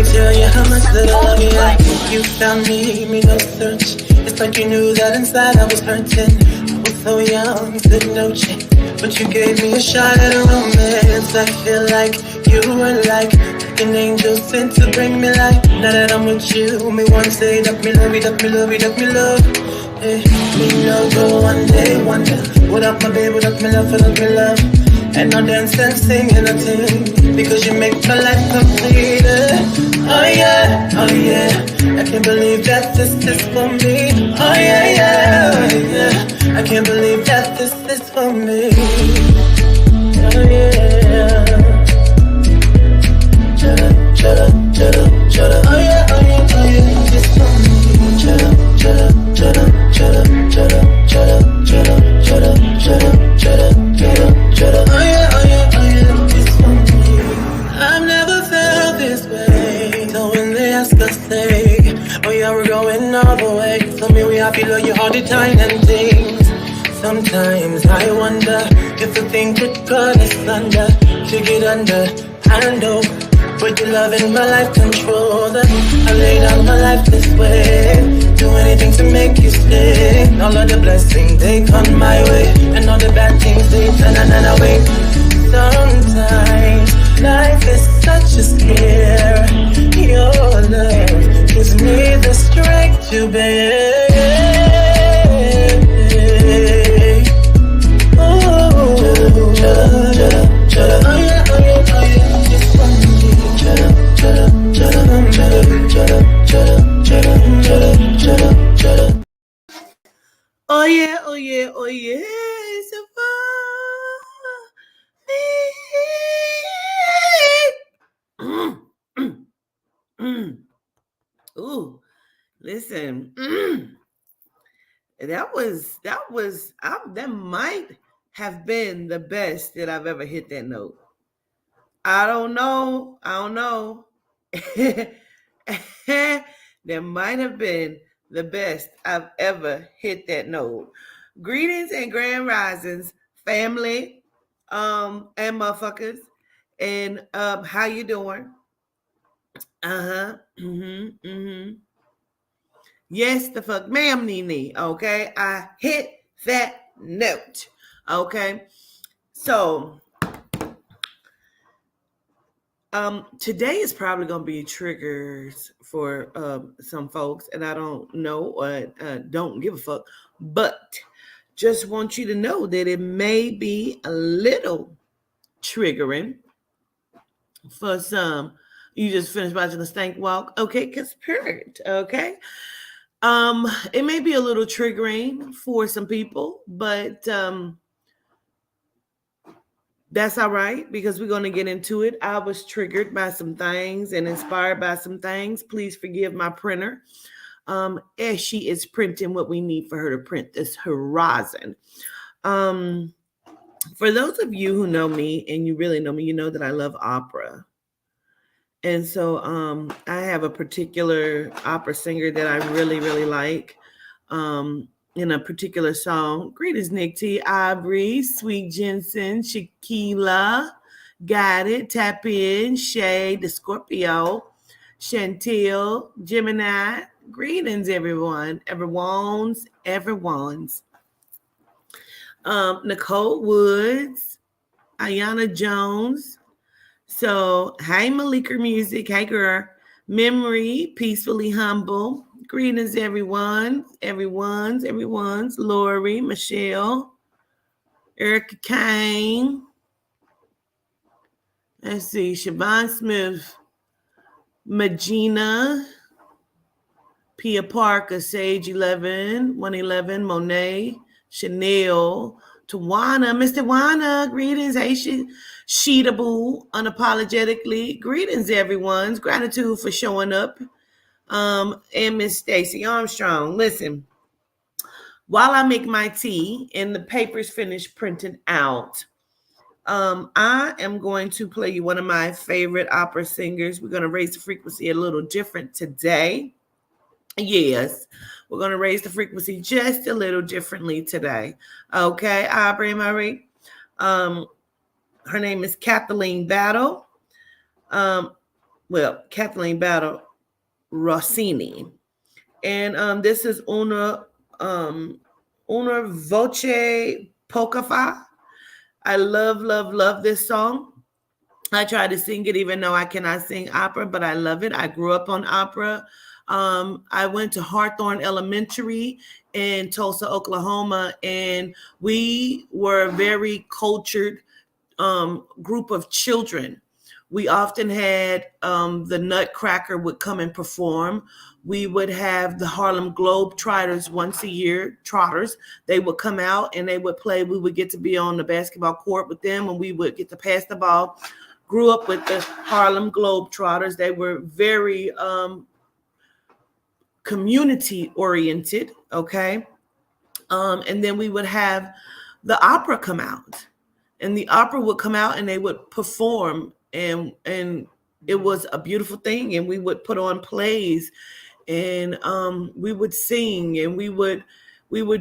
me tell you how much that I love you. You found me no search. It's like you knew that inside I was hurting. I was so young, said no chance, but you gave me a shot at a romance. I feel like you were like an angel sent to bring me life. Now that I'm with you, me want to say that me love you, that me love you, that me love. Hey, me no go one day wonder what up my baby, what up me love, what up me love. And I dance and sing and I sing because you make my life complete. Oh yeah, oh yeah, I can't believe that this is for me. Oh yeah, yeah, oh yeah, I can't believe that this is for me. Oh yeah. Shut up, shut up, shut up, shut up. Oh yeah, oh yeah, oh yeah, it's for me. Shut up, shut up, shut up, shut up, shut up, shut up, shut up, shut up, shut up, shut up, shut up, shut up. Oh yeah, oh yeah, oh yeah, it's for me. I've never felt this way. So when they ask us, say, oh yeah, we're going all the way. So me, we happy, love you all the time and things. Sometimes I wonder if the thing could cut us under to get under. I know. With your love in my life control that I laid out my life this way. Do anything to make you stay. All of the blessings they come my way, and all the bad things they turn away. Sometimes life is such a scare. Your love gives me the strength to bear. Oh, shut up, shut up, shut up. Oh yeah, oh yeah, oh yeah. It's funny. Shut up, shut up, shut up, shut up, shut up, shut up, shut up, shut up, shut up, shut up. Oh yeah, oh yeah, oh yeah, it's for me. Ooh, listen, that might have been the best that I've ever hit that note. I don't know. That might have been the best I've ever hit that note. Greetings and grand risings, family, and motherfuckers. And how you doing? Yes, the fuck, ma'am, Nene. Okay, I hit that note. Okay, so today is probably going to be triggers for some folks, and I don't know or don't give a fuck, but just want you to know that it may be a little triggering for some. You just finished watching the stank walk, okay? Because period, okay? It may be a little triggering for some people, but that's all right, because we're going to get into it. I was triggered by some things and inspired by some things. Please forgive my printer as she is printing what we need for her to print this horizon. For those of you who know me, and you really know me, you know that I love opera. And so I have a particular opera singer that I really, really like. In a particular song. Greetings, Nick T, Aubrey, Sweet Jensen, Shaquila, Got It, Tap In, Shay, the Scorpio, Chantel, Gemini. Greetings, everyone. Everyone's. Nicole Woods, Ayana Jones. So, hey, Malika Music. Hey, girl. Memory, Peacefully Humble. Greetings, everyone's. Lori, Michelle, Erica Kane. Let's see, Siobhan Smith, Magina, Pia Parker, Sage 11, 111, Monet, Chanel, Tawana, Mr. Tawana. Greetings, hey, Sheetable, Unapologetically. Greetings, everyone. Gratitude for showing up. And Miss Stacy Armstrong. Listen, while I make my tea and the papers finish printing out, I am going to play you one of my favorite opera singers. We're going to raise the frequency a little different today. Yes, we're going to raise the frequency just a little differently today. Okay, Aubrey Marie. Her name is Kathleen Battle. Kathleen Battle Rossini. And this is Una Voce Poca Fa. I love this song. I try to sing it even though I cannot sing opera, but I love it. I grew up on opera. I went to Hawthorne Elementary in Tulsa, Oklahoma, and we were a very cultured group of children. We often had the Nutcracker would come and perform. We would have the Harlem Globetrotters once a year, trotters. They would come out and they would play. We would get to be on the basketball court with them, and we would get to pass the ball. Grew up with the Harlem Globetrotters. They were very community oriented, okay? And then we would have the opera come out. And the opera would come out and they would perform, and it was a beautiful thing. And we would put on plays, and we would sing, and we would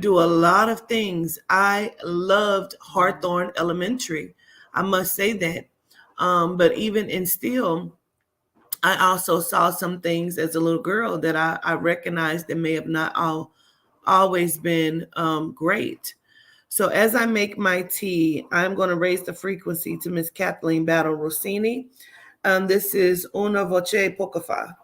do a lot of things. I loved Hawthorne Elementary, I must say that. But even in still, I also saw some things as a little girl that I recognized that may have not always been great. So as I make my tea, I'm going to raise the frequency to Miss Kathleen Battle Rossini. This is Una Voce Poca Fa.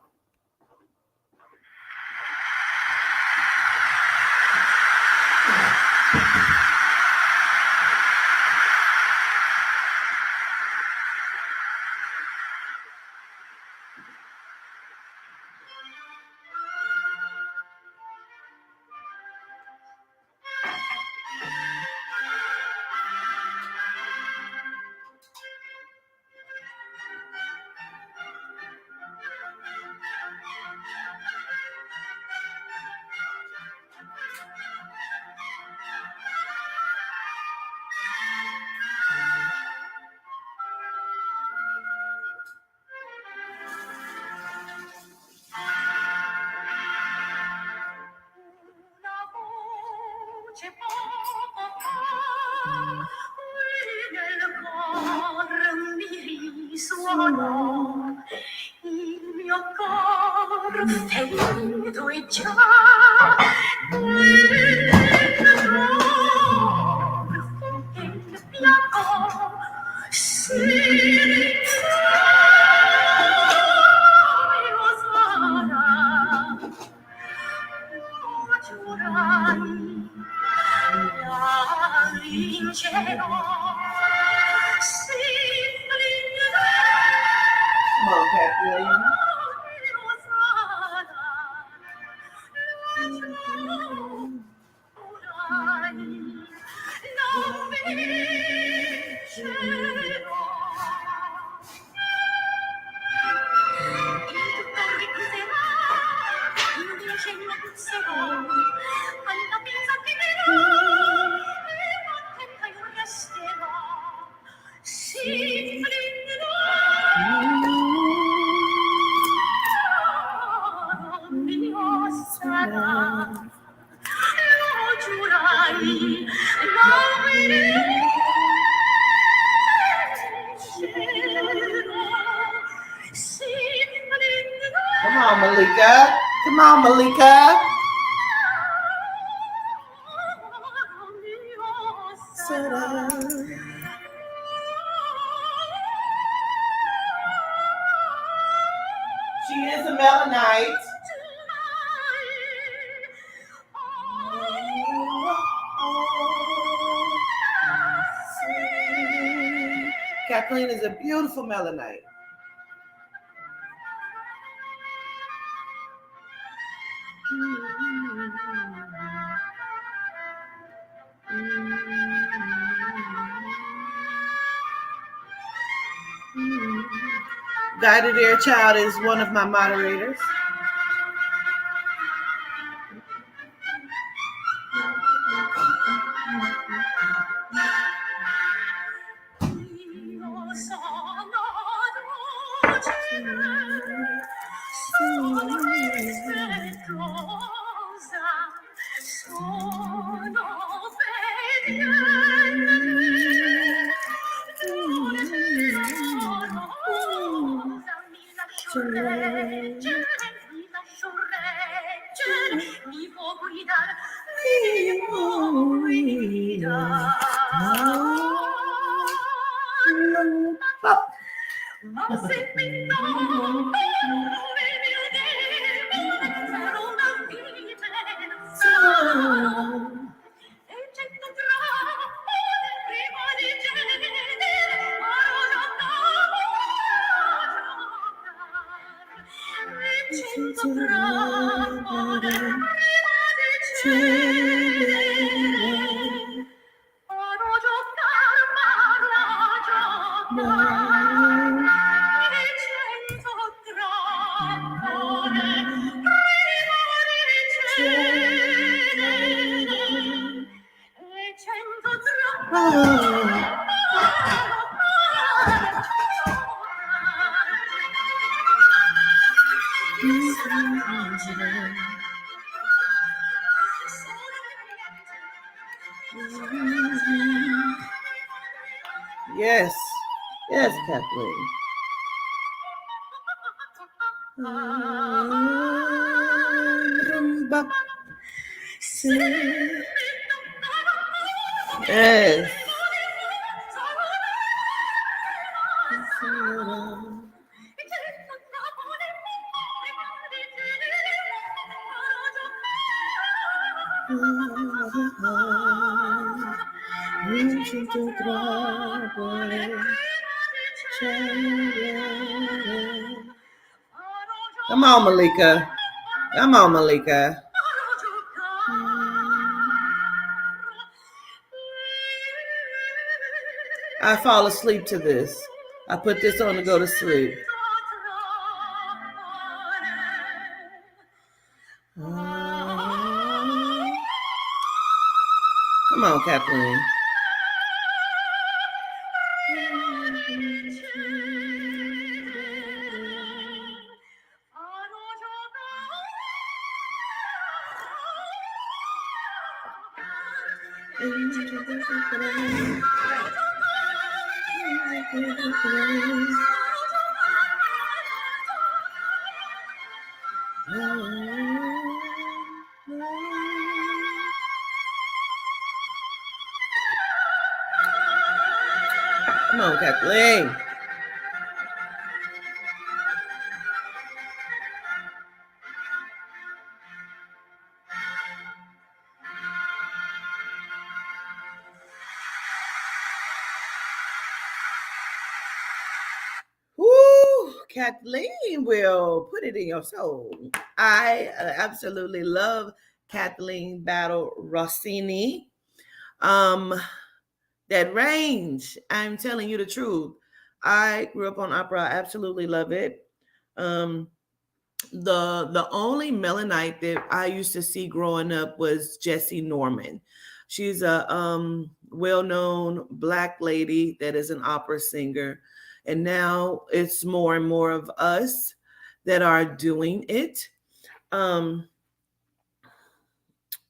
Il mio cor ferito e già il fiato si giurai in cielo si Come on, Kathleen. Come on, Malika. Come on, Malika. She is a melanite. Kathleen is a beautiful melanite. Guided Air Child is one of my moderators. Yes. Yes, Kathleen. Yes. Come on, Malika. Come on, Malika. I fall asleep to this. I put this on to go to sleep. Come on, Kathleen. Come on, Kathleen. Woo! Kathleen will put it in your soul. I absolutely love Kathleen Battle Rossini. That range, I'm telling you the truth. I grew up on opera. I absolutely love it. The only Melanite that I used to see growing up was Jessie Norman. She's a well-known Black lady that is an opera singer, and now it's more and more of us that are doing it.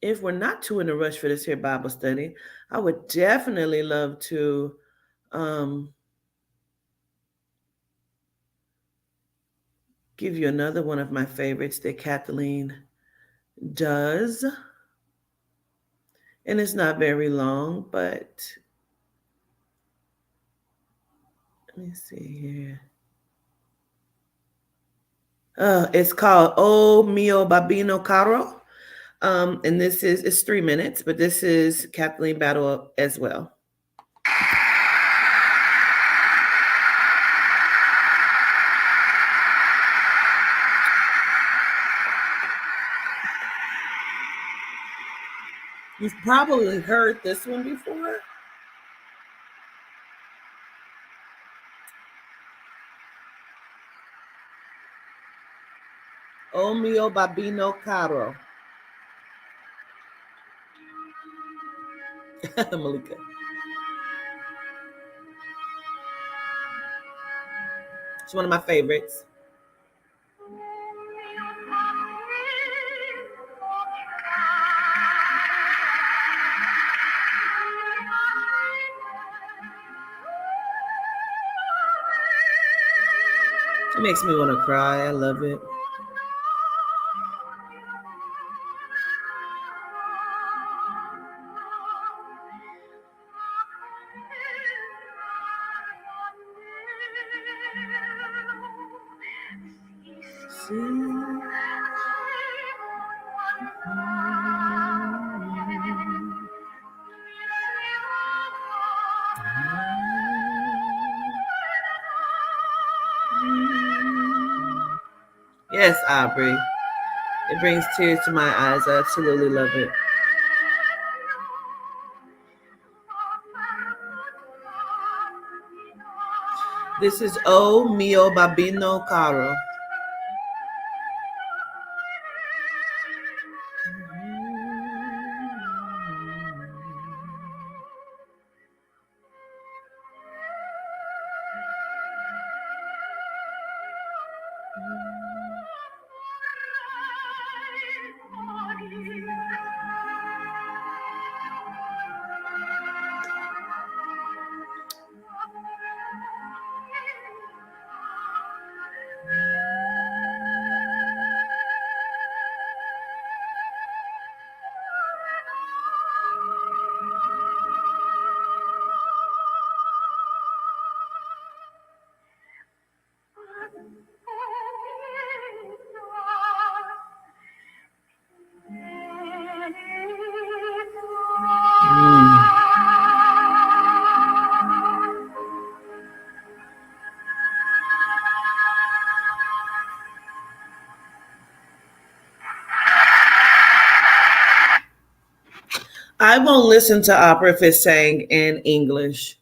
If we're not too in a rush for this here Bible study, I would definitely love to give you another one of my favorites that Kathleen does. And it's not very long, but let me see here. It's called Oh Mio Babino Caro. And it's 3 minutes, but this is Kathleen Battle as well. You've probably heard this one before. O mio babino caro. Malika. It's one of my favorites. It makes me want to cry. I love it. Yes, Aubrey. It brings tears to my eyes. I absolutely love it. This is O Mio Babino Caro. I won't listen to opera if it's sang in English.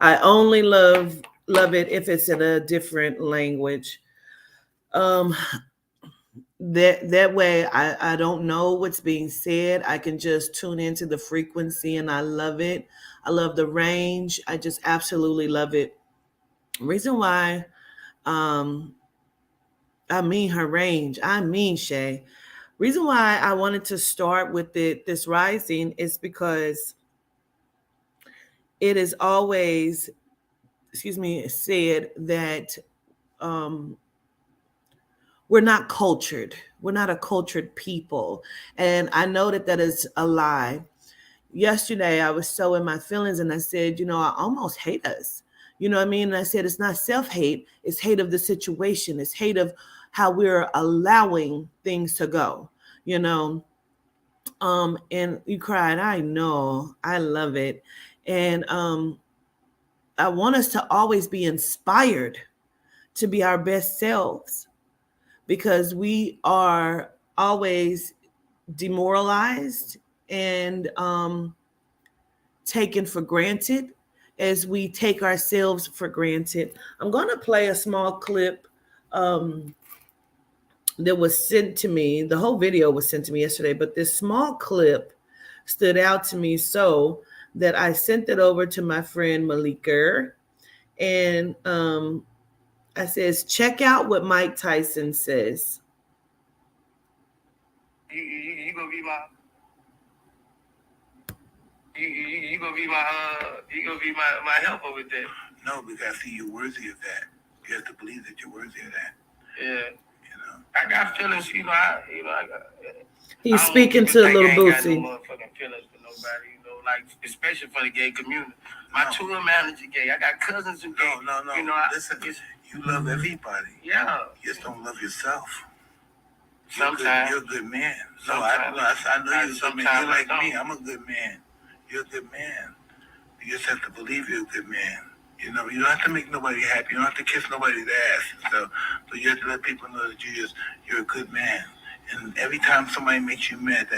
I only love it if it's in a different language. Um, that way I don't know what's being said. I can just tune into the frequency and I love it. I love the range. I just absolutely love it. Reason why I mean her range. I mean Shay. Reason why I wanted to start with this rising is because it is always, said that we're not cultured. We're not a cultured people. And I know that is a lie. Yesterday, I was so in my feelings and I said, I almost hate us. You know what I mean? And I said, it's not self-hate. It's hate of the situation. It's hate of how we're allowing things to go, and you cried. I know. I love it. And I want us to always be inspired to be our best selves because we are always demoralized and taken for granted as we take ourselves for granted. I'm going to play a small clip that was sent to me. The whole video was sent to me yesterday, but this small clip stood out to me so that I sent it over to my friend Malika. And I says, check out what Mike Tyson says. You gonna be my you gonna be my helper with that. No, because I see you're worthy of that. You have to believe that you're worthy of that. Yeah. I got feelings, I got. He's speaking to Little Boosie. I got no motherfucking feelings for nobody, like especially for the gay community. My tour manager gay. I got cousins who gay. No. Listen, you love everybody. Yeah. You just don't love yourself. Sometimes you're a good man. No, I know you're a good man. You're like me. I'm a good man. You're a good man. You just have to believe you're a good man. You don't have to make nobody happy. You don't have to kiss nobody's ass and stuff. But you have to let people know that you're a good man. And every time somebody makes you mad,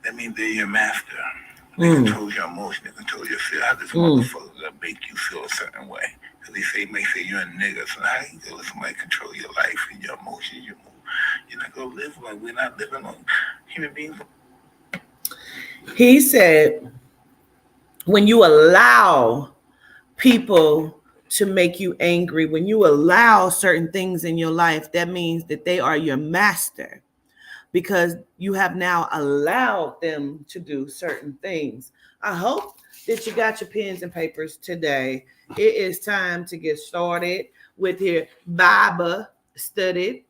that means they're your master. They control your emotion. They control your feel. How does motherfuckers that make you feel a certain way? Because they may say you're a nigga. So how you gonna let somebody control your life and your emotions, your mood? You're not gonna live like we're not living on human beings. He said, when you allow people to make you angry, when you allow certain things in your life, that means that they are your master because you have now allowed them to do certain things. I hope that you got your pens and papers today. It is time to get started with your BIBAH study.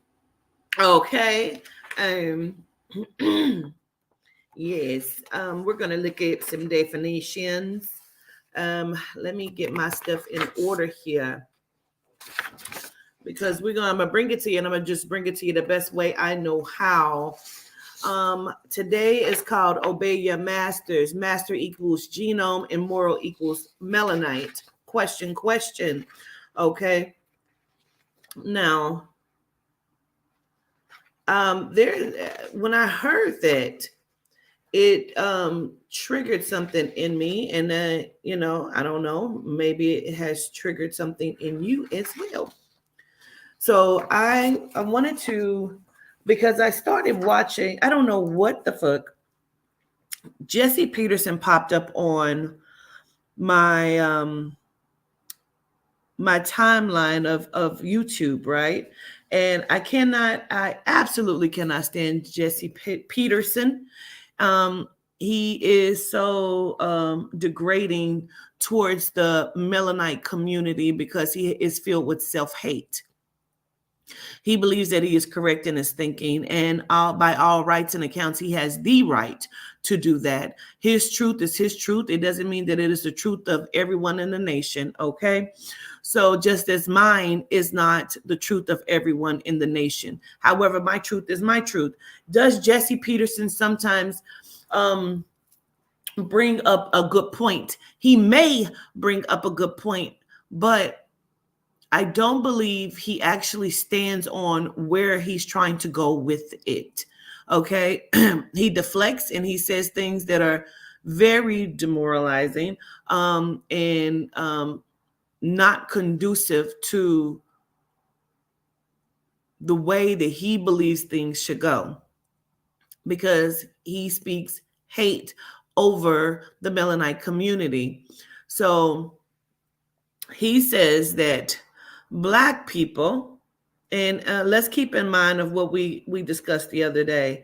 Okay. Yes. We're going to look at some definitions. Let me get my stuff in order here. because I'm gonna bring it to you, and I'm gonna just bring it to you the best way I know how. Today is called Obey Your Masters. Master equals genome, immoral equals melanite. Question. Okay. Now, when I heard that, it triggered something in me, and I don't know, maybe it has triggered something in you as well. So I wanted to, because I started watching, I don't know what the fuck, Jesse Peterson popped up on my my timeline of YouTube, right? And I absolutely cannot stand Jesse Peterson. He is so degrading towards the Melanite community because he is filled with self-hate. He believes that he is correct in his thinking, and by all rights and accounts, he has the right to do that. His truth is his truth. It doesn't mean that it is the truth of everyone in the nation, okay? So just as mine is not the truth of everyone in the nation. However, my truth is my truth. Does Jesse Peterson sometimes bring up a good point? He may bring up a good point, but I don't believe he actually stands on where he's trying to go with it. Okay. He deflects and he says things that are very demoralizing and not conducive to the way that he believes things should go, because he speaks hate over the Melanite community. So he says that Black people, and let's keep in mind of what we discussed the other day.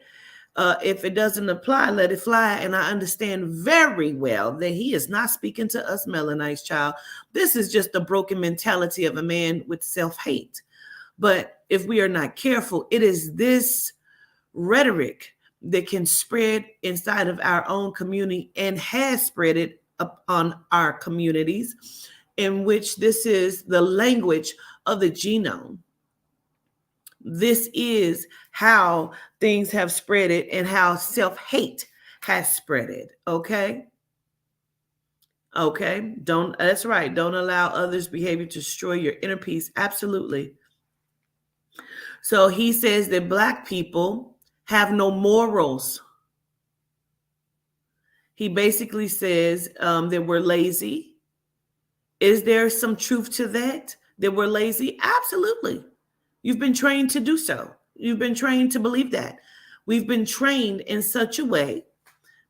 If it doesn't apply, let it fly. And I understand very well that he is not speaking to us Melanites, child. This is just the broken mentality of a man with self-hate. But if we are not careful, it is this rhetoric that can spread inside of our own community and has spread it upon our communities, in which this is the language of the genome. This is how things have spread it and how self-hate has spread it. Okay. That's right. Don't allow others' behavior to destroy your inner peace. Absolutely. So he says that Black people have no morals. He basically says that we're lazy. Is there some truth to that we're lazy? Absolutely. You've been trained to do so. You've been trained to believe that. We've been trained in such a way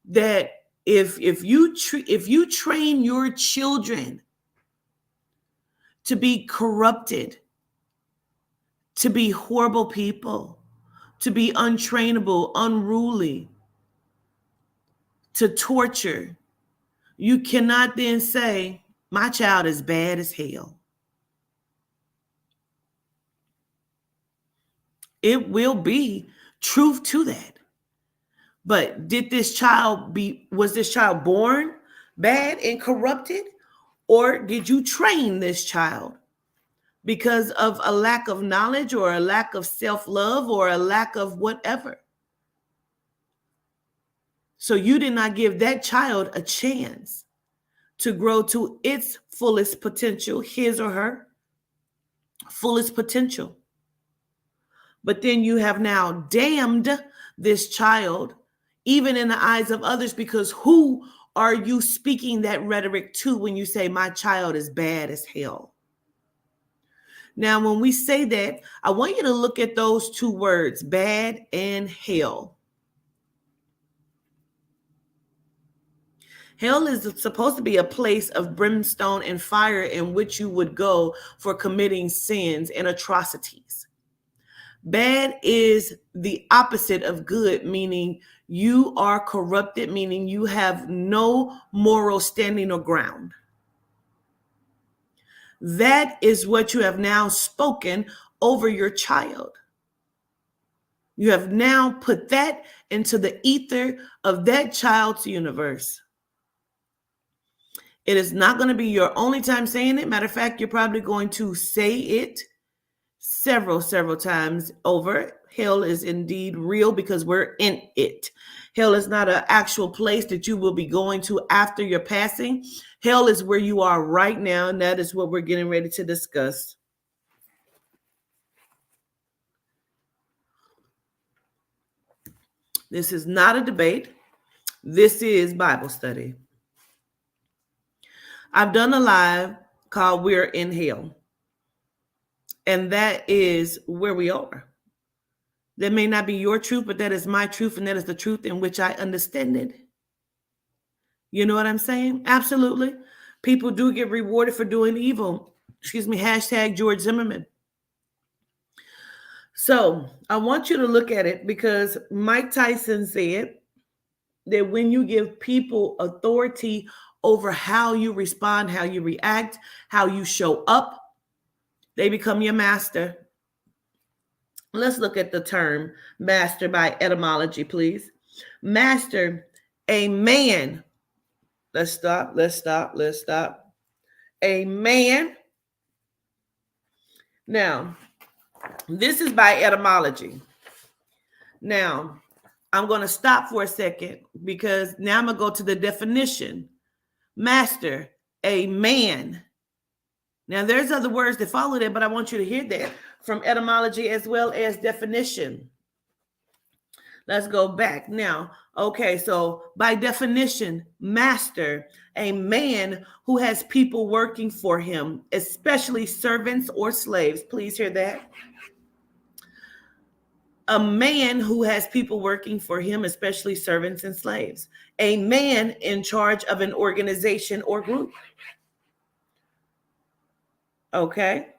that if you train your children to be corrupted, to be horrible people, to be untrainable, unruly, to torture, you cannot then say, my child is bad as hell. It will be truth to that. But was this child born bad and corrupted? Or did you train this child because of a lack of knowledge or a lack of self-love or a lack of whatever? So you did not give that child a chance to grow to its fullest potential, his or her fullest potential. But then you have now damned this child, even in the eyes of others, because who are you speaking that rhetoric to when you say my child is bad as hell? Now, when we say that, I want you to look at those two words, bad and hell. Hell is supposed to be a place of brimstone and fire in which you would go for committing sins and atrocities. Bad is the opposite of good, meaning you are corrupted, meaning you have no moral standing or ground. That is what you have now spoken over your child. You have now put that into the ether of that child's universe. It is not going to be your only time saying it. Matter of fact, you're probably going to say it several times over. Hell is indeed real because we're in it. Hell is not an actual place that you will be going to after your passing. Hell is where you are right now, and that is what we're getting ready to discuss. This is not a debate. This is Bible study. I've done a live called We're in Hell, and that is where we are. That may not be your truth, but that is my truth, and that is the truth in which I understand it. You know what I'm saying? Absolutely. People do get rewarded for doing evil. Excuse me, hashtag George Zimmerman. So I want you to look at it because Mike Tyson said that when you give people authority over how you respond, how you react, how you show up, they become your master. Let's look at the term master by etymology, please. Master, a man. Let's stop. A man. Now, this is by etymology. Now, I'm going to stop for a second because now I'm going to go to the definition. Master, a man. Now, there's other words that follow that, but I want you to hear that from etymology as well as definition. Let's go back now. Okay, so by definition, master, a man who has people working for him, especially servants or slaves. Please hear that. A man who has people working for him, especially servants and slaves. A man in charge of an organization or group. Okay.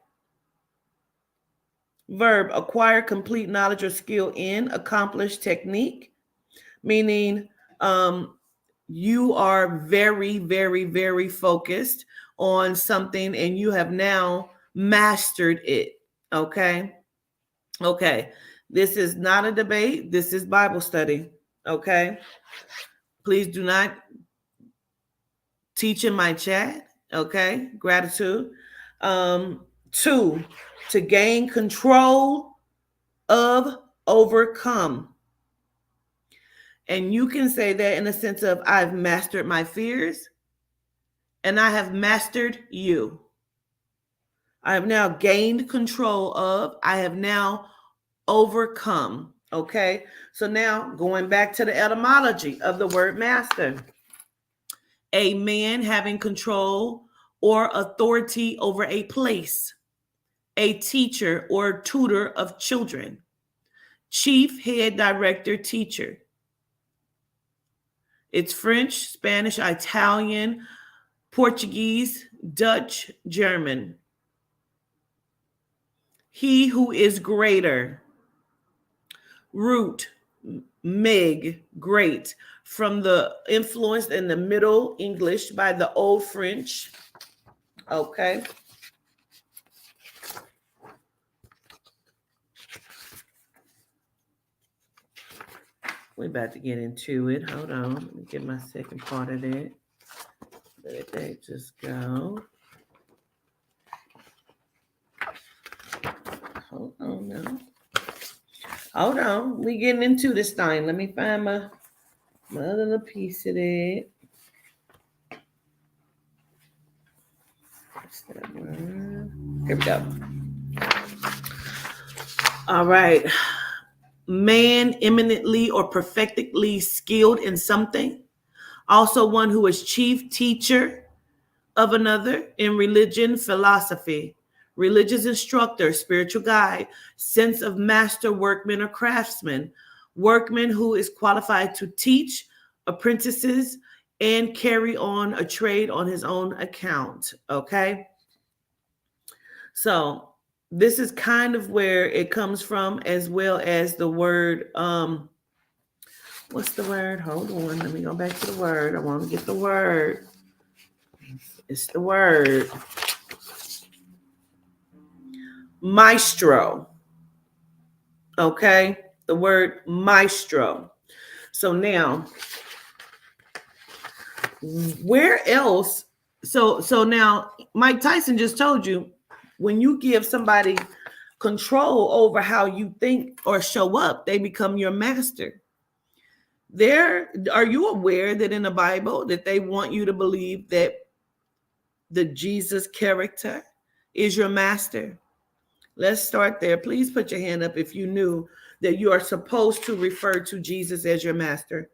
Verb, acquire complete knowledge or skill in, accomplish technique, meaning you are very, very, very focused on something and you have now mastered it. Okay. Okay. This is not a debate. This is Bible study. Okay. Please do not teach in my chat. Okay. Gratitude. 2, to gain control of, overcome. And you can say that in a sense of I've mastered my fears and I have mastered you. I have now gained control of, I have now overcome. Okay. So now going back to the etymology of the word master, a man having control or authority over a place, a teacher or tutor of children, chief, head, director, teacher. It's French, Spanish, Italian, Portuguese, Dutch, German. He who is greater. Root, mig, great, from the influence in the Middle English by the Old French. Okay. We're about to get into it. Hold on. Let me get my second part of that. Let that just go. Hold on now. Hold on. We getting into this thing. Let me find my other little piece of it. Here we go. All right. Man eminently or perfectly skilled in something. Also one who is chief teacher of another in religion, philosophy, religious instructor, spiritual guide, sense of master, workman or craftsman, workman who is qualified to teach apprentices and carry on a trade on his own account. Okay. So this is kind of where it comes from, as well as the word, what's the word? Hold on. Let me go back to the word. I want to get the word. It's the word. Maestro. Okay. The word maestro. So now, where else? So now Mike Tyson just told you, when you give somebody control over how you think or show up. They become your master. Are you aware that in the Bible that they want you to believe that the Jesus character is your master? Let's start there. Please put your hand up if you knew that you are supposed to refer to Jesus as your master.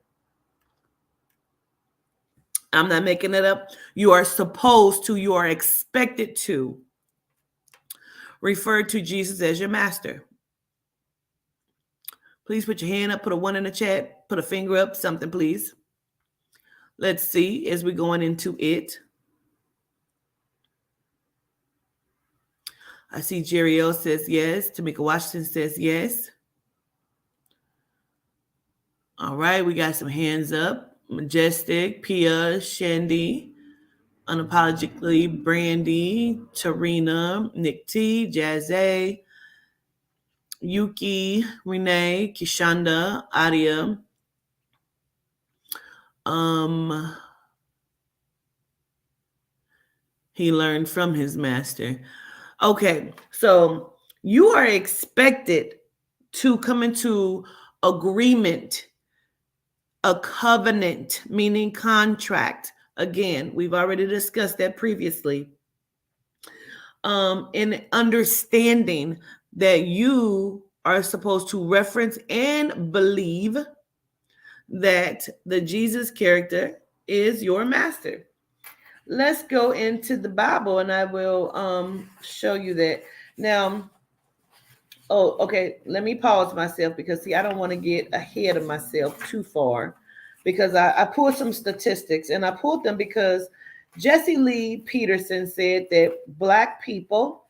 I'm not making it up. You are supposed to, you are expected to refer to Jesus as your master. Please put your hand up, put a 1 in the chat, put a finger up, something, please. Let's see as we're going into it. I see Jerry L says yes. Tamika Washington says yes. All right, we got some hands up. Majestic, Pia, Shandy, Unapologetically, Brandy, Tarina, Nick T, Jazzy, Yuki, Renee, Kishanda, Adia. He learned from his master. Okay, so you are expected to come into agreement, a covenant, meaning contract. Again, we've already discussed that previously. In understanding that you are supposed to reference and believe that the Jesus character is your master. Let's go into the Bible and I will show you that. Now, okay, let me pause myself because, see, I don't want to get ahead of myself too far because I pulled some statistics, and I pulled them because Jesse Lee Peterson said that Black people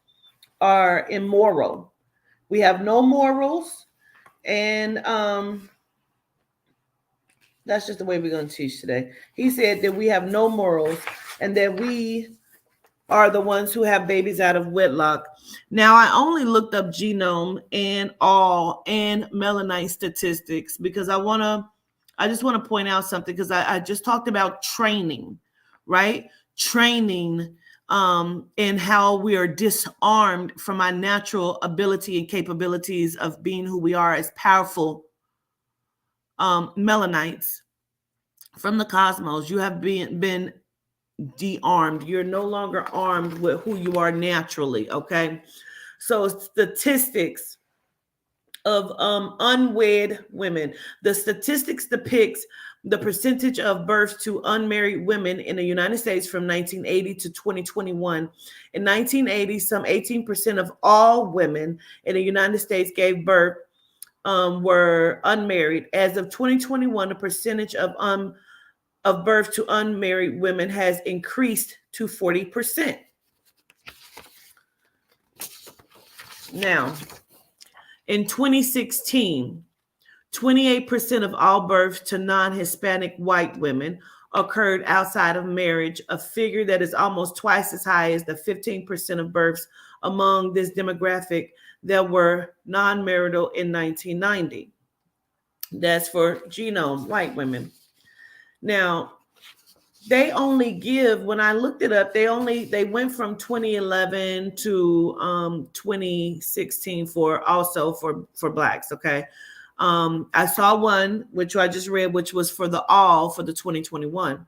are immoral. We have no morals, and that's just the way we're going to teach today. He said that we have no morals and that we are the ones who have babies out of wedlock. Now, I only looked up Genome and all and MELANITE statistics because I just want to point out something, because I just talked about training, right? Training and how we are disarmed from our natural ability and capabilities of being who we are as powerful Melanites from the cosmos. You have been de-armed. You're no longer armed with who you are naturally. Okay, so statistics of unwed women. The statistics depicts the percentage of births to unmarried women in the United States from 1980 to 2021. In 1980, some 18% of all women in the United States gave birth were unmarried. As of 2021, the percentage of birth to unmarried women has increased to 40%. Now, in 2016, 28% of all births to non-Hispanic white women occurred outside of marriage, a figure that is almost twice as high as the 15% of births among this demographic that were non-marital in 1990. That's for Genome white women. Now, they only give, when I looked it up, they went from 2011 to 2016 for Blacks. Okay. I saw one, which I just read, which was for the 2021.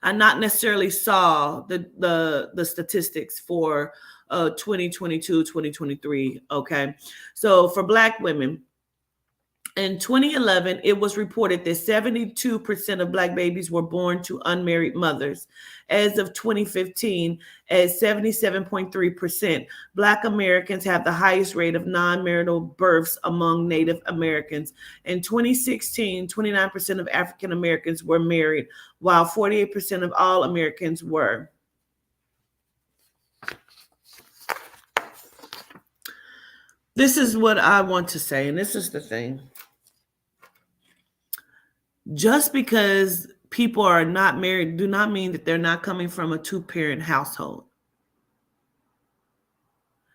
I not necessarily saw the statistics for 2022, 2023. Okay. So for Black women, in 2011, it was reported that 72% of Black babies were born to unmarried mothers. As of 2015, at 77.3%, Black Americans have the highest rate of non-marital births among Native Americans. In 2016, 29% of African Americans were married, while 48% of all Americans were. This is what I want to say, and this is the thing. Just because people are not married do not mean that they're not coming from a two-parent household.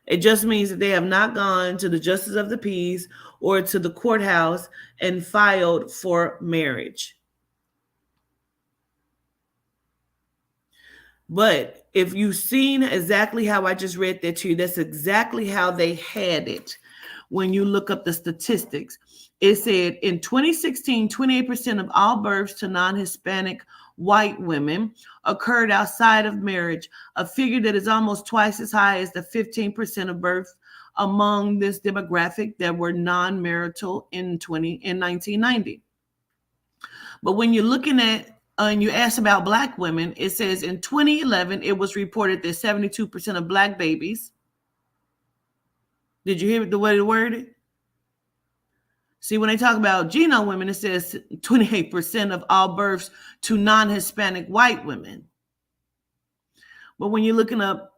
It just means that they have not gone to the justice of the peace or to the courthouse and filed for marriage. But if you've seen exactly how I just read that to you, that's exactly how they had it. When you look up the statistics, it said in 2016, 28% of all births to non-Hispanic white women occurred outside of marriage, a figure that is almost twice as high as the 15% of births among this demographic that were non-marital in 1990. But when you're looking at and you ask about Black women, it says in 2011, it was reported that 72% of Black babies. Did you hear the way it worded? See, when they talk about Genome women, it says 28% of all births to non-Hispanic white women. But when you're looking up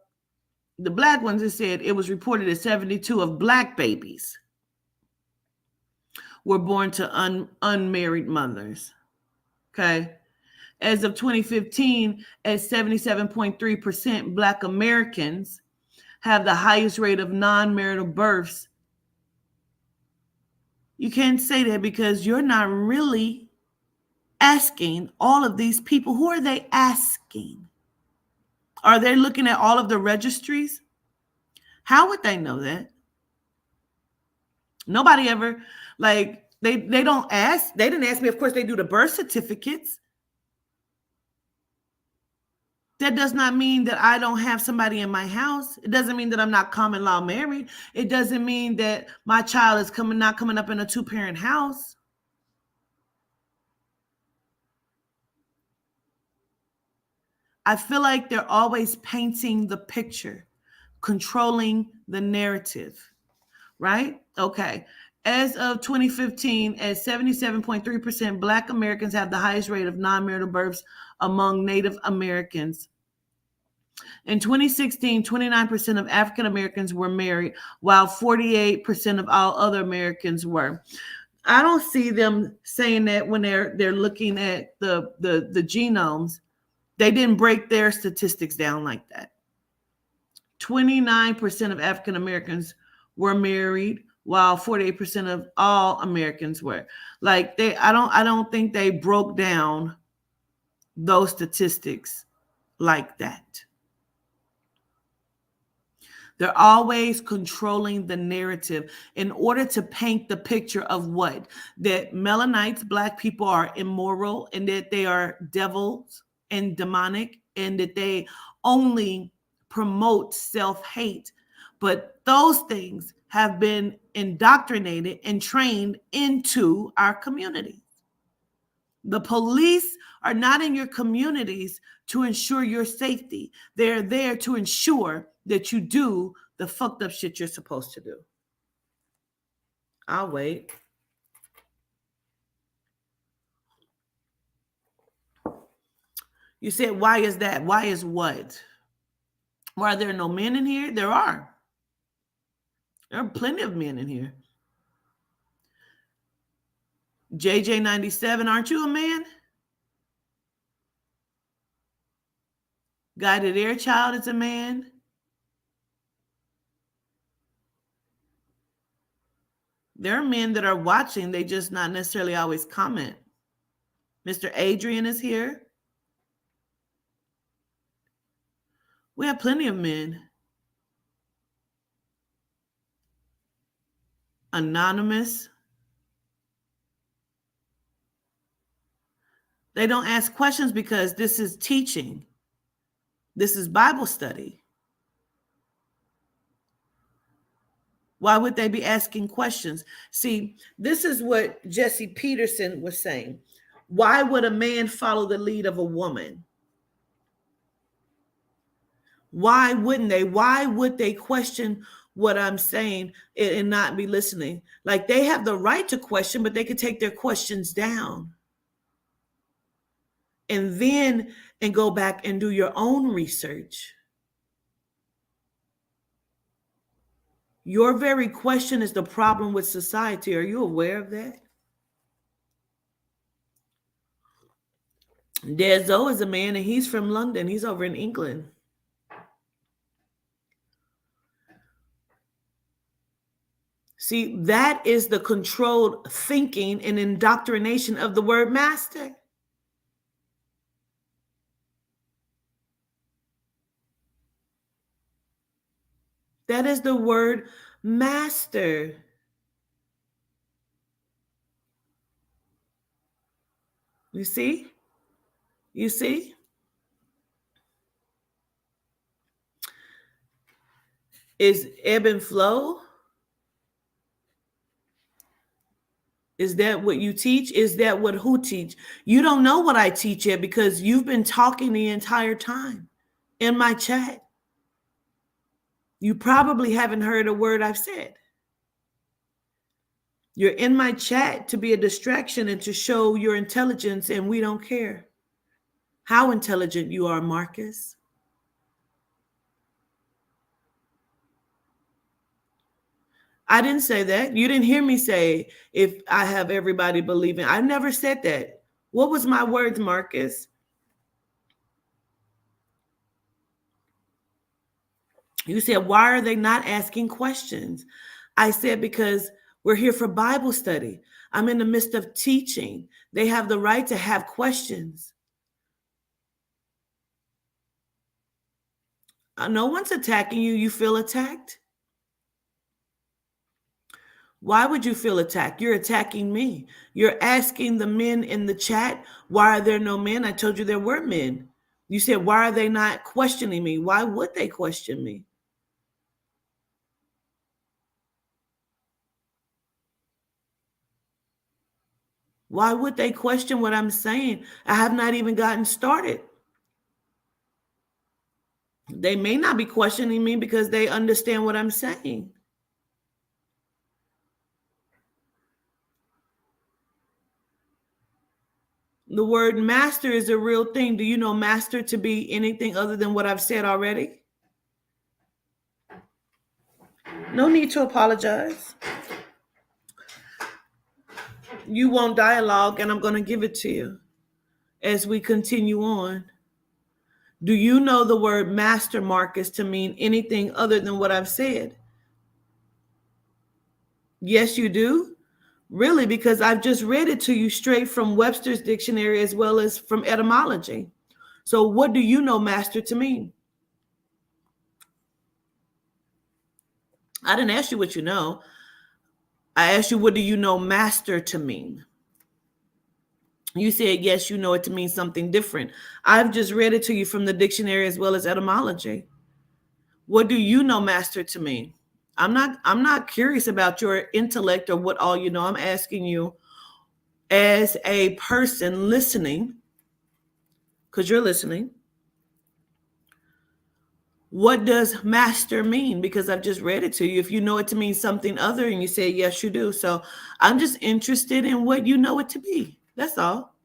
the Black ones, it said it was reported that 72 of Black babies were born to unmarried mothers. Okay. As of 2015, at 77.3%, Black Americans have the highest rate of non-marital births. You can't say that because you're not really asking all of these people. Who are they asking? Are they looking at all of the registries? How would they know that? Nobody ever, they don't ask. They didn't ask me. Of course, they do the birth certificates. That does not mean that I don't have somebody in my house. It doesn't mean that I'm not common law married. It doesn't mean that my child is not coming up in a 2-parent house. I feel like they're always painting the picture, controlling the narrative, right? Okay. As of 2015, at 77.3%, Black Americans have the highest rate of non-marital births among Native Americans. In 2016, 29% of African Americans were married, while 48% of all other Americans were. I don't see them saying that when they're looking at the genomes. They didn't break their statistics down like that. 29% of African Americans were married, while 48% of all Americans were. I don't think they broke down those statistics like that. They're always controlling the narrative in order to paint the picture of what? That melanites, Black people, are immoral and that they are devils and demonic and that they only promote self-hate. But those things have been indoctrinated and trained into our communities. The police are not in your communities to ensure your safety. They're there to ensure that you do the fucked up shit you're supposed to do. I'll wait. You said, why is that? Why is what? Why are there no men in here? There are. There are plenty of men in here. JJ97, aren't you a man? Guided Air Child is a man. There are men that are watching. They just not necessarily always comment. Mr. Adrian is here. We have plenty of men. Anonymous. They don't ask questions because this is teaching. This is Bible study. Why would they be asking questions? See, this is what Jesse Peterson was saying. Why would a man follow the lead of a woman? Why wouldn't they? Why would they question what I'm saying and not be listening? Like, they have the right to question, but they could take their questions down. And go back and do your own research. Your very question is the problem with society. Are you aware of that? Dezo is a man and he's from London. He's over in England. See, that is the controlled thinking and indoctrination of the word master. That is the word master. You see? You see? Is ebb and flow? Is that what you teach? Is that what who teach? You don't know what I teach yet because you've been talking the entire time in my chat. You probably haven't heard a word I've said. You're in my chat to be a distraction and to show your intelligence, and we don't care how intelligent you are, Marcus. I didn't say that. You didn't hear me say if I have everybody believing. I never said that. What was my words, Marcus? You said, why are they not asking questions? I said, because we're here for Bible study. I'm in the midst of teaching. They have the right to have questions. No one's attacking you. You feel attacked? Why would you feel attacked? You're attacking me. You're asking the men in the chat, why are there no men? I told you there were men. You said, why are they not questioning me? Why would they question me? Why would they question what I'm saying? I have not even gotten started. They may not be questioning me because they understand what I'm saying. The word master is a real thing. Do you know master to be anything other than what I've said already? No need to apologize. You want dialogue, and I'm going to give it to you as we continue on. Do you know the word master, Marcus, to mean anything other than what I've said? Yes, you do? Really? Because I've just read it to you straight from Webster's dictionary as well as from etymology. So what do you know master to mean? I didn't ask you what you know. I asked you, what do you know master to mean? You said, yes, you know it to mean something different. I've just read it to you from the dictionary as well as etymology. What do you know master to mean? I'm not curious about your intellect or what all you know. I'm asking you as a person listening, because you're listening. What does master mean? Because I've just read it to you. If you know it to mean something other and you say, yes, you do. So I'm just interested in what you know it to be. That's all.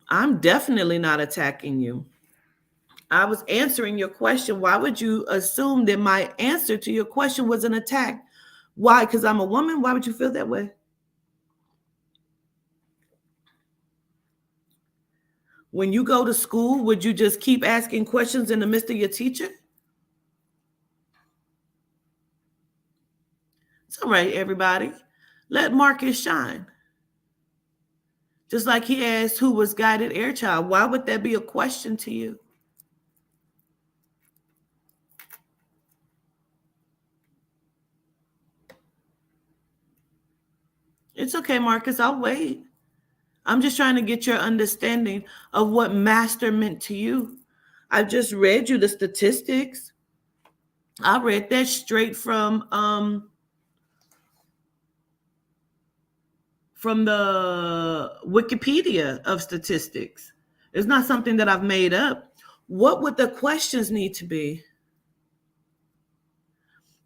I'm definitely not attacking you. I was answering your question. Why would you assume that my answer to your question was an attack? Why? Because I'm a woman? Why would you feel that way? When you go to school, would you just keep asking questions in the midst of your teacher? It's all right, everybody. Let Marcus shine. Just like he asked who was guided air child. Why would that be a question to you? It's okay, Marcus. I'll wait. I'm just trying to get your understanding of what master meant to you. I just read you the statistics. I read that straight from the Wikipedia of statistics. It's not something that I've made up. What would the questions need to be?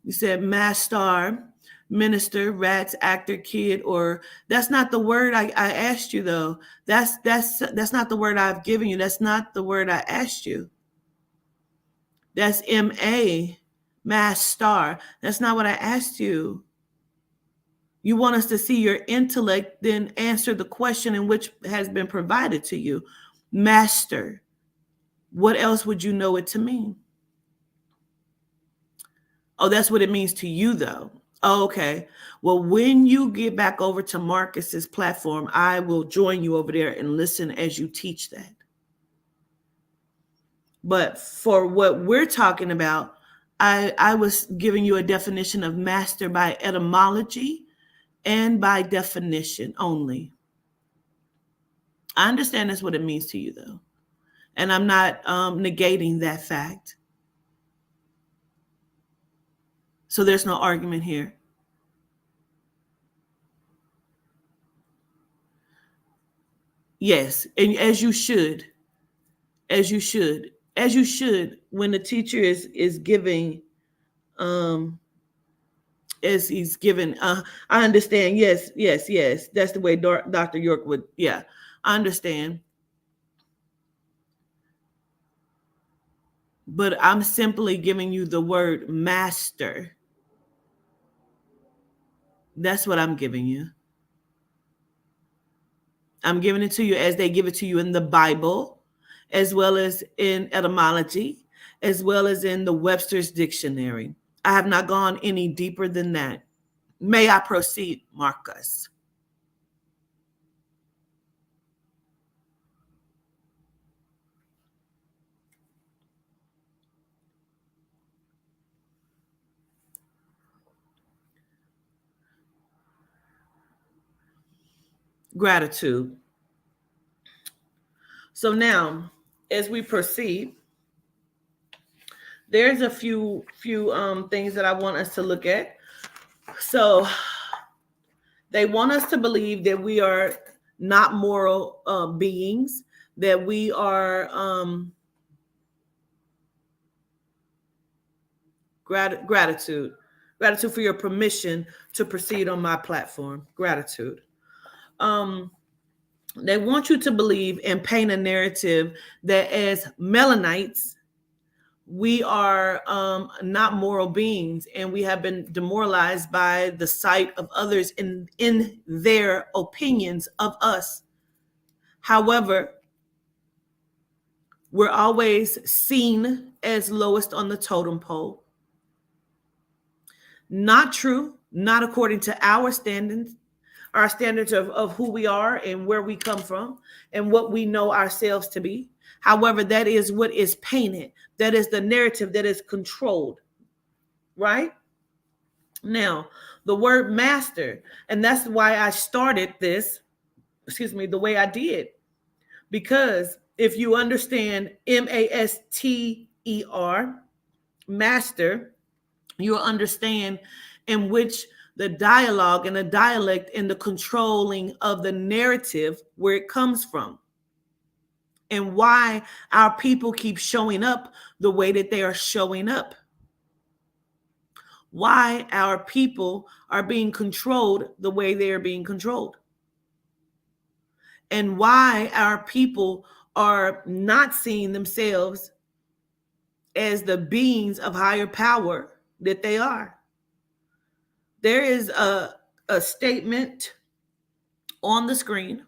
You said mass star, minister, rats, actor, kid, or that's not the word I asked you though. That's not the word I've given you. That's not the word I asked you. That's MA, mass star. That's not what I asked you. You want us to see your intellect, then answer the question in which has been provided to you. Master. What else would you know it to mean? Oh, that's what it means to you, though. Okay. Well, when you get back over to Marcus's platform, I will join you over there and listen as you teach that. But for what we're talking about, I was giving you a definition of master by etymology and by definition only. I understand that's what it means to you, though. And I'm not negating that fact. So there's no argument here. Yes, and as you should, when the teacher is giving, as he's given. I understand. Yes. That's the way Dr. York would. Yeah, I understand. But I'm simply giving you the word master. That's what I'm giving you. I'm giving it to you as they give it to you in the Bible, as well as in etymology, as well as in the Webster's Dictionary. I have not gone any deeper than that. May I proceed, Marcus? Gratitude. So now, as we proceed, there's a few things that I want us to look at. So they want us to believe that we are not moral beings, that we are gratitude for your permission to proceed on my platform. Gratitude. They want you to believe and paint a narrative that as Melanites, we are not moral beings, and we have been demoralized by the sight of others in their opinions of us. However, we're always seen as lowest on the totem pole. Not true, not according to our standards of who we are and where we come from and what we know ourselves to be. However, that is what is painted. That is the narrative that is controlled, right? Now, the word master, and that's why I started this, the way I did. Because if you understand MASTER, master, you'll understand in which the dialogue and the dialect and the controlling of the narrative, where it comes from, and why our people keep showing up the way that they are showing up. Why our people are being controlled the way they are being controlled. And why our people are not seeing themselves as the beings of higher power that they are. There is a statement on the screen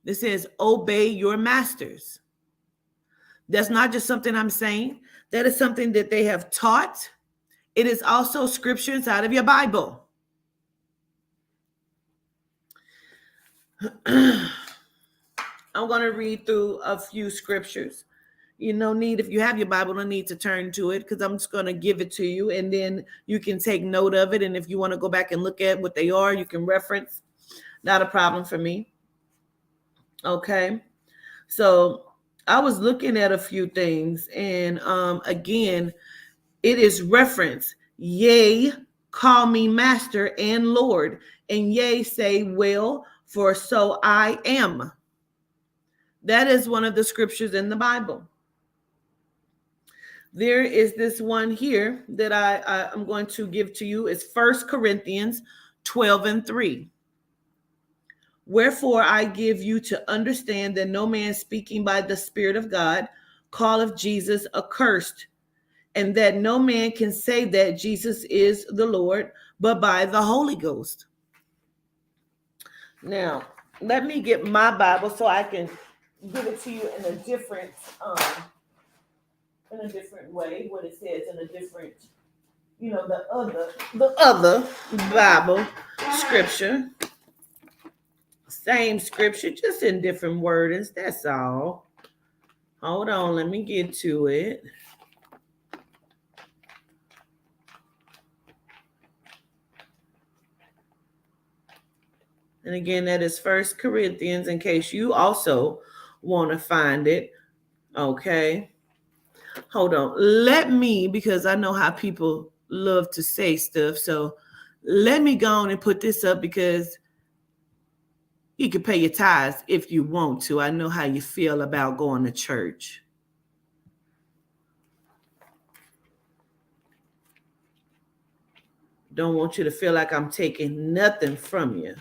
that says, obey your masters. That's not just something I'm saying. That is something that they have taught. It is also scripture inside of your Bible. I'm going to read through a few scriptures. If you have your Bible, no need to turn to it, because I'm just going to give it to you, and then you can take note of it. And if you want to go back and look at what they are, you can reference. Not a problem for me. Okay. So I was looking at a few things, and again, it is reference. Yea, call me master and Lord, and yea, say, well, for so I am. That is one of the scriptures in the Bible. There is this one here that I'm going to give to you. It's 1 Corinthians 12:3. Wherefore I give you to understand that no man speaking by the Spirit of God calleth Jesus accursed, and that no man can say that Jesus is the Lord, but by the Holy Ghost. Now, let me get my Bible so I can give it to you in a different way, what it says in a different, the other Bible scripture. Same scripture, just in different wordings. That's all. Hold on, let me get to it. And again, that is 1 Corinthians, in case you also want to find it. Okay. Hold on. Let me, because I know how people love to say stuff. So let me go on and put this up, because you can pay your tithes if you want to. I know how you feel about going to church. Don't want you to feel like I'm taking nothing from you.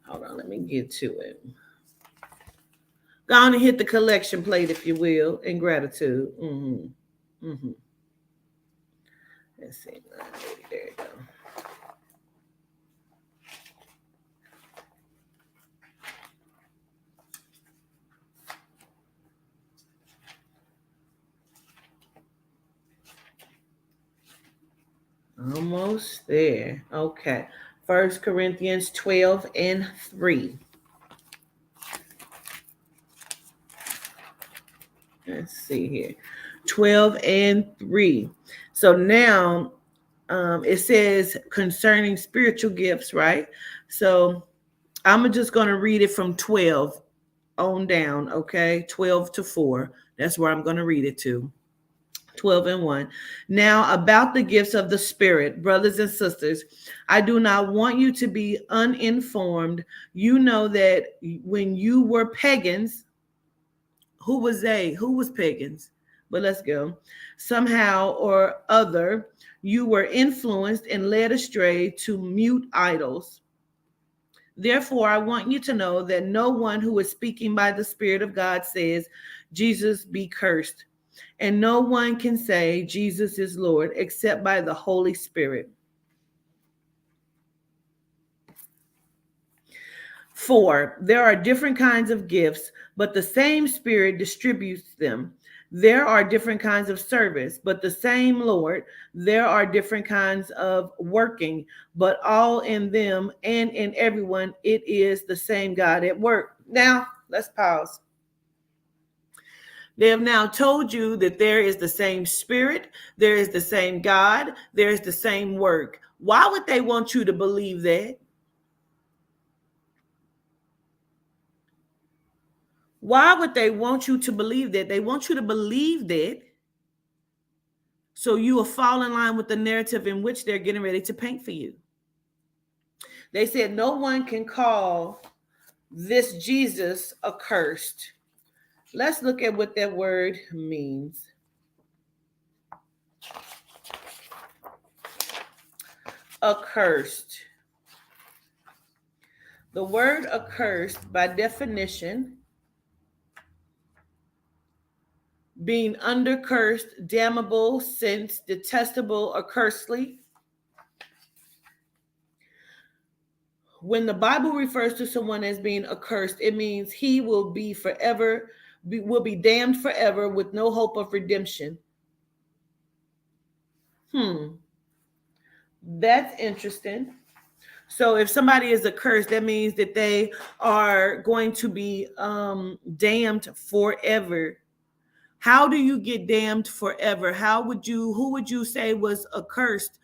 Hold on, let me get to it. Go on and hit the collection plate, if you will, in gratitude. Let's see. There you go. Almost there. Okay. 1 Corinthians 12:3. Let's see here. 12:3. So now it says concerning spiritual gifts, right? So I'm just going to read it from 12 on down, okay? 12-4. That's where I'm going to read it to. 12:1. Now, about the gifts of the Spirit, brothers and sisters, I do not want you to be uninformed. You know that when you were pagans, who was they? Who was pagans? But let's go. Somehow or other, you were influenced and led astray to mute idols. Therefore, I want you to know that no one who is speaking by the Spirit of God says, Jesus be cursed. And no one can say Jesus is Lord except by the Holy Spirit. 4, there are different kinds of gifts, but the same Spirit distributes them. There are different kinds of service, but the same Lord. There are different kinds of working, but all in them and in everyone, it is the same God at work. Now, let's pause. They have now told you that there is the same Spirit, there is the same God, there is the same work. Why would they want you to believe that? Why would they want you to believe that? They want you to believe that so you will fall in line with the narrative in which they're getting ready to paint for you. They said no one can call this Jesus accursed. Let's look at what that word means. Accursed. The word accursed, by definition, being under cursed, damnable, since, detestable, or cursely. When the Bible refers to someone as being accursed, it means he will be forever, will be damned forever with no hope of redemption. That's interesting. So if somebody is accursed, that means that they are going to be damned forever. How do you get damned forever? Who would you say was accursed?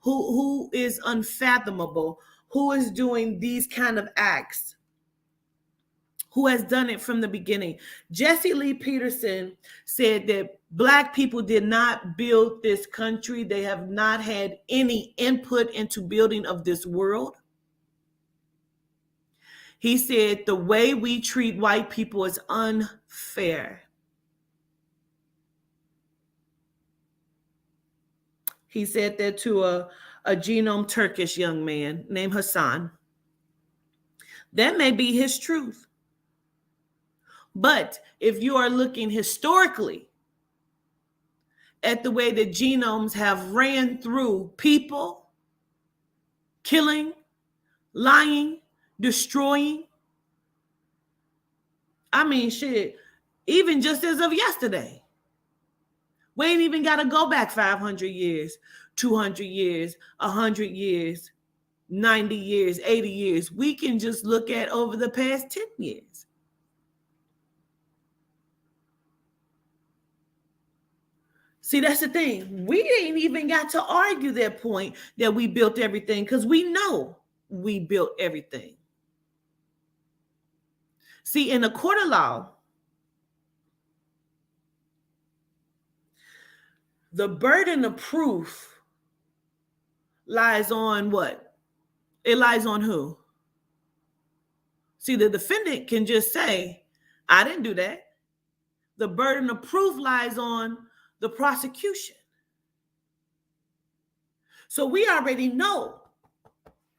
Who is unfathomable? Who is doing these kind of acts? Who has done it from the beginning? Jesse Lee Peterson said that Black people did not build this country. They have not had any input into building of this world. He said the way we treat white people is unfair. He said that to a Genome Turkish young man named Hassan. That may be his truth. But if you are looking historically at the way that genomes have ran through people, killing, lying, destroying, I mean, shit, even just as of yesterday, We ain't even got to go back 500 years, 200 years, 100 years, 90 years, 80 years. We can just look at over the past 10 years. See, that's the thing. We ain't even got to argue that point that we built everything, because we know we built everything. See, in the court of law, the burden of proof lies on what? It lies on who? See, the defendant can just say, I didn't do that. The burden of proof lies on the prosecution. So we already know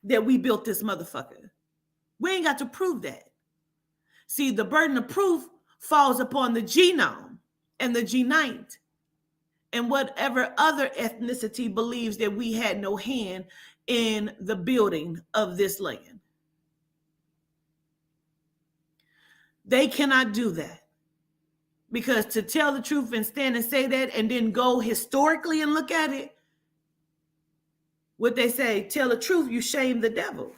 that we built this motherfucker. We ain't got to prove that. See, the burden of proof falls upon the genome and the genite and whatever other ethnicity believes that we had no hand in the building of this land. They cannot do that, because to tell the truth and stand and say that and then go historically and look at it, what they say, tell the truth, you shame the devil.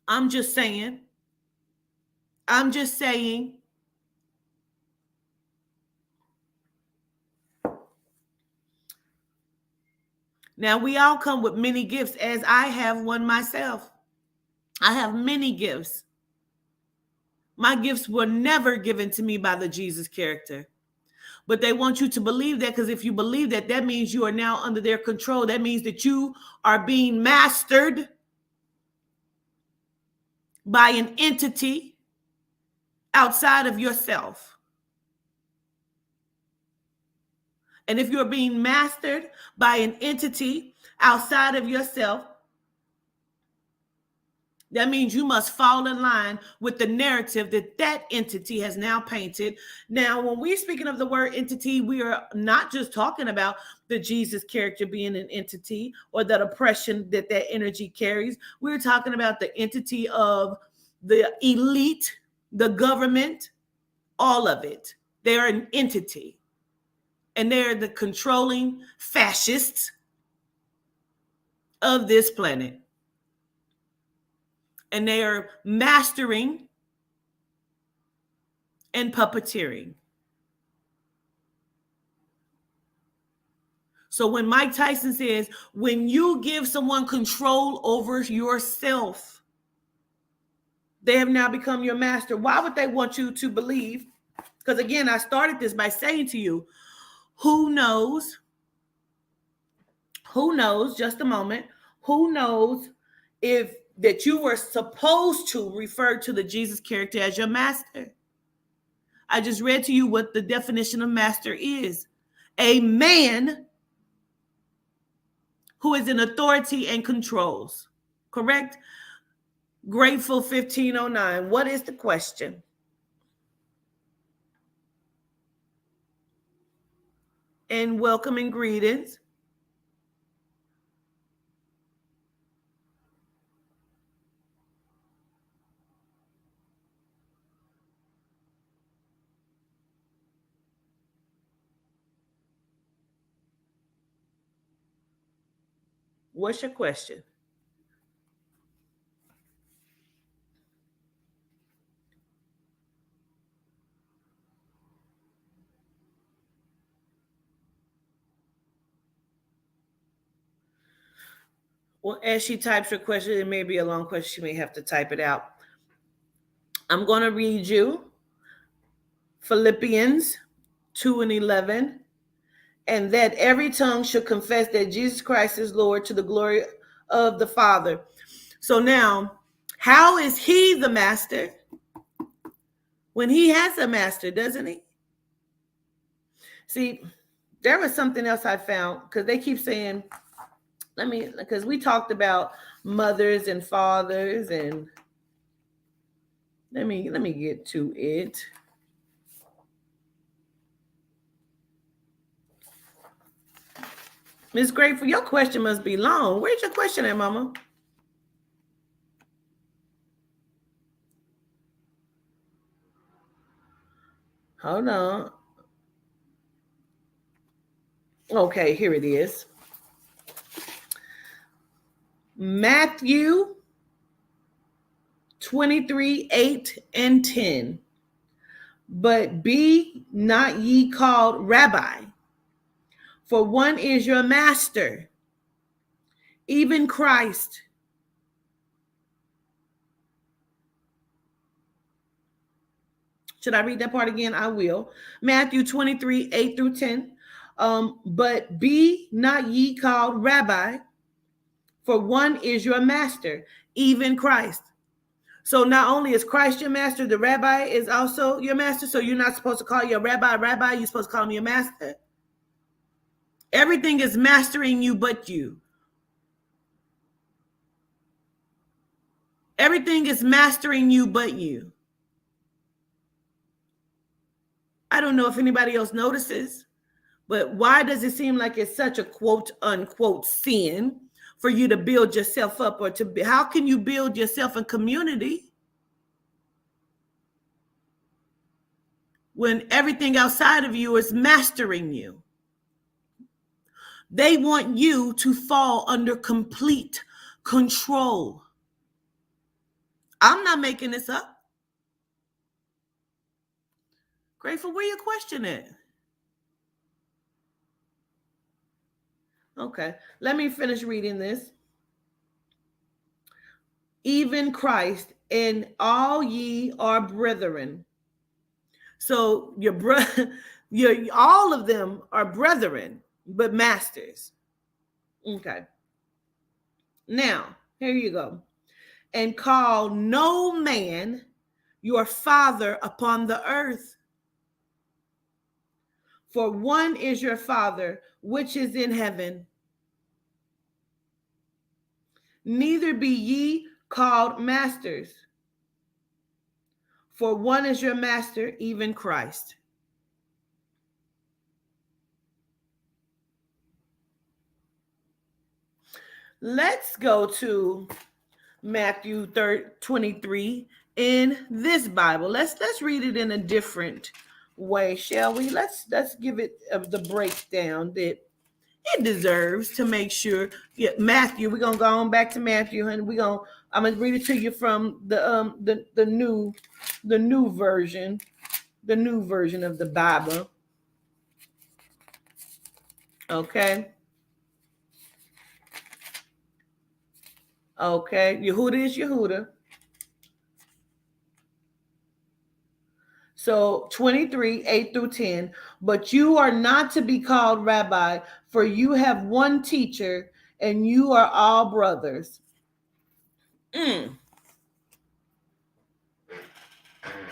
I'm just saying. Now, we all come with many gifts, as I have one myself. I have many gifts. My gifts were never given to me by the Jesus character. But they want you to believe that, because if you believe that, that means you are now under their control. That means that you are being mastered by an entity outside of yourself. And if you're being mastered by an entity outside of yourself, that means you must fall in line with the narrative that that entity has now painted. Now, when we're speaking of the word entity, we are not just talking about the Jesus character being an entity or that oppression that that energy carries. We're talking about the entity of the elite, the government, all of it. They're an entity. And they're the controlling fascists of this planet. And they are mastering and puppeteering. So when Mike Tyson says, when you give someone control over yourself, they have now become your master. Why would they want you to believe? Because again, I started this by saying to you, who knows, just a moment, who knows if that you were supposed to refer to the Jesus character as your master? I just read to you what the definition of master is. A man who is in authority and controls. Correct? Grateful 1509. What is the question? And welcome and greetings. What's your question? Well, as she types her question, it may be a long question. She may have to type it out. I'm going to read you Philippians 2:11, and that every tongue should confess that Jesus Christ is Lord, to the glory of the Father. So now, how is he the master when he has a master, doesn't he? See, there was something else I found, because they keep saying, because we talked about mothers and fathers, and let me get to it. Miss Grateful, your question must be long. Where's your question at, Mama? Hold on. Okay, here it is. Matthew 23, 8 and 10. But be not ye called rabbi, for one is your master, even Christ. Should I read that part again? I will. Matthew 23, 8 through 10. But be not ye called rabbi, for one is your master, even Christ. So not only is Christ your master, the rabbi is also your master. So you're not supposed to call your rabbi, you're supposed to call him your master. Everything is mastering you but you. Everything is mastering you but you. I don't know if anybody else notices, but why does it seem like it's such a quote unquote sin for you to build yourself up, or how can you build yourself in community when everything outside of you is mastering you? They want you to fall under complete control. I'm not making this up. Grateful, where your question at? Okay, let me finish reading this. Even Christ, and all ye are brethren. So all of them are brethren, but masters. Okay. Now, here you go. And call no man your father upon the earth, for one is your Father, which is in heaven. Neither be ye called masters, for one is your master, even Christ. Let's go to Matthew 23 in this Bible. Let's read it in a different way, shall we? Let's give it the breakdown that it deserves to make sure. Yeah, Matthew, we're gonna go on back to Matthew, and I'm gonna read it to you from the new version of the Bible. Okay. Okay, Yehuda is Yehuda. So 23, 8 through 10. But you are not to be called rabbi, for you have one teacher, and you are all brothers.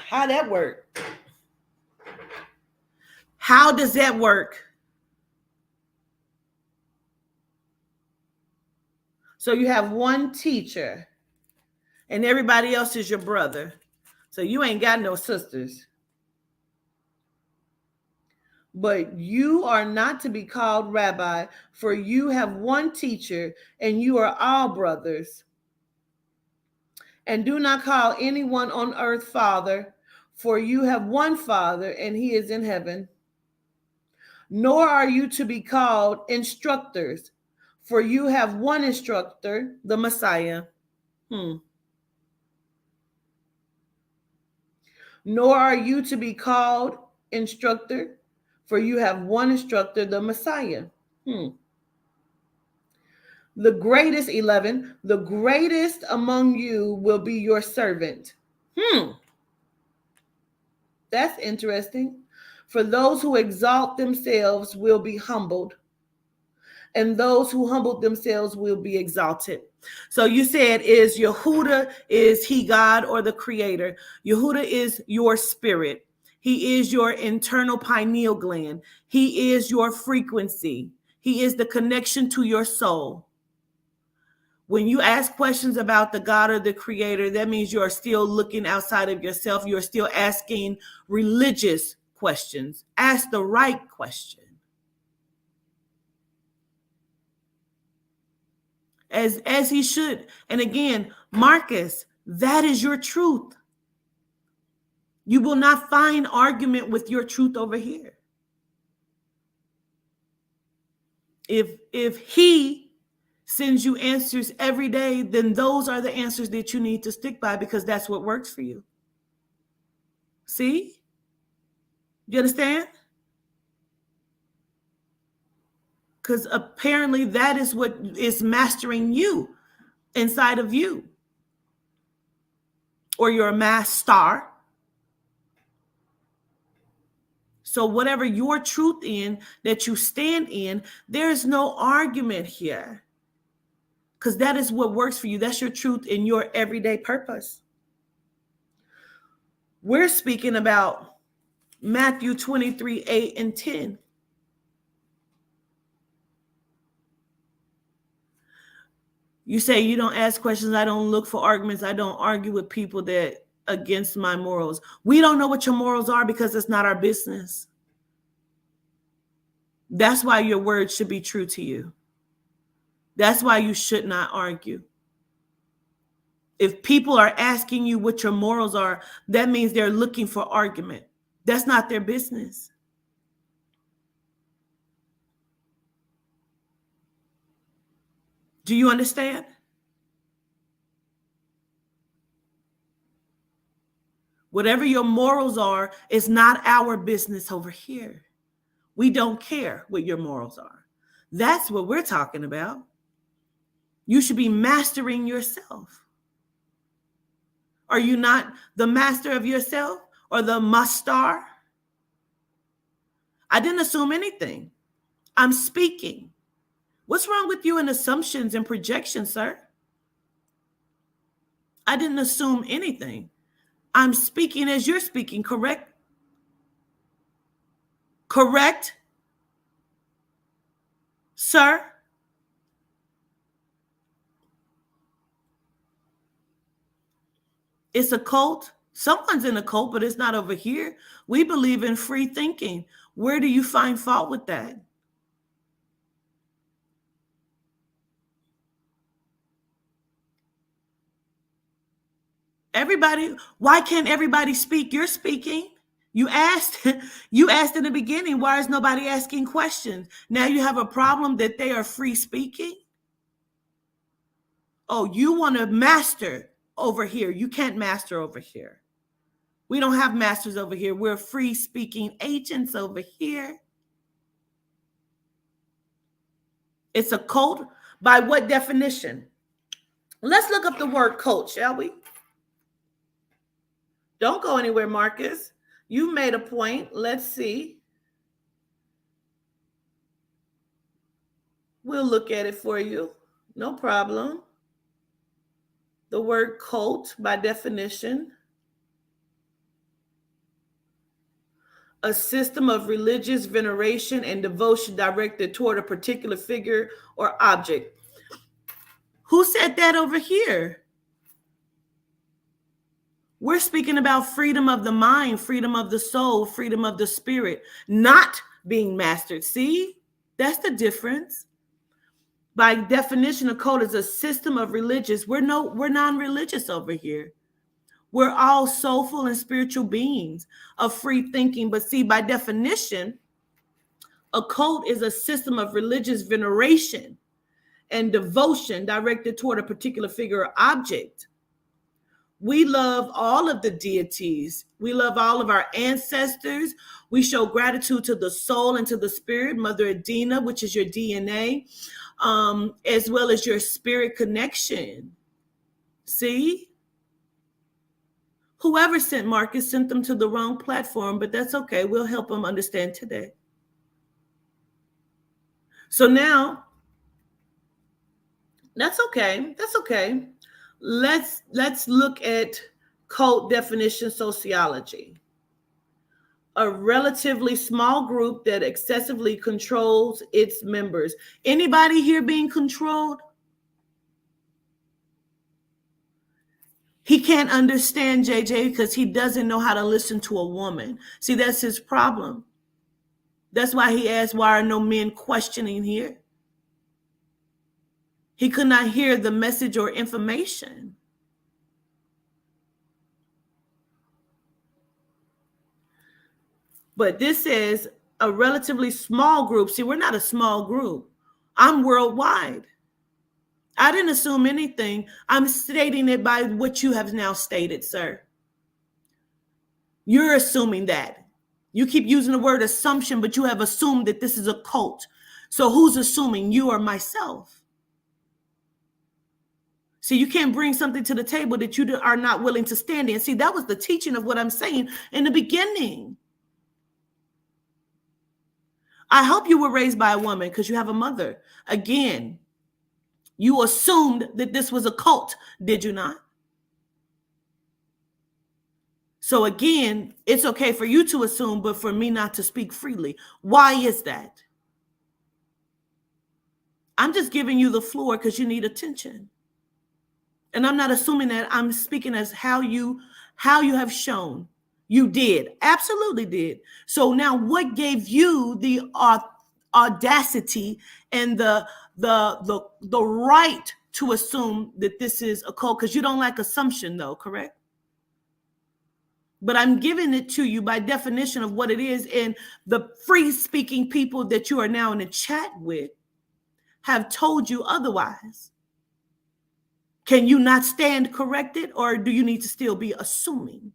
How that work? How does that work? So you have one teacher, and everybody else is your brother. So you ain't got no sisters. But you are not to be called rabbi, for you have one teacher, and you are all brothers. And do not call anyone on earth father, for you have one Father, and he is in heaven. Nor are you to be called instructors, for you have one instructor, the Messiah. Nor are you to be called instructor, for you have one instructor, the Messiah. The greatest, 11, the greatest among you will be your servant. That's interesting. For those who exalt themselves will be humbled, and those who humble themselves will be exalted. So you said, is he God or the creator? Yehuda is your spirit. He is your internal pineal gland. He is your frequency. He is the connection to your soul. When you ask questions about the God or the creator, that means you're still looking outside of yourself. You're still asking religious questions. Ask the right question. As he should. And again, Marcus, that is your truth. You will not find argument with your truth over here. If he sends you answers every day, then those are the answers that you need to stick by, because that's what works for you. See? You understand? Because apparently that is what is mastering you inside of you. Or you're a master. So whatever your truth in that you stand in, there's no argument here. Because that is what works for you. That's your truth in your everyday purpose. We're speaking about Matthew 23, 8 and 10. You say you don't ask questions. I don't look for arguments. I don't argue with people that against my morals. We don't know what your morals are because it's not our business. That's why your words should be true to you. That's why you should not argue. If people are asking you what your morals are, that means they're looking for argument. That's not their business. Do you understand? Whatever your morals are is not our business over here. We don't care what your morals are. That's what we're talking about. You should be mastering yourself. Are you not the master of yourself or the master? I didn't assume anything. I'm speaking. What's wrong with you in assumptions and projections, sir? I didn't assume anything. I'm speaking as you're speaking, correct? Correct, sir? It's a cult. Someone's in a cult, but it's not over here. We believe in free thinking. Where do you find fault with that? Everybody, why can't everybody speak? You're speaking. You asked in the beginning, why is nobody asking questions? Now you have a problem that they are free speaking? Oh, you want to master over here. You can't master over here. We don't have masters over here. We're free speaking agents over here. It's a cult. By what definition? Let's look up the word cult, shall we? Don't go anywhere, Marcus. You made a point. Let's see. We'll look at it for you. No problem. The word cult, by definition, a system of religious veneration and devotion directed toward a particular figure or object. Who said that over here? We're speaking about freedom of the mind, freedom of the soul, freedom of the spirit, not being mastered. See, that's the difference. By definition, a cult is a system of religious. We're non-religious over here. We're all soulful and spiritual beings of free thinking. But see, by definition, a cult is a system of religious veneration and devotion directed toward a particular figure or object. We love all of the deities. We love all of our ancestors. We show gratitude to the soul and to the spirit, Mother Adina, which is your DNA, as well as your spirit connection. See? Whoever sent Marcus sent them to the wrong platform, but that's okay. We'll help them understand today. So now, that's okay. That's okay. Let's look at cult definition sociology. A relatively small group that excessively controls its members. Anybody here being controlled? He can't understand JJ because he doesn't know how to listen to a woman. See, that's his problem. That's why he asked, why are no men questioning here? He could not hear the message or information. But this is a relatively small group. See, we're not a small group. I'm worldwide. I didn't assume anything. I'm stating it by what you have now stated, sir. You're assuming that. You keep using the word assumption, but you have assumed that this is a cult. So who's assuming, you or myself? See, you can't bring something to the table that you are not willing to stand in. See, that was the teaching of what I'm saying in the beginning. I hope you were raised by a woman because you have a mother. Again, you assumed that this was a cult, did you not? So again, it's okay for you to assume, but for me not to speak freely. Why is that? I'm just giving you the floor because you need attention. And I'm not assuming that. I'm speaking as how you have shown. You did. Absolutely did. So now what gave you the audacity and the right to assume that this is a cult? Because you don't like assumption though, correct? But I'm giving it to you by definition of what it is. And the free speaking people that you are now in a chat with have told you otherwise. Can you not stand corrected, or do you need to still be assuming?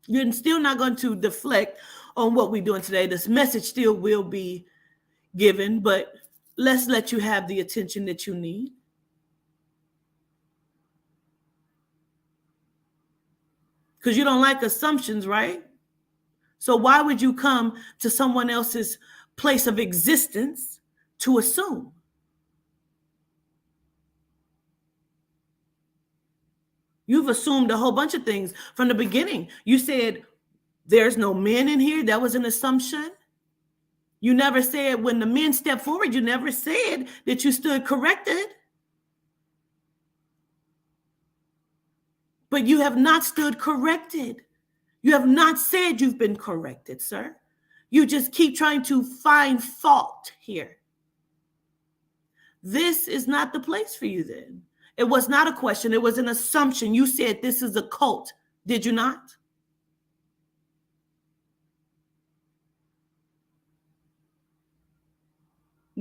You're still not going to deflect on what we're doing today. This message still will be given, but let's let you have the attention that you need. Because you don't like assumptions, right? So why would you come to someone else's place of existence to assume? You've assumed a whole bunch of things from the beginning. You said there's no men in here. That was an assumption. You never said when the men stepped forward, you never said that you stood corrected. But you have not stood corrected. You have not said you've been corrected, sir. You just keep trying to find fault here. This is not the place for you then. It was not a question. It was an assumption. You said this is a cult. Did you not?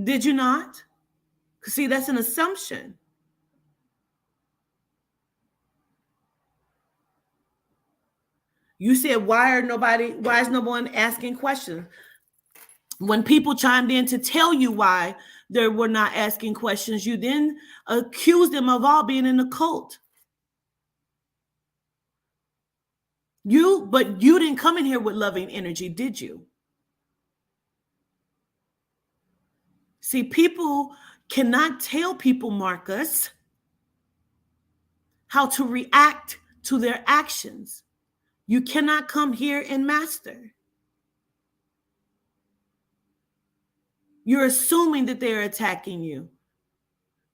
Did you not? See, that's an assumption. You said, why is no one asking questions? When people chimed in to tell you why they were not asking questions, you then accused them of all being in a cult. But you didn't come in here with loving energy, did you? See, people cannot tell people, Marcus, how to react to their actions. You cannot come here and master. You're assuming that they're attacking you,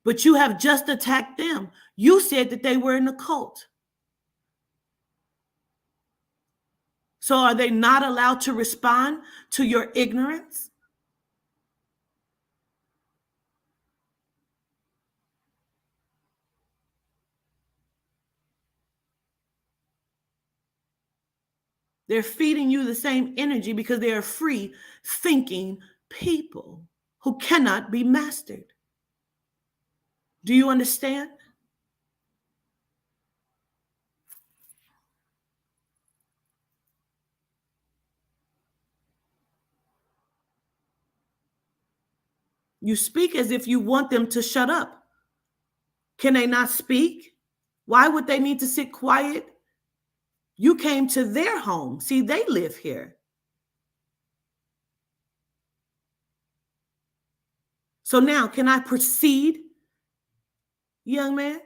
but you have just attacked them. You said that they were in a cult. So are they not allowed to respond to your ignorance? They're feeding you the same energy because they are free thinking people who cannot be mastered. Do you understand? You speak as if you want them to shut up. Can they not speak? Why would they need to sit quiet? You came to their home. See, they live here. So now, can I proceed, young man?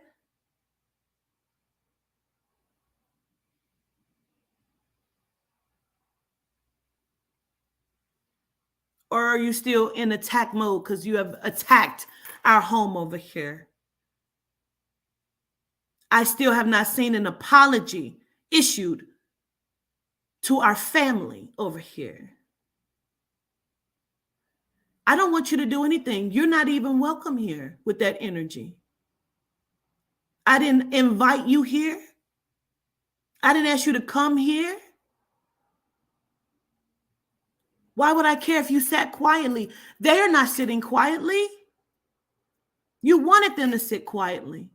Or are you still in attack mode because you have attacked our home over here? I still have not seen an apology issued to our family over here. I don't want you to do anything. You're not even welcome here with that energy. I didn't invite you here. I didn't ask you to come here. Why would I care if you sat quietly? They are not sitting quietly. You wanted them to sit quietly.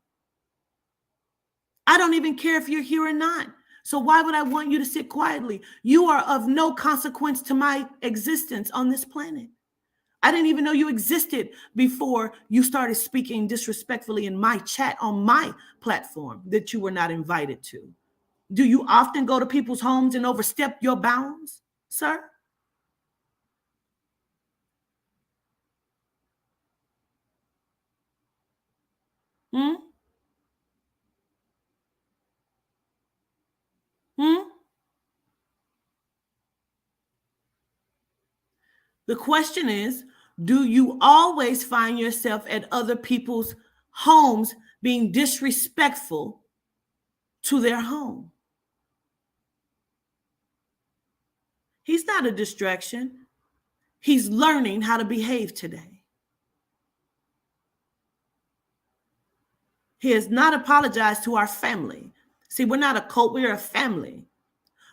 I don't even care if you're here or not. So why would I want you to sit quietly? You are of no consequence to my existence on this planet. I didn't even know you existed before you started speaking disrespectfully in my chat on my platform that you were not invited to. Do you often go to people's homes and overstep your bounds, sir? Hmm? Hmm? The question is, do you always find yourself at other people's homes being disrespectful to their home? He's not a distraction. He's learning how to behave today. He has not apologized to our family. See, we're not a cult, we're a family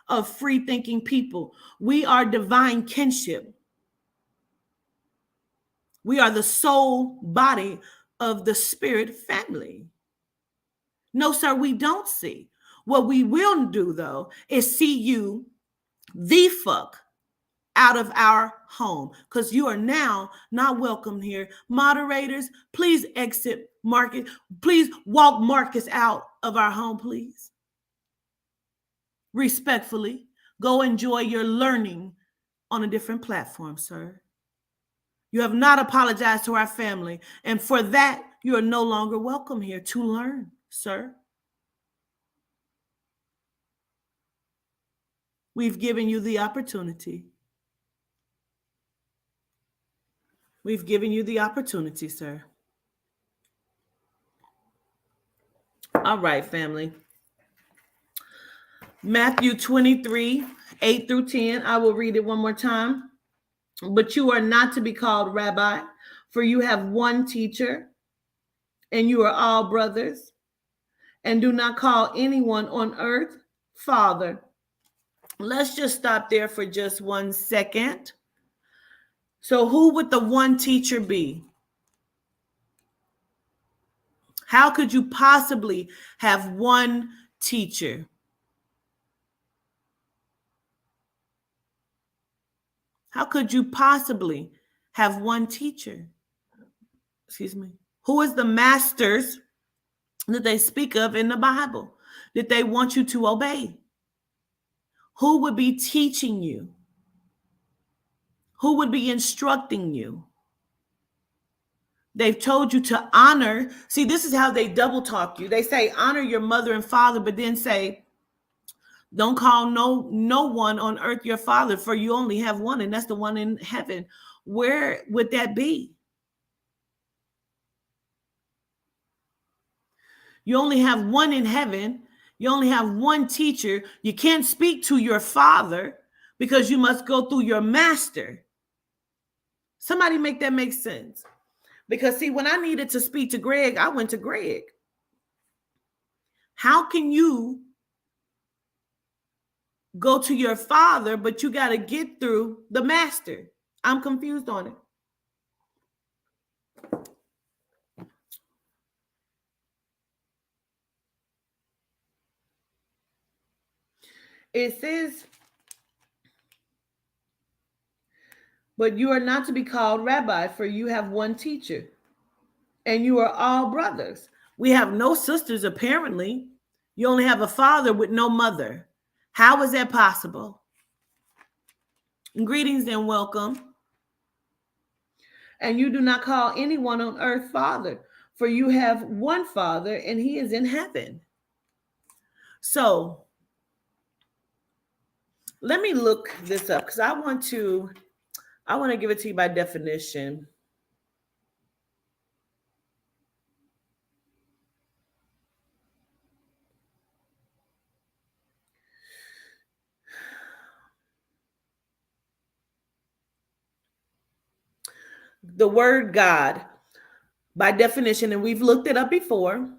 of free thinking people. We are divine kinship. We are the soul body of the spirit family. No, sir, we don't see. What we will do, though, is see you the fuck out of our home, because you are now not welcome here. Moderators, please exit Marcus. Please walk Marcus out of our home, please. Respectfully, go enjoy your learning on a different platform, sir. You have not apologized to our family, and for that, you are no longer welcome here to learn, sir. We've given you the opportunity. We've given you the opportunity, sir. All right, family. Matthew 23, 8 through 10. I will read it one more time. But you are not to be called rabbi, for you have one teacher, and you are all brothers. And do not call anyone on earth father. Let's just stop there for just 1 second. So who would the one teacher be? How could you possibly have one teacher? How could you possibly have one teacher? Excuse me. Who is the masters that they speak of in the Bible that they want you to obey? Who would be teaching you? Who would be instructing you? They've told you to honor. See, this is how they double talk you. They say honor your mother and father, but then say don't call no one on earth your father, for you only have one, and that's the one in heaven. Where would that be? You only have one in heaven. You only have one teacher. You can't speak to your father because you must go through your master. Somebody make that make sense. Because see, when I needed to speak to Greg, I went to Greg. How can you go to your father, but you got to get through the master? I'm confused on it. It says, but you are not to be called rabbi, for you have one teacher, and you are all brothers. We have no sisters, apparently. You only have a father with no mother. How is that possible? Greetings and welcome. And you do not call anyone on earth father, for you have one father, and he is in heaven. So let me look this up because I want to give it to you by definition. The word God, by definition, and we've looked it up before.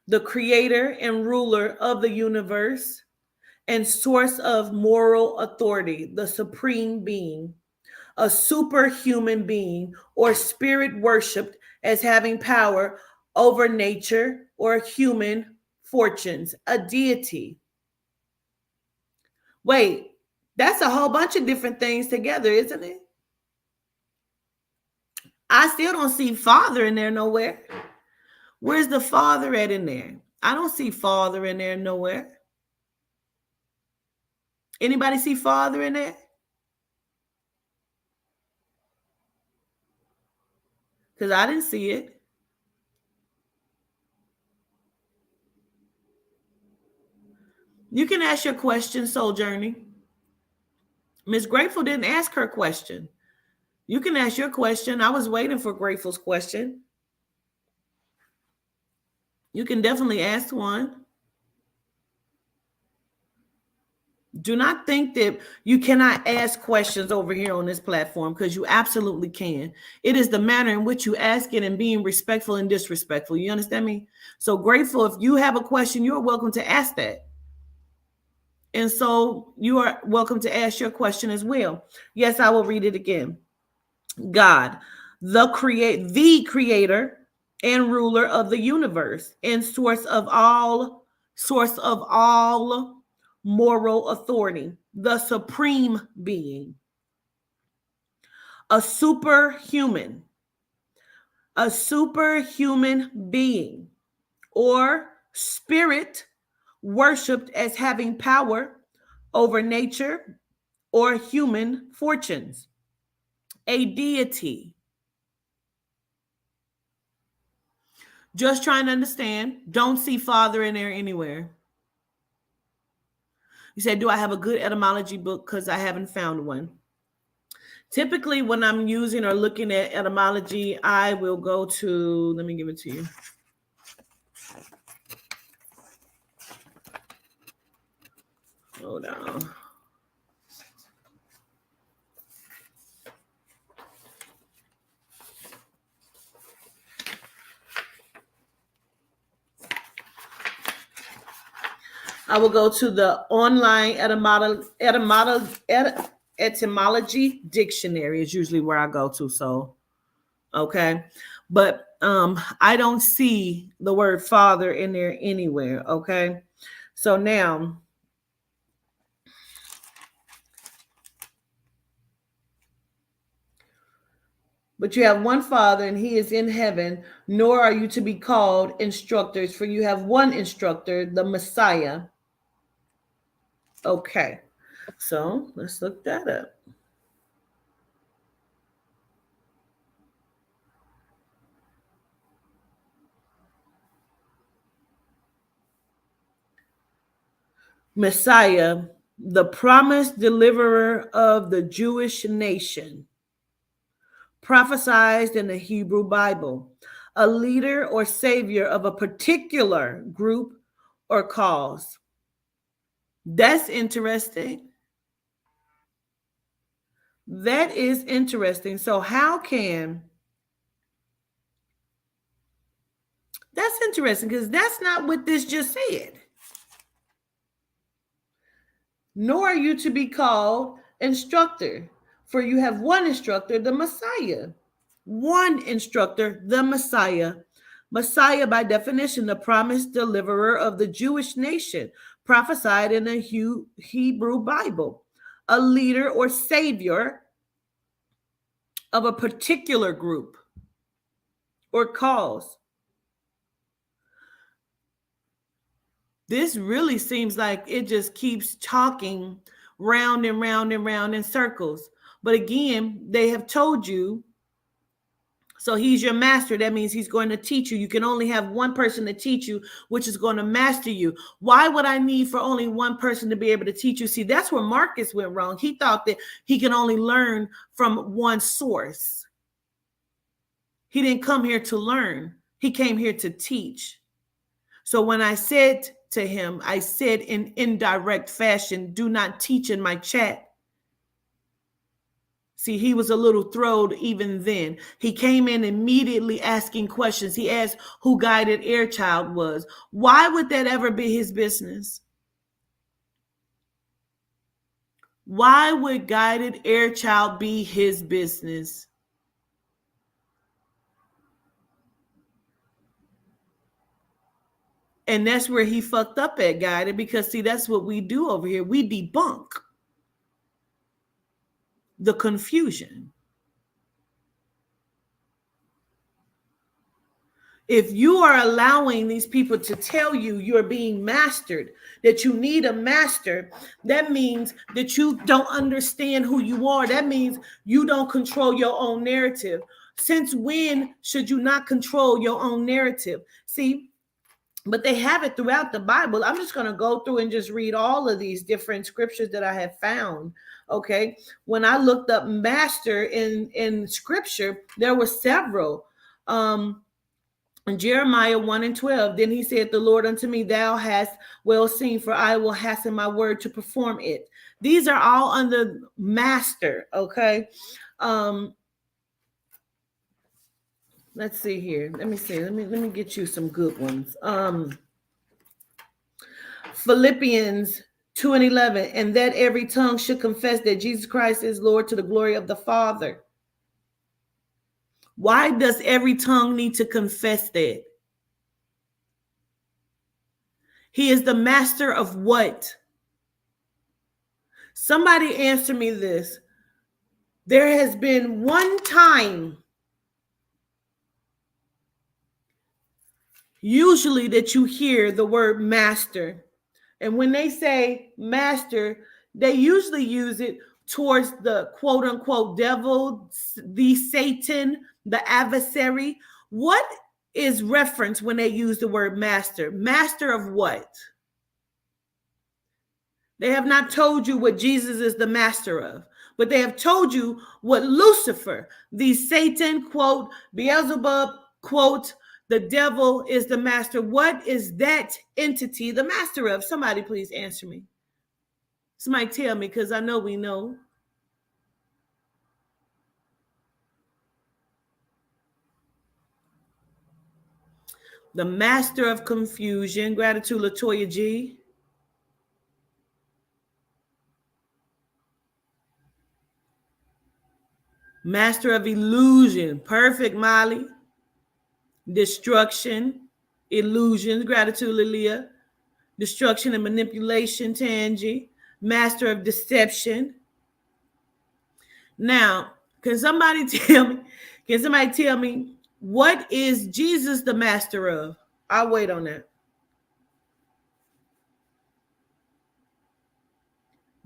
the creator and ruler of the universe and source of moral authority, the supreme being, a superhuman being or spirit worshipped as having power over nature or human fortunes, a deity. Wait, that's a whole bunch of different things together, isn't it? I still don't see Father in there nowhere. Where's the Father at in there? I don't see Father in there nowhere. Anybody see Father in there? Because I didn't see it. You can ask your question, Soul Journey. Miss Grateful didn't ask her question. You can ask your question. I was waiting for Grateful's question. You can definitely ask one. Do not think that you cannot ask questions over here on this platform, because you absolutely can. It is the manner in which you ask it and being respectful and disrespectful. You understand me? So Grateful, if you have a question, you're welcome to ask that. And so you are welcome to ask your question as well. Yes, I will read it again. God, the creator and ruler of the universe and source of all moral authority, the supreme being, a superhuman being or spirit worshipped as having power over nature or human fortunes, a deity. Just trying to understand. Don't see Father in there anywhere. You said, do I have a good etymology book? Because I haven't found one. Typically, when I'm using or looking at etymology, I will go to, let me give it to you. Hold on. I will go to the online etymology dictionary is usually where I go to. So, okay. But I don't see the word Father in there anywhere. Okay. So now, but you have one Father, and he is in heaven, nor are you to be called instructors, for you have one instructor, the Messiah. Okay, so let's look that up. Messiah, the promised deliverer of the Jewish nation, prophesied in the Hebrew Bible, a leader or savior of a particular group or cause. That's interesting. That is interesting. So how can, that's interesting, because that's not what this just said. Nor are you to be called instructor, for you have one instructor, the Messiah. One instructor, the Messiah. Messiah, by definition, the promised deliverer of the Jewish nation, prophesied in the Hebrew Bible, a leader or savior of a particular group or cause. This really seems like it just keeps talking round and round and round in circles. But again, they have told you, so he's your master. That means he's going to teach you. You can only have one person to teach you, which is going to master you. Why would I need for only one person to be able to teach you? See, that's where Marcus went wrong. He thought that he can only learn from one source. He didn't come here to learn. He came here to teach. So when I said to him, I said in indirect fashion, do not teach in my chat. See, he was a little thrilled even then. He came in immediately asking questions. He asked who Guided Airchild was. Why would that ever be his business? Why would Guided Airchild be his business? And that's where he fucked up at, Guided, because see, that's what we do over here. We debunk the confusion. If you are allowing these people to tell you you're being mastered, that you need a master, that means that you don't understand who you are. That means you don't control your own narrative. Since when should you not control your own narrative? See, but they have it throughout the Bible. I'm just going to go through and just read all of these different scriptures that I have found. Okay. When I looked up master in scripture, there were several. In Jeremiah 1:12, then he said, the Lord unto me, thou hast well seen, for I will hasten my word to perform it. These are all under master, okay? Let's see here. Let me see. Let me get you some good ones. Philippians 2:11, and that every tongue should confess that Jesus Christ is Lord to the glory of the Father. Why does every tongue need to confess that? He is the master of what? Somebody answer me this. There has been one time, usually, that you hear the word master. And when they say master, they usually use it towards the quote unquote devil, the Satan, the adversary. What is referenced when they use the word master? Master of what? They have not told you what Jesus is the master of, but they have told you what Lucifer, the Satan, quote, Beelzebub, quote, the devil is the master. What is that entity the master of? Somebody please answer me. Somebody tell me, because I know we know. The master of confusion. Gratitude, Latoya G. Master of illusion. Perfect, Molly. Destruction. Illusions. Gratitude, Lilia. Destruction and manipulation, Tangi. Master of deception. Now, can somebody tell me what is Jesus the master of? I'll wait on that.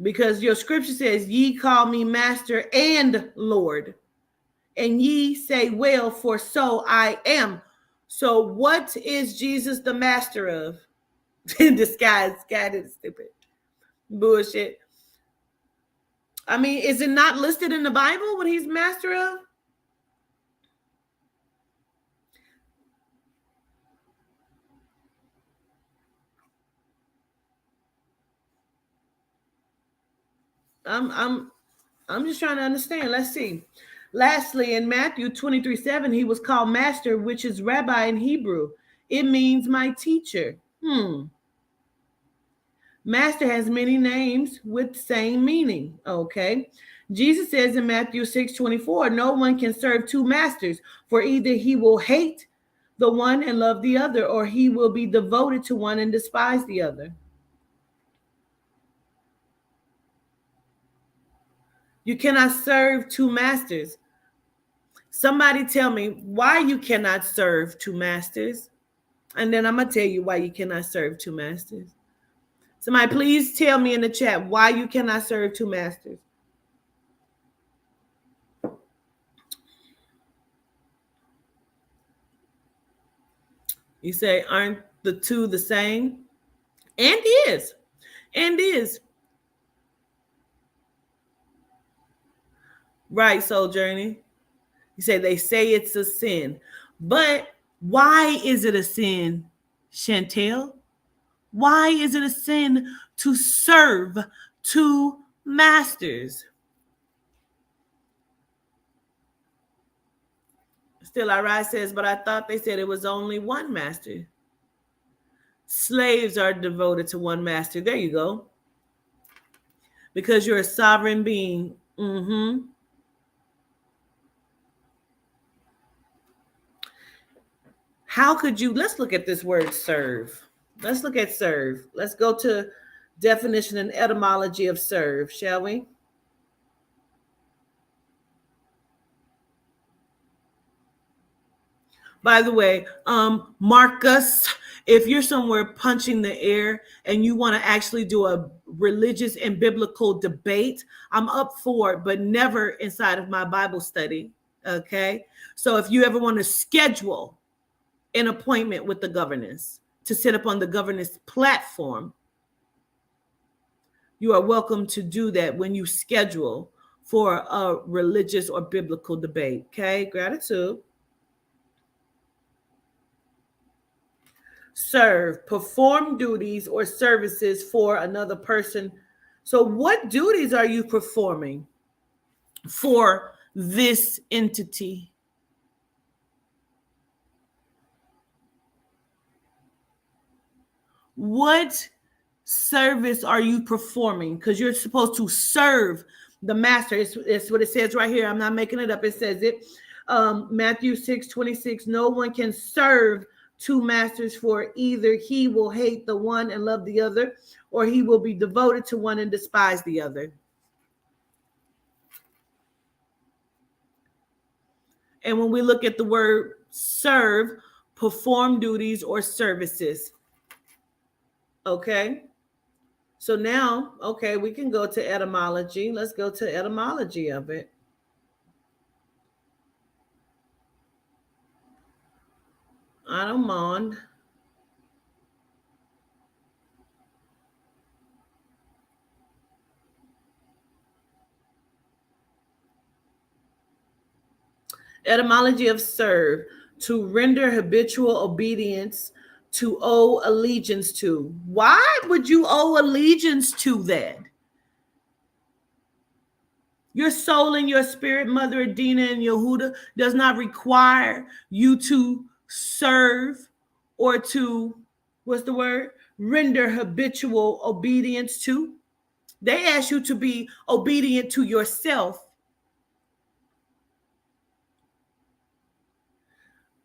Because your scripture says, ye call me master and Lord, and ye say, well, for so I am. So what is Jesus the master of? This guy is stupid. Bullshit. I mean, is it not listed in the Bible what he's master of? I'm just trying to understand. Let's see. Lastly, in Matthew 23:7, he was called master, which is rabbi in Hebrew. It means my teacher. Master has many names with same meaning. Okay. Jesus says in Matthew 6:24, no one can serve two masters, for either he will hate the one and love the other, or he will be devoted to one and despise the other. You cannot serve two masters. Somebody tell me why you cannot serve two masters. And then I'm going to tell you why you cannot serve two masters. Somebody please tell me in the chat why you cannot serve two masters. You say, aren't the two the same? And is. And is. Right, Soul Journey. You say it's a sin. But why is it a sin, Chantel? Why is it a sin to serve two masters? Still I Rise says, but I thought they said it was only one master. Slaves are devoted to one master. There you go. Because you're a sovereign being. How could you, let's look at this word serve. Let's look at serve. Let's go to definition and etymology of serve, shall we? By the way, Marcus, if you're somewhere punching the air and you want to actually do a religious and biblical debate, I'm up for it, but never inside of my Bible study. Okay. So if you ever want to schedule an appointment with the governess to sit up on the governess platform, you are welcome to do that when you schedule for a religious or biblical debate. Okay. Gratitude. Serve, perform duties or services for another person. So what duties are you performing for this entity? What service are you performing? Because you're supposed to serve the master. It's what it says right here. I'm not making it up. It says it. Matthew 6:26. No one can serve two masters, for either he will hate the one and love the other, or he will be devoted to one and despise the other. And when we look at the word serve, perform duties or services. Okay. So now, okay, we can go to etymology. Let's go to etymology of it. I don't mind. Etymology of serve, to render habitual obedience, to owe allegiance to. Why would you owe allegiance to that? Your soul and your spirit, Mother Adina and Yehuda, does not require you to serve or to, what's the word? Render habitual obedience to. They ask you to be obedient to yourself.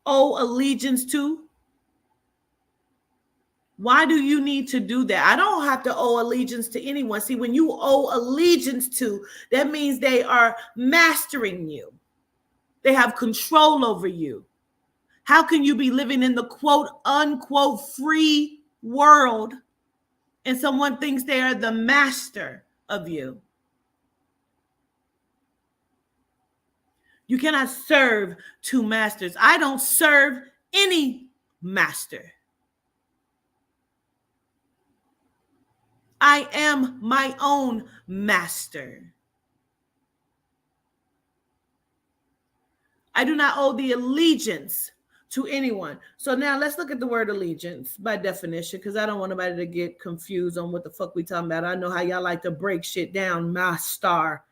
Owe allegiance to. Why do you need to do that? I don't have to owe allegiance to anyone. See, when you owe allegiance to, that means they are mastering you. They have control over you. How can you be living in the quote unquote free world and someone thinks they are the master of you? You cannot serve two masters. I don't serve any master. I am my own master. I do not owe the allegiance to anyone. So now let's look at the word allegiance by definition, because I don't want nobody to get confused on what the fuck we talking about. I know how y'all like to break shit down, my star.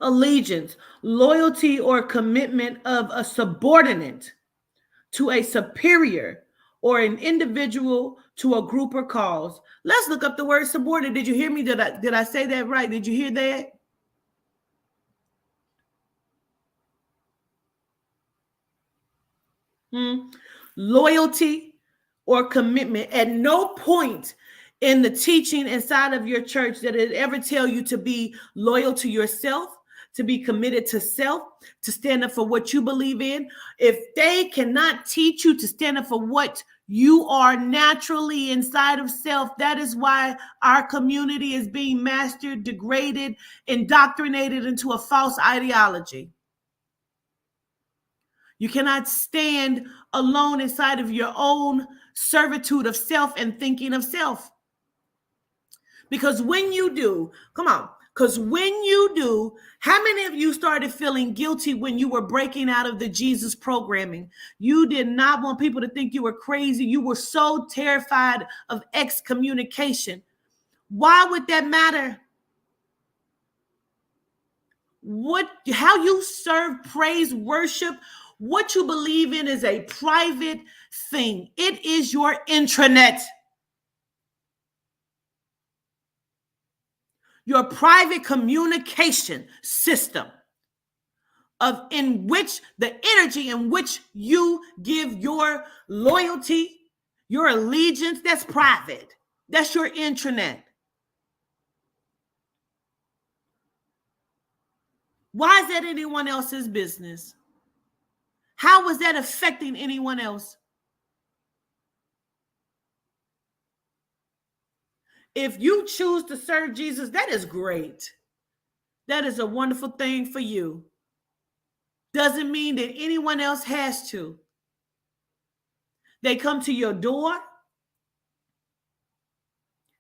Allegiance, loyalty or commitment of a subordinate to a superior or an individual to a group or cause. Let's look up the word subordinate. Did you hear me? Did I say that right? Did you hear that? Loyalty or commitment. At no point in the teaching inside of your church did it ever tell you to be loyal to yourself, to be committed to self, to stand up for what you believe in. If they cannot teach you to stand up for what you are naturally inside of self, that is why our community is being mastered, degraded, indoctrinated into a false ideology. You cannot stand alone inside of your own servitude of self and thinking of self. Because when you do, come on, because when you do, how many of you started feeling guilty when you were breaking out of the Jesus programming? You did not want people to think you were crazy. You were so terrified of excommunication. Why would that matter? How you serve, praise, worship, what you believe in is a private thing. It is your intranet. Your private communication system in which the energy in which you give your loyalty, your allegiance, that's private. That's your intranet. Why is that anyone else's business? How is that affecting anyone else? If you choose to serve Jesus, that is great. That is a wonderful thing for you. Doesn't mean that anyone else has to. They come to your door.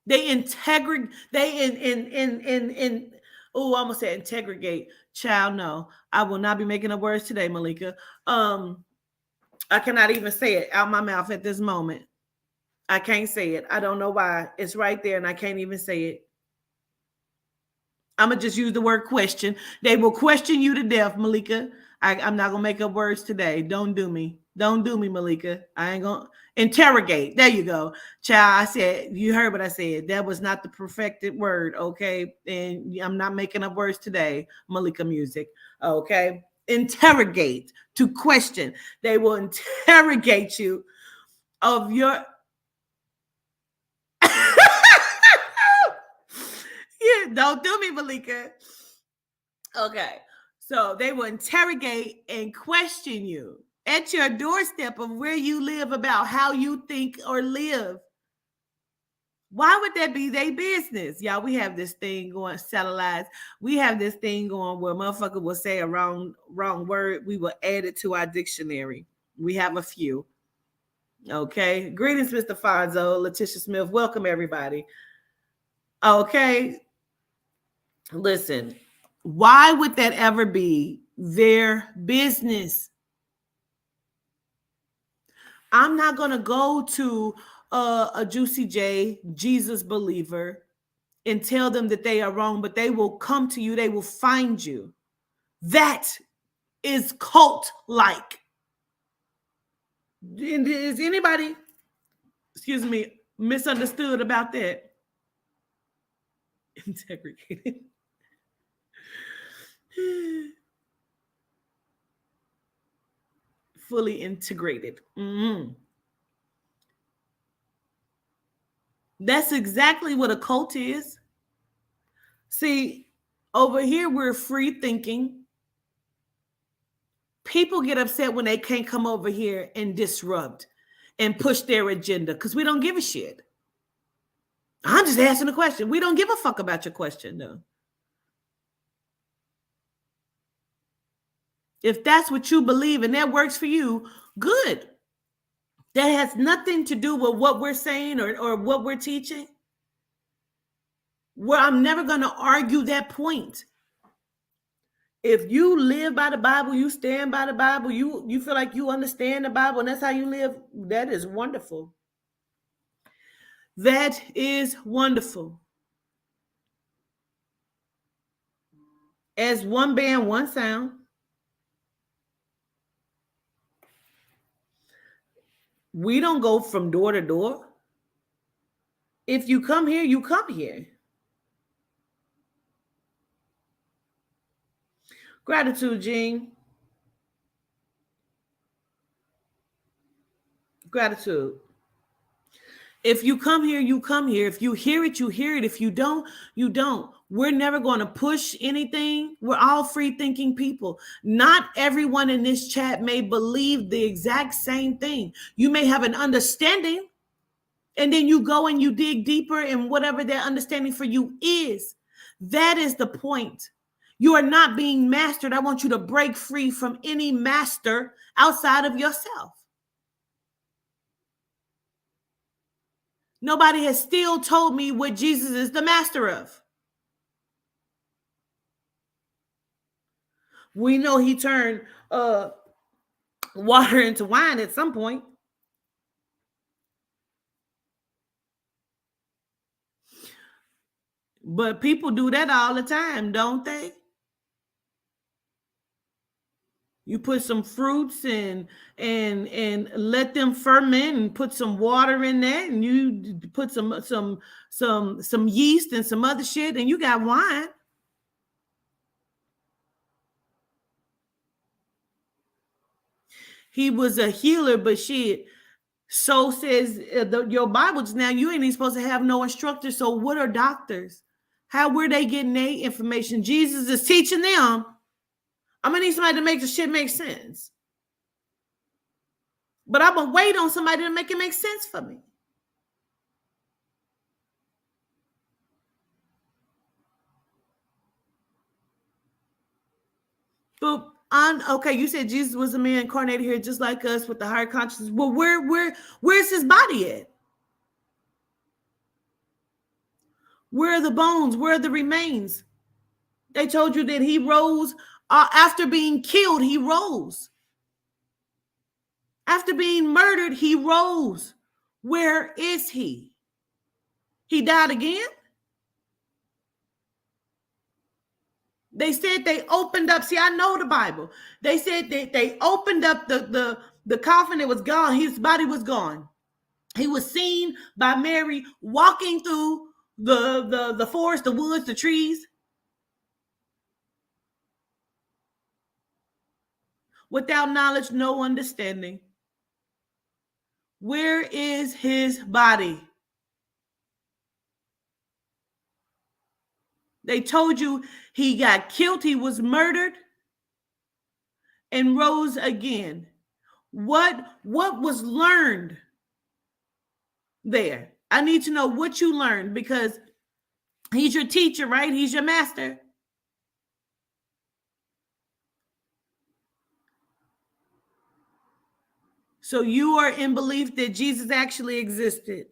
They integrate. Oh, I'm gonna say integrate. Child, no, I will not be making up words today, Malika. I cannot even say it out my mouth at this moment. I can't say it. I don't know why. It's right there, and I can't even say it. I'm gonna just use the word question. They will question you to death, Malika. I'm not gonna make up words today. Don't do me. Don't do me, Malika. I ain't gonna interrogate. There you go. Child, I said, you heard what I said. That was not the perfected word, okay? And I'm not making up words today, Malika Music. Okay. Interrogate, to question. They will interrogate you of your yeah, don't do me, Malika. Okay. So they will interrogate and question you at your doorstep of where you live about how you think or live. Why would that be their business? Y'all, we have this thing going, satellites. We have this thing going where motherfucker will say a wrong word. We will add it to our dictionary. We have a few. Okay. Greetings, Mr. Fonzo, Letitia Smith. Welcome, everybody. Okay. Listen, why would that ever be their business? I'm not going to go to a Juicy J, Jesus believer, and tell them that they are wrong, but they will come to you. They will find you. That is cult-like. Is anybody, excuse me, misunderstood about that? Integrated. Fully integrated. Mm-hmm. That's exactly what a cult is. See, over here, we're free thinking. People get upset when they can't come over here and disrupt and push their agenda because we don't give a shit. I'm just asking a question. We don't give a fuck about your question, though. If that's what you believe and that works for you, good. That has nothing to do with what we're saying or what we're teaching. Well, I'm never going to argue that point. If you live by the Bible, you stand by the Bible, you feel like you understand the Bible, and that's how you live, that is wonderful. That is wonderful. As one band, one sound. We don't go from door to door. If you come here, you come here. Gratitude, Jean. Gratitude. If you come here, you come here. If you hear it, you hear it. If you don't, you don't. We're never going to push anything. We're all free thinking people. Not everyone in this chat may believe the exact same thing. You may have an understanding, and then you go and you dig deeper in whatever that understanding for you is. That is the point. You are not being mastered. I want you to break free from any master outside of yourself. Nobody has still told me what Jesus is the master of. We know he turned water into wine at some point. But people do that all the time, don't they? You put some fruits and let them ferment, and put some water in that, and you put some yeast and some other shit, and you got wine. He was a healer, but shit. So says your Bible just now. You ain't even supposed to have no instructor. So what are doctors? How were they getting their information? Jesus is teaching them. I'm gonna need somebody to make the shit make sense. But I'm gonna wait on somebody to make it make sense for me. But okay, you said Jesus was a man incarnated here just like us with the higher consciousness. Well, where's his body at? Where are the bones? Where are the remains? They told you that he rose after being killed. He rose. After being murdered, he rose. Where is he? He died again? They said they opened up. See, I know the Bible. They said that they opened up the coffin. It was gone. His body was gone. He was seen by Mary walking through the forest, the woods, the trees. Without knowledge, no understanding. Where is his body? They told you he got killed, he was murdered, and rose again. What was learned there? I need to know what you learned, because he's your teacher, right? He's your master. So you are in belief that Jesus actually existed.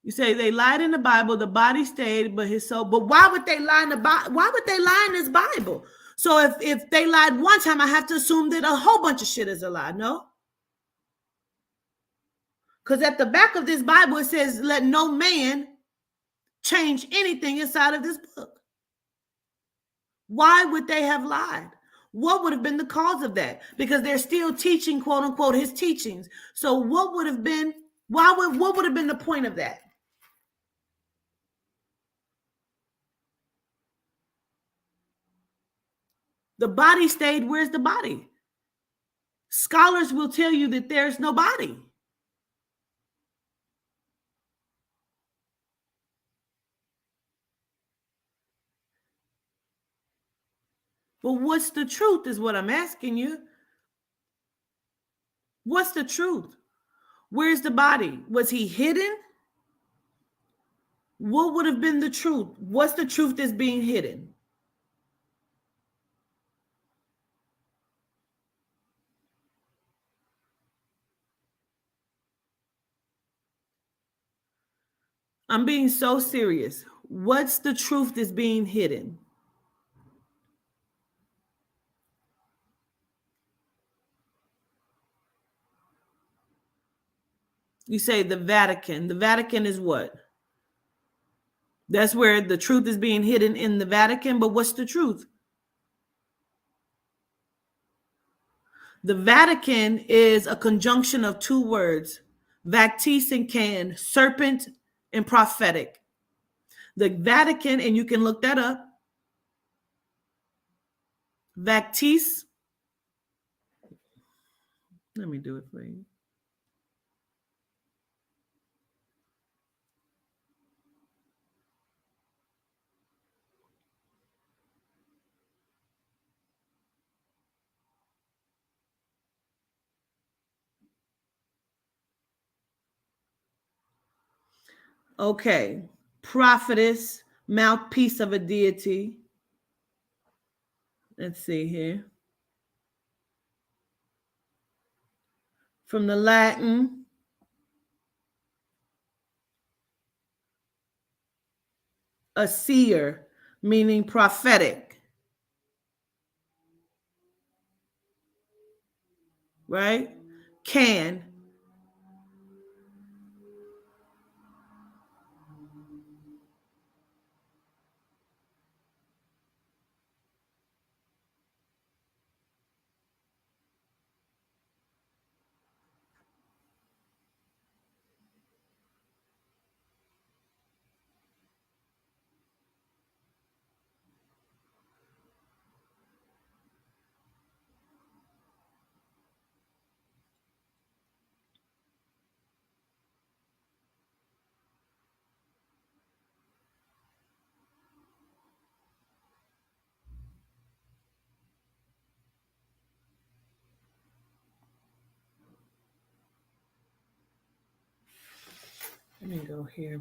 You say they lied in the Bible, the body stayed, but his soul. But why would they lie in the Bible? Why would they lie in this Bible? So if they lied one time, I have to assume that a whole bunch of shit is a lie, no? Because at the back of this Bible, it says, let no man change anything inside of this book. Why would they have lied? What would have been the cause of that? Because they're still teaching, quote unquote, his teachings. So what would have been, what would have been the point of that? The body stayed. Where's the body? Scholars will tell you that there's no body. But what's the truth is what I'm asking you. What's the truth? Where's the body? Was he hidden? What would have been the truth? What's the truth that's being hidden? I'm being so serious. What's the truth that's being hidden? You say the Vatican. The Vatican is what? That's where the truth is being hidden, in the Vatican. But what's the truth? The Vatican is a conjunction of two words, vactis and can, serpent and prophetic. The Vatican, and you can look that up, vactis. Let me do it for you. Okay. Prophetess, mouthpiece of a deity. Let's see here. From the Latin, a seer, meaning prophetic. Right? Can. Let me go here.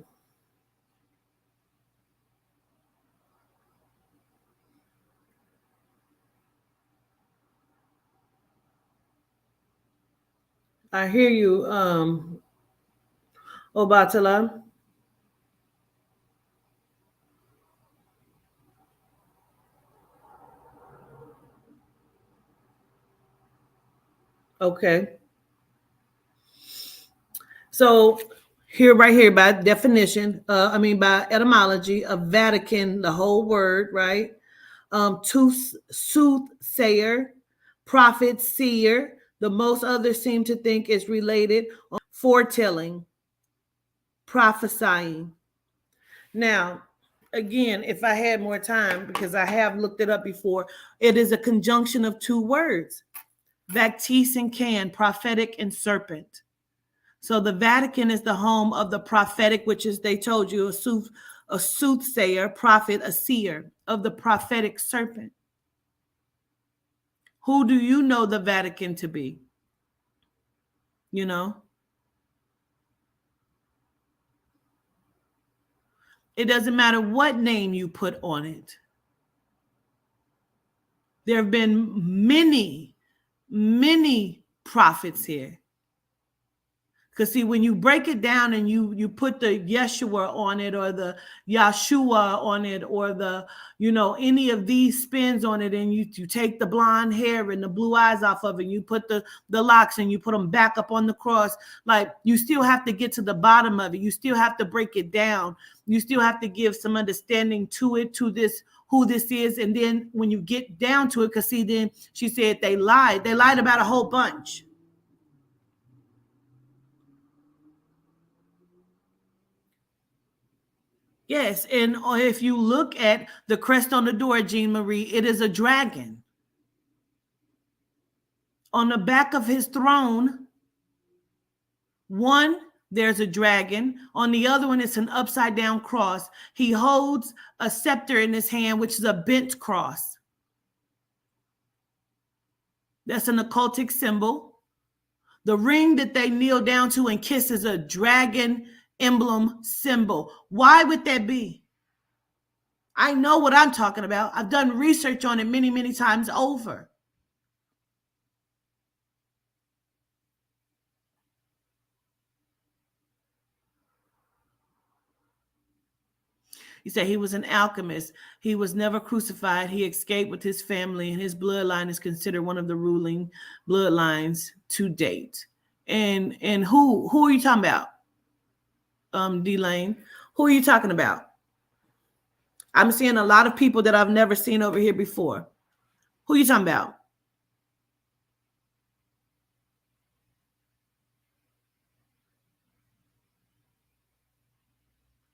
I hear you, Obatala. Okay. So here, right here, by definition, by etymology of Vatican, the whole word, right? Soothsayer, prophet, seer. The most others seem to think is related, foretelling, prophesying. Now, again, if I had more time, because I have looked it up before, it is a conjunction of two words, Baptiste and can, prophetic and serpent. So the Vatican is the home of the prophetic, which is, they told you, a soothsayer, prophet, a seer, of the prophetic serpent. Who do you know the Vatican to be? You know? It doesn't matter what name you put on it. There have been many, many prophets here. Because see, when you break it down and you put the Yeshua on it, or the Yahshua on it, or the, any of these spins on it, and you take the blonde hair and the blue eyes off of it, you put the locks and you put them back up on the cross, like, you still have to get to the bottom of it. You still have to break it down. You still have to give some understanding to it, to this, who this is. And then when you get down to it, because see, then she said they lied about a whole bunch. Yes, and if you look at the crest on the door, Jean Marie, it is a dragon. On the back of his throne, one, there's a dragon. On the other one, it's an upside down cross. He holds a scepter in his hand, which is a bent cross. That's an occultic symbol. The ring that they kneel down to and kiss is a dragon emblem symbol. Why would that be? I know what I'm talking about. I've done research on it many, many times over. He said he was an alchemist. He was never crucified. He escaped with his family, and his bloodline is considered one of the ruling bloodlines to date. And who are you talking about? D-Lane, who are you talking about? I'm seeing a lot of people that I've never seen over here before. Who are you talking about?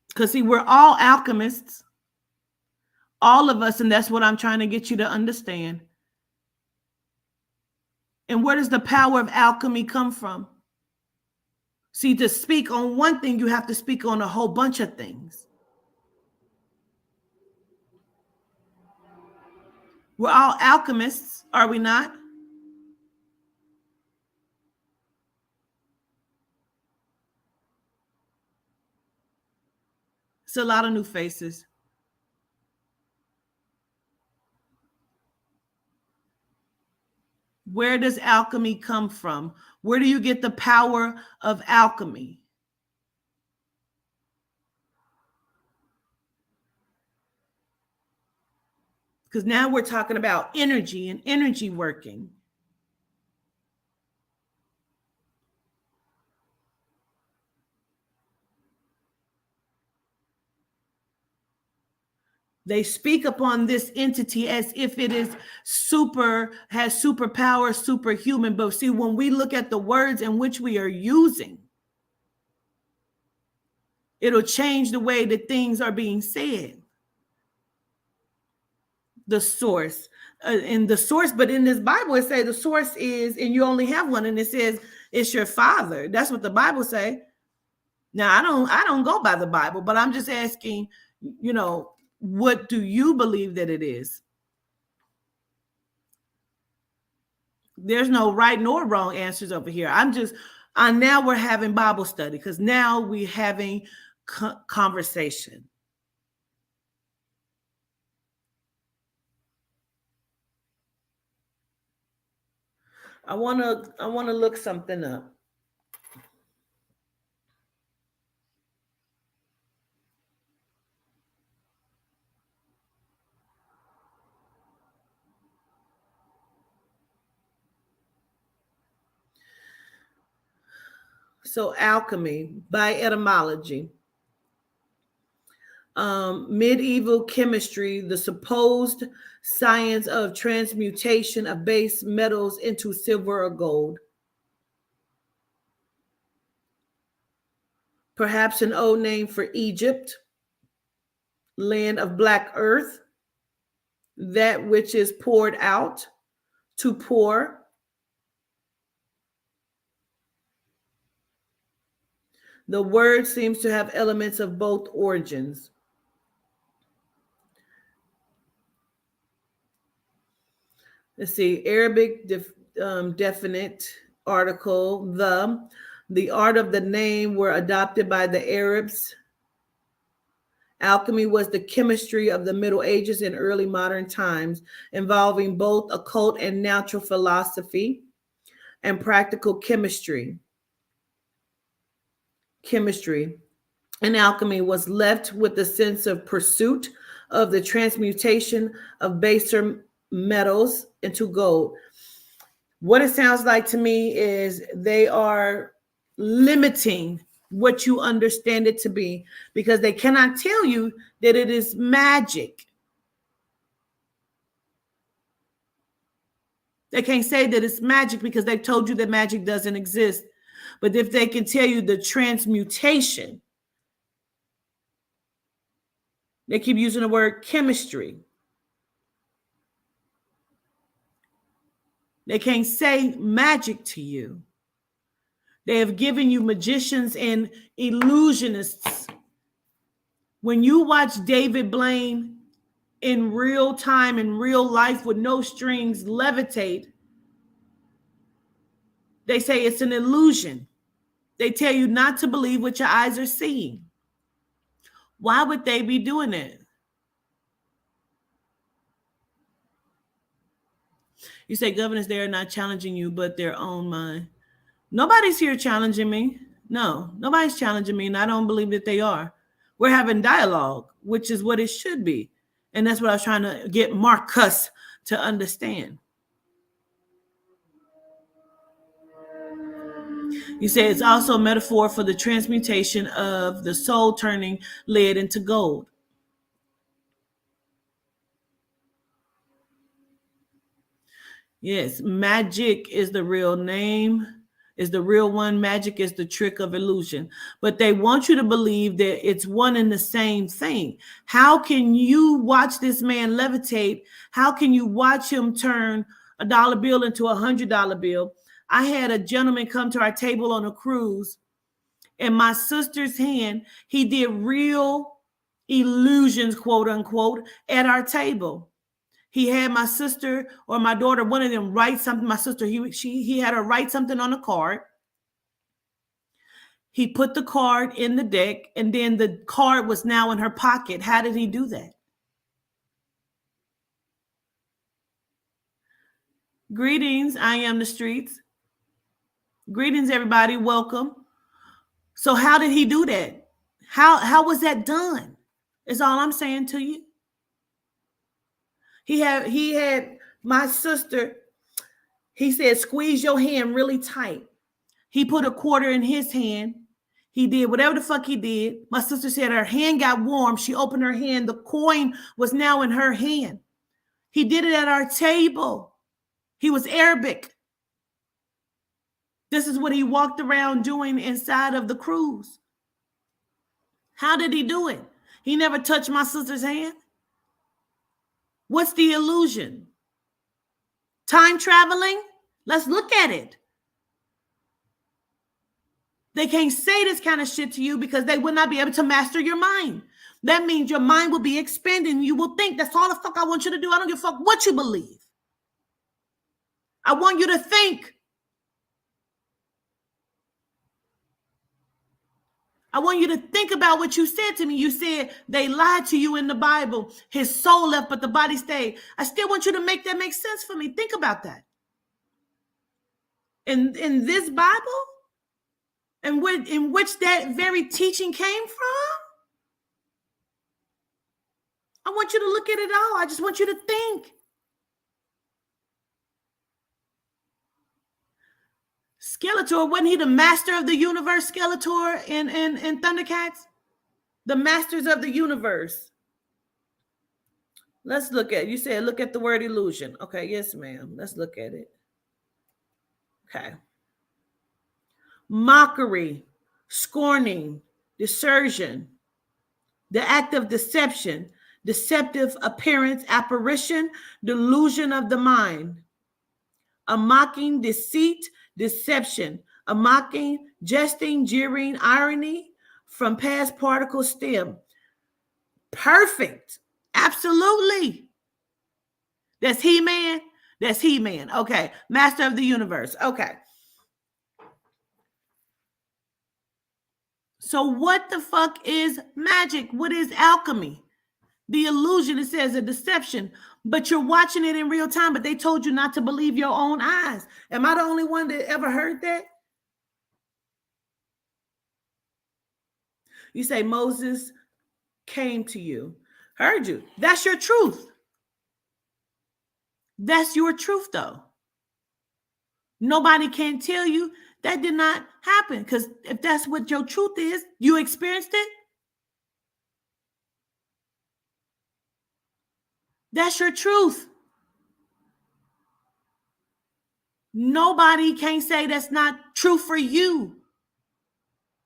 Because see, we're all alchemists, all of us, and that's what I'm trying to get you to understand. And where does the power of alchemy come from? See, to speak on one thing, you have to speak on a whole bunch of things. We're all alchemists, are we not? It's a lot of new faces. Where does alchemy come from? Where do you get the power of alchemy? Because now we're talking about energy and energy working. They speak upon this entity as if it is has superpower, superhuman. But see, when we look at the words in which we are using, it'll change the way that things are being said. The source, in the source, but in this Bible, it says the source is, and you only have one, and it says it's your Father. That's what the Bible say. Now, I don't go by the Bible, but I'm just asking, what do you believe that it is? There's no right nor wrong answers over here. I'm just Now we're having Bible study because now we're having conversation. I want to look something up. So alchemy by etymology. Medieval chemistry, the supposed science of transmutation of base metals into silver or gold. Perhaps an old name for Egypt, land of black earth, that which is poured out, to pour. The word seems to have elements of both origins. Let's see, Arabic definite article, the art of the name were adopted by the Arabs. Alchemy was the chemistry of the Middle Ages and early modern times, involving both occult and natural philosophy and practical chemistry. And alchemy was left with the sense of pursuit of the transmutation of baser metals into gold. What it sounds like to me is they are limiting what you understand it to be, because they cannot tell you that it is magic. They can't say that it's magic because they told you that magic doesn't exist. But if they can tell you the transmutation, they keep using the word chemistry. They can't say magic to you. They have given you magicians and illusionists. When you watch David Blaine in real time, in real life, with no strings, levitate, they say it's an illusion. They tell you not to believe what your eyes are seeing. Why would they be doing it? You say governors, they are not challenging you, but their own mind. Nobody's here challenging me. No, nobody's challenging me, and I don't believe that they are. We're having dialogue, which is what it should be. And that's what I was trying to get Marcus to understand. You say it's also a metaphor for the transmutation of the soul turning lead into gold. Yes, magic is the real name, is the real one. Magic is the trick of illusion. But they want you to believe that it's one and the same thing. How can you watch this man levitate? How can you watch him turn a dollar bill into $100 bill? I had a gentleman come to our table on a cruise. In my sister's hand, he did real illusions, quote unquote, at our table. He had my sister or my daughter, one of them, write something. My sister, he had her write something on a card. He put the card in the deck, and then the card was now in her pocket. How did he do that? Greetings, I am the streets. Greetings, everybody. Welcome. So how did he do that? How was that done? Is all I'm saying to you. He had my sister, he said, squeeze your hand really tight. He put a quarter in his hand. He did whatever the fuck he did. My sister said her hand got warm. She opened her hand. The coin was now in her hand. He did it at our table. He was Arabic. This is what he walked around doing inside of the cruise. How did he do it? He never touched my sister's hand. What's the illusion? Time traveling? Let's look at it. They can't say this kind of shit to you because they will not be able to master your mind. That means your mind will be expanding. You will think that's all the fuck I want you to do. I don't give a fuck what you believe. I want you to think. I want you to think about what you said to me. You said they lied to you in the Bible. His soul left, but the body stayed. I still want you to make that make sense for me. Think about that. In this Bible, in which that very teaching came from, I want you to look at it all. I just want you to think. Skeletor, wasn't he the master of the universe, Skeletor in Thundercats? The masters of the universe. Let's look at it. You said look at the word illusion. Okay, yes, ma'am. Let's look at it. Okay. Mockery, scorning, desertion, the act of deception, deceptive appearance, apparition, delusion of the mind, a mocking, deceit, deception, a mocking, jesting, jeering, irony from past particle stem. Perfect. Absolutely. That's He-Man. That's He-Man. Okay. Master of the universe. Okay. So what the fuck is magic? What is alchemy? The illusion, it says a deception, but you're watching it in real time, but they told you not to believe your own eyes. Am I the only one that ever heard that? You say Moses came to you. Heard you. That's your truth. That's your truth, though. Nobody can tell you that did not happen, because if that's what your truth is, you experienced it. That's your truth. Nobody can say that's not true for you.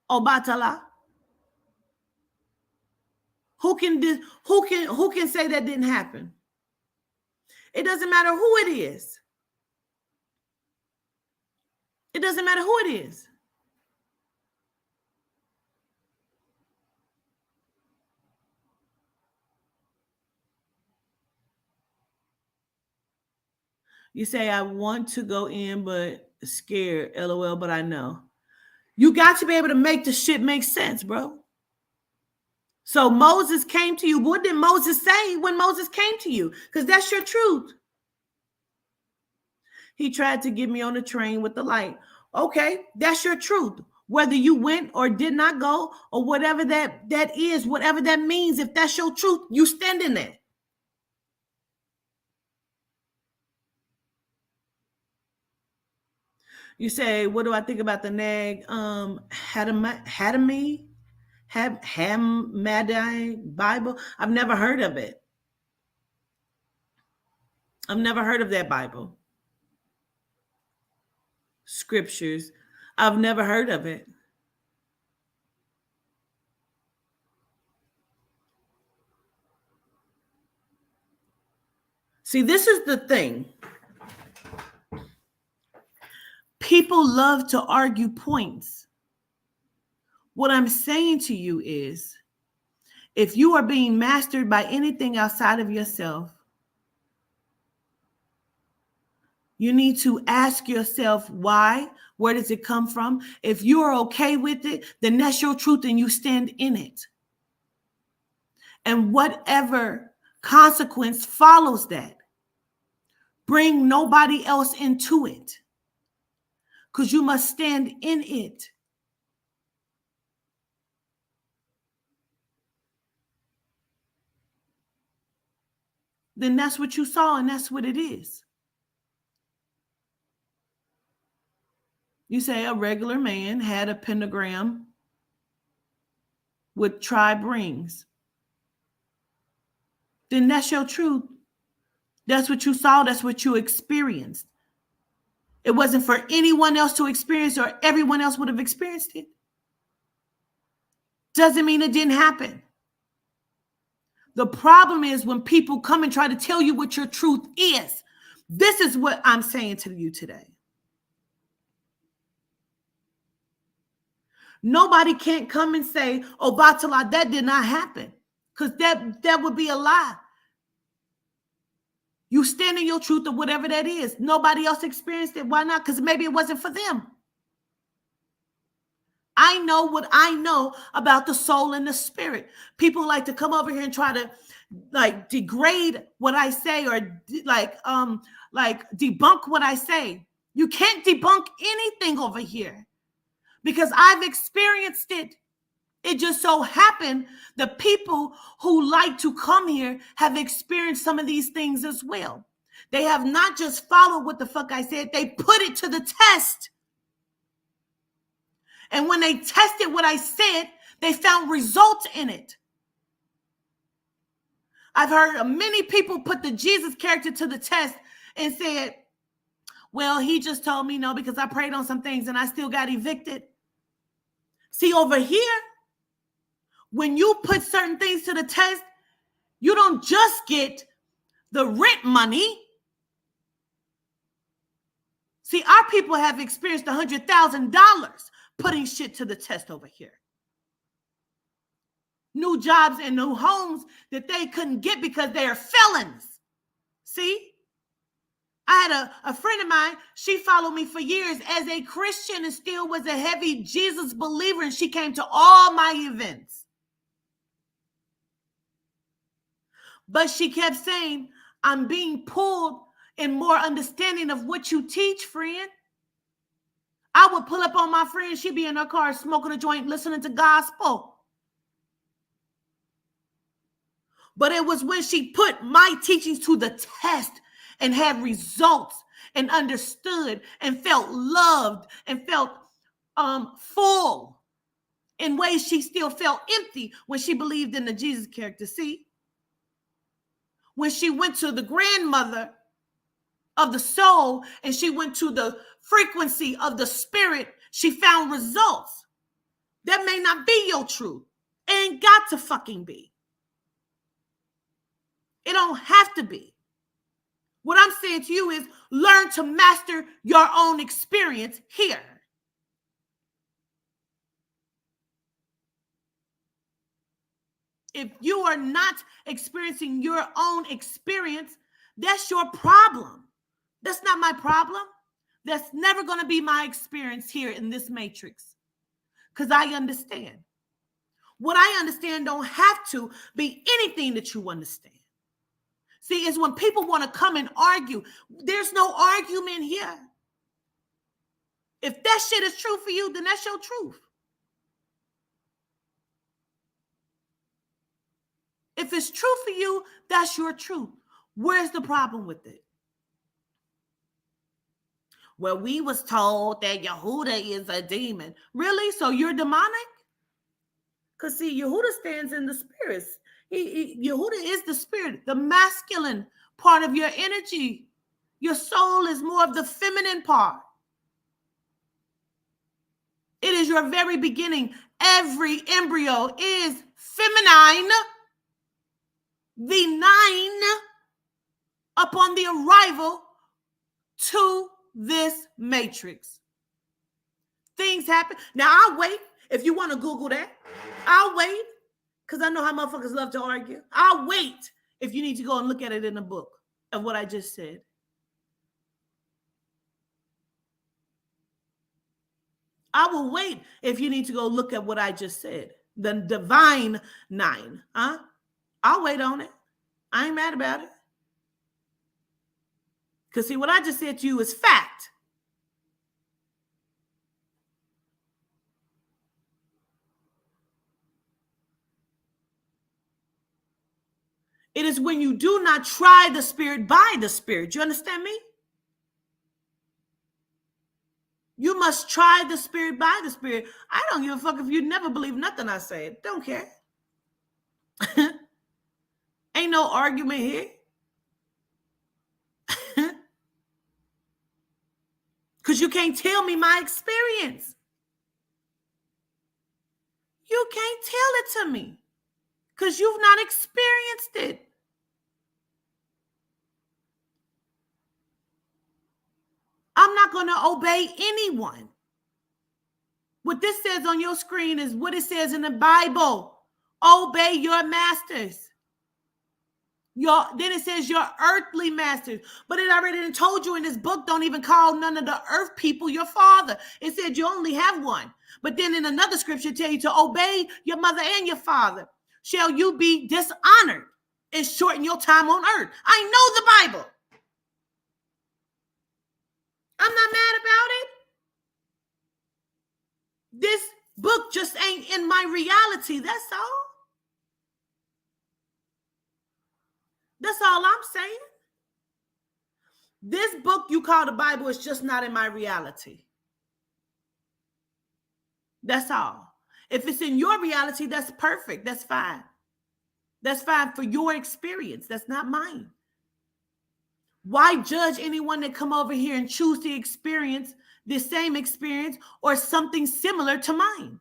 Obatala. Who can say that didn't happen? It doesn't matter who it is. It doesn't matter who it is. You say, I want to go in, but scared, LOL, but I know. You got to be able to make the shit make sense, bro. So Moses came to you. What did Moses say when Moses came to you? Because that's your truth. He tried to get me on the train with the light. Okay, that's your truth. Whether you went or did not go, or whatever that is, whatever that means, if that's your truth, you stand in that. You say, what do I think about the Nag Hammadi Bible? I've never heard of it. I've never heard of that Bible. Scriptures. I've never heard of it. See, this is the thing. People love to argue points. What I'm saying to you is, if you are being mastered by anything outside of yourself, you need to ask yourself why. Where does it come from? If you are okay with it, then that's your truth and you stand in it. And whatever consequence follows that, bring nobody else into it, because you must stand in it. Then that's what you saw and that's what it is. You say a regular man had a pentagram with tribe rings. Then that's your truth. That's what you saw. That's what you experienced. It wasn't for anyone else to experience, or everyone else would have experienced it. Doesn't mean it didn't happen. The problem is when people come and try to tell you what your truth is. This is what I'm saying to you today. Nobody can't come and say, oh, Batala, that did not happen. Because that would be a lie. You stand in your truth of whatever that is. Nobody else experienced it. Why not? Because maybe it wasn't for them. I know what I know about the soul and the spirit. People like to come over here and try to like degrade what I say or like debunk what I say. You can't debunk anything over here because I've experienced it. It just so happened the people who like to come here have experienced some of these things as well. They have not just followed what the fuck I said, they put it to the test. And when they tested what I said, they found results in it. I've heard many people put the Jesus character to the test and said, well, he just told me no because I prayed on some things and I still got evicted. See, over here, when you put certain things to the test, you don't just get the rent money. See, our people have experienced $100,000 putting shit to the test over here. New jobs and new homes that they couldn't get because they are felons. See? I had a friend of mine, she followed me for years as a Christian and still was a heavy Jesus believer, and she came to all my events. But she kept saying, I'm being pulled in more understanding of what you teach, friend. I would pull up on my friend, she'd be in her car smoking a joint, listening to gospel. But it was when she put my teachings to the test and had results and understood and felt loved and felt full in ways she still felt empty when she believed in the Jesus character. See, when she went to the grandmother of the soul and she went to the frequency of the spirit, she found results. That may not be your truth. It ain't got to fucking be. It don't have to be. What I'm saying to you is learn to master your own experience here. If you are not experiencing your own experience, that's your problem. That's not my problem. That's never going to be my experience here in this matrix. Because I understand. What I understand don't have to be anything that you understand. See, it's when people want to come and argue. There's no argument here. If that shit is true for you, then that's your truth. If it's true for you, that's your truth. Where's the problem with it? Well, we was told that Yehuda is a demon. Really? So you're demonic? Because see, Yehuda stands in the spirits. Yehuda is the spirit, the masculine part of your energy. Your soul is more of the feminine part. It is your very beginning. Every embryo is feminine. The 9 upon the arrival to this matrix. Things happen. Now, I'll wait. If you want to Google that, I'll wait. Because I know how motherfuckers love to argue. I'll wait if you need to go and look at it in a book of what I just said. I will wait if you need to go look at what I just said. The divine 9. I'll wait on it. I ain't mad about it. Because see, what I just said to you is fact. It is when you do not try the spirit by the spirit. You understand me? You must try the spirit by the spirit. I don't give a fuck if you never believe nothing I say. Don't care. Ain't no argument here. Because you can't tell me my experience. You can't tell it to me. Because you've not experienced it. I'm not going to obey anyone. What this says on your screen is what it says in the Bible. Obey your masters. Then it says your earthly masters. But it already told you in this book, don't even call none of the earth people your father. It said you only have one. But then in another scripture tell you to obey your mother and your father. Shall you be dishonored and shorten your time on earth? I know the Bible. I'm not mad about it. This book just ain't in my reality. That's all. That's all I'm saying. This book you call the Bible is just not in my reality. That's all. If it's in your reality, that's perfect. That's fine. That's fine for your experience. That's not mine. Why judge anyone that come over here and choose to experience the same experience or something similar to mine?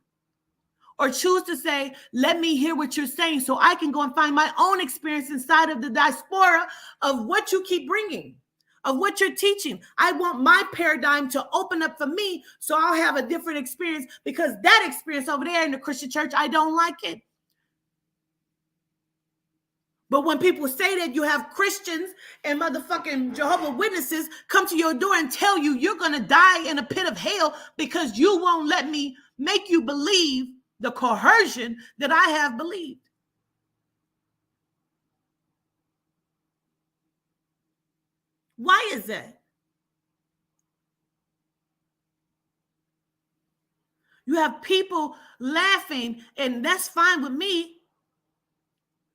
Or choose to say, let me hear what you're saying so I can go and find my own experience inside of the diaspora of what you keep bringing, of what you're teaching. I want my paradigm to open up for me so I'll have a different experience, because that experience over there in the Christian church, I don't like it. But when people say that, you have Christians and motherfucking Jehovah's Witnesses come to your door and tell you you're going to die in a pit of hell because you won't let me make you believe the coercion that I have believed. Why is that? You have people laughing, and that's fine with me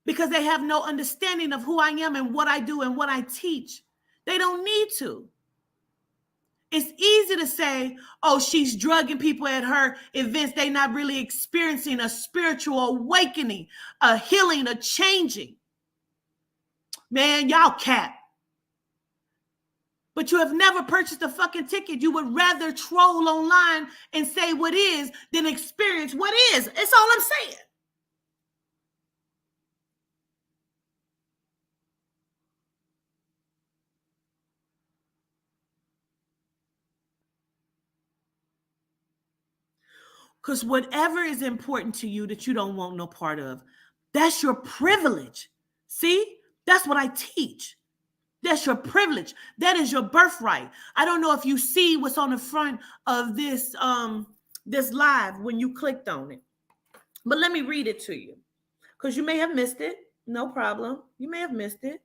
because they have no understanding of who I am and what I do and what I teach. They don't need to. It's easy to say, oh, she's drugging people at her events. They're not really experiencing a spiritual awakening, a healing, a changing. Man, y'all cap. But you have never purchased a fucking ticket. You would rather troll online and say what is than experience what is. That's all I'm saying. Because whatever is important to you that you don't want no part of, that's your privilege. See, that's what I teach. That's your privilege. That is your birthright. I don't know if you see what's on the front of this live when you clicked on it. But let me read it to you, because you may have missed it. No problem. You may have missed it.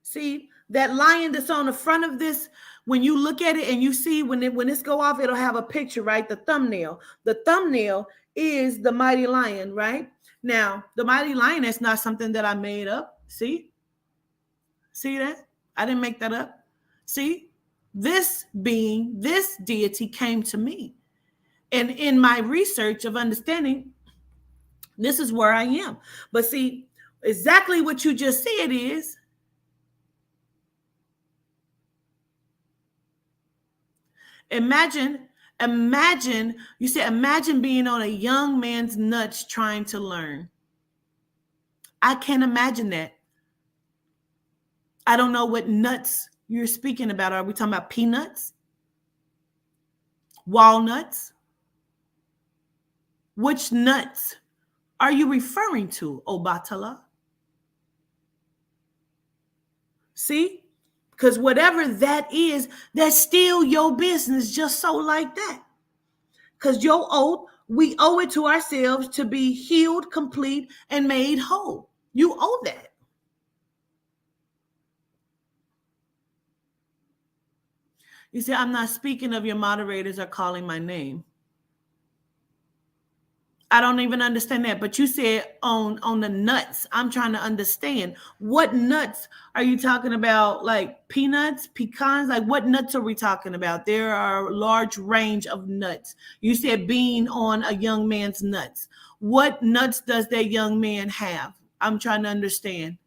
See, that lion that's on the front of this, when you look at it and you see when this go off, it'll have a picture, right? The thumbnail. The thumbnail is the mighty lion, right? Now, the mighty lion is not something that I made up. See? See that? I didn't make that up. See? This being, this deity came to me. And in my research of understanding, this is where I am. But see, exactly what you just said is, imagine being on a young man's nuts trying to learn. I can't imagine that. I don't know what nuts you're speaking about. Are we talking about peanuts? Walnuts? Which nuts are you referring to, Obatala? See? Because whatever that is, that's still your business, just so like that. Because your oath, we owe it to ourselves to be healed, complete, and made whole. You owe that. You say, I'm not speaking of your moderators are calling my name. I don't even understand that. But you said on the nuts. I'm trying to understand. What nuts are you talking about? Like peanuts, pecans? Like what nuts are we talking about? There are a large range of nuts. You said being on a young man's nuts. What nuts does that young man have? I'm trying to understand.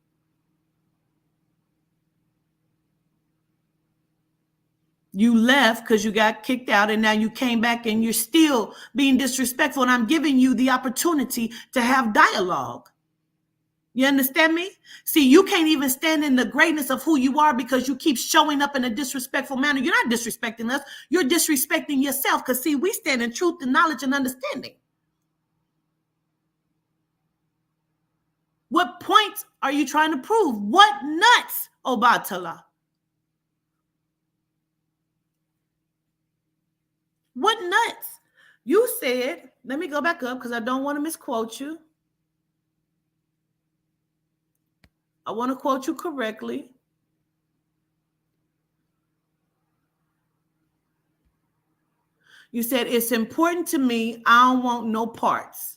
You left because you got kicked out, and now you came back and you're still being disrespectful, and I'm giving you the opportunity to have dialogue. You understand me? See, you can't even stand in the greatness of who you are because you keep showing up in a disrespectful manner. You're not disrespecting us. You're disrespecting yourself, because, see, we stand in truth and knowledge and understanding. What points are you trying to prove? What nuts, Obatala? What nuts? You said, let me go back up because I don't want to misquote you. I want to quote you correctly. You said, it's important to me. I don't want no parts.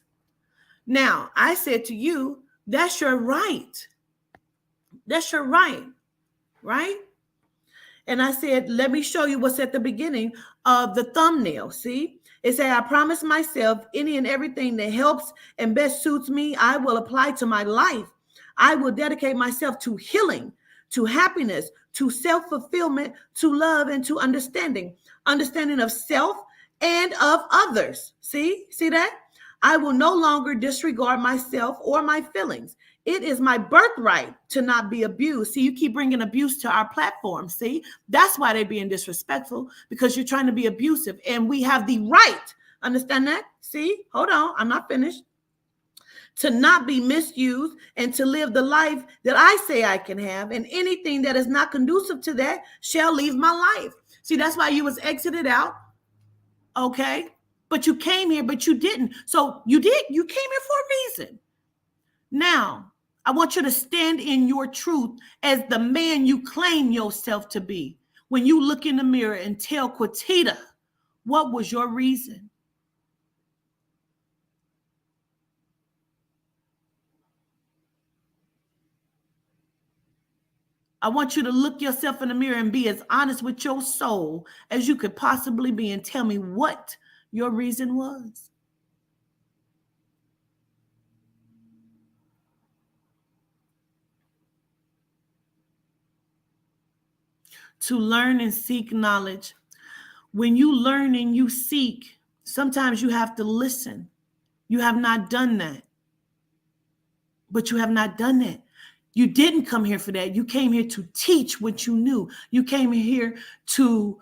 Now, I said to you, that's your right. That's your right, right? And I said, let me show you what's at the beginning of the thumbnail. See, it said, I promise myself any and everything that helps and best suits me, I will apply to my life. I will dedicate myself to healing, to happiness, to self-fulfillment, to love, and to understanding of self and of others. See that? I will no longer disregard myself or my feelings. It is my birthright to not be abused. See, you keep bringing abuse to our platform. See, that's why they're being disrespectful, because you're trying to be abusive, and we have the right. Understand that? See, hold on. I'm not finished. To not be misused and to live the life that I say I can have, and anything that is not conducive to that shall leave my life. See, that's why you was exited out. Okay. But you came here, but you didn't. So you came here for a reason. Now, I want you to stand in your truth as the man you claim yourself to be. When you look in the mirror and tell Quatita, what was your reason? I want you to look yourself in the mirror and be as honest with your soul as you could possibly be and tell me what your reason was. To learn and seek knowledge. When you learn and you seek, sometimes you have to listen. You have not done that. But you have not done that. You didn't come here for that. You came here to teach what you knew. You came here to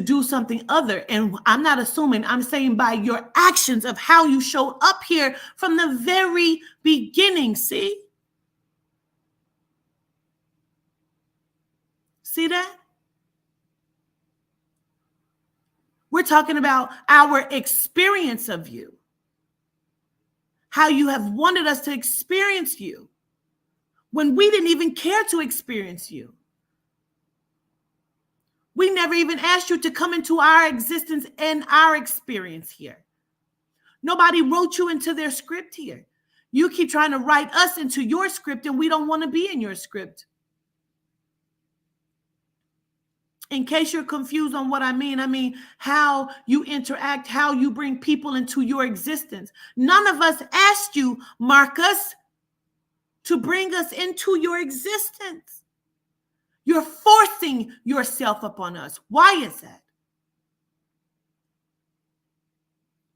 do something other. And I'm not assuming, I'm saying by your actions of how you showed up here from the very beginning. See that? We're talking about our experience of you. How you have wanted us to experience you when we didn't even care to experience you. We never even asked you to come into our existence and our experience here. Nobody wrote you into their script here. You keep trying to write us into your script, and we don't want to be in your script. In case you're confused on what I mean how you interact, how you bring people into your existence. None of us asked you, Marcus, to bring us into your existence. You're forcing yourself upon us. Why is that?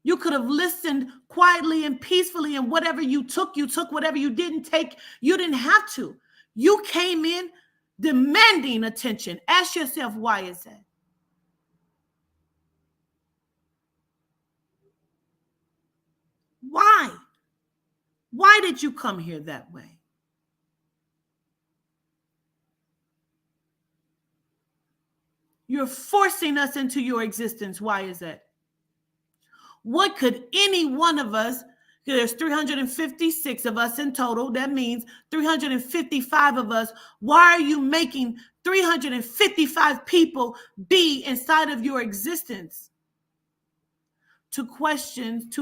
You could have listened quietly and peacefully, and whatever you took. Whatever you didn't take, you didn't have to. You came in demanding attention. Ask yourself, why is that? Why? Why did you come here that way? You're forcing us into your existence. Why is that? What could any one of us, there's 356 of us in total, that means 355 of us, why are you making 355 people be inside of your existence? To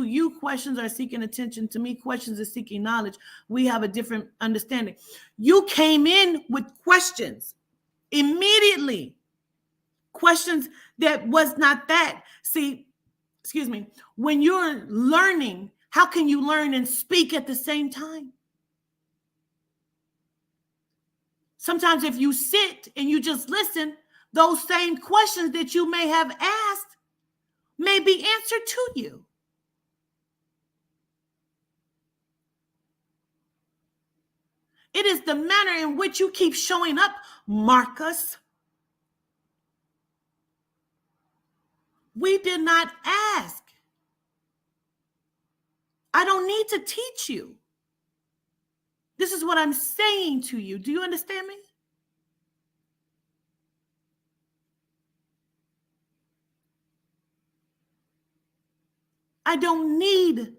you, questions are seeking attention. To me, questions are seeking knowledge. We have a different understanding. You came in with questions immediately. Questions that was not that. See, excuse me, when you're learning, how can you learn and speak at the same time? Sometimes if you sit and you just listen, those same questions that you may have asked may be answered to you. It is the manner in which you keep showing up, Marcus. We did not ask. I don't need to teach you. This is what I'm saying to you. Do you understand me? I don't need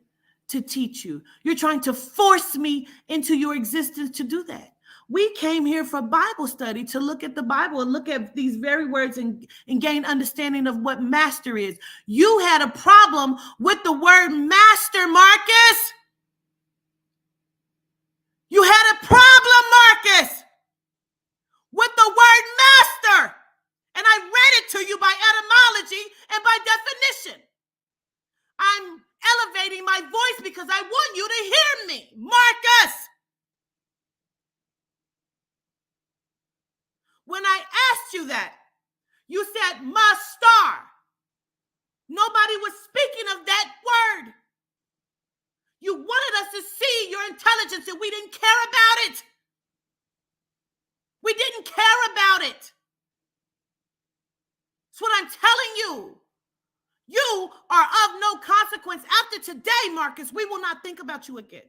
to teach you. You're trying to force me into your existence to do that. We came here for Bible study to look at the Bible and look at these very words and gain understanding of what master is. You had a problem with the word master, Marcus. You had a problem, Marcus, with the word master. And I read it to you by etymology and by definition. I'm elevating my voice because I want you to hear me, Marcus. When I asked you that, you said master. Nobody was speaking of that word. You wanted us to see your intelligence and we didn't care about it. We didn't care about it. That's what I'm telling you. You are of no consequence. After today, Marcus, we will not think about you again.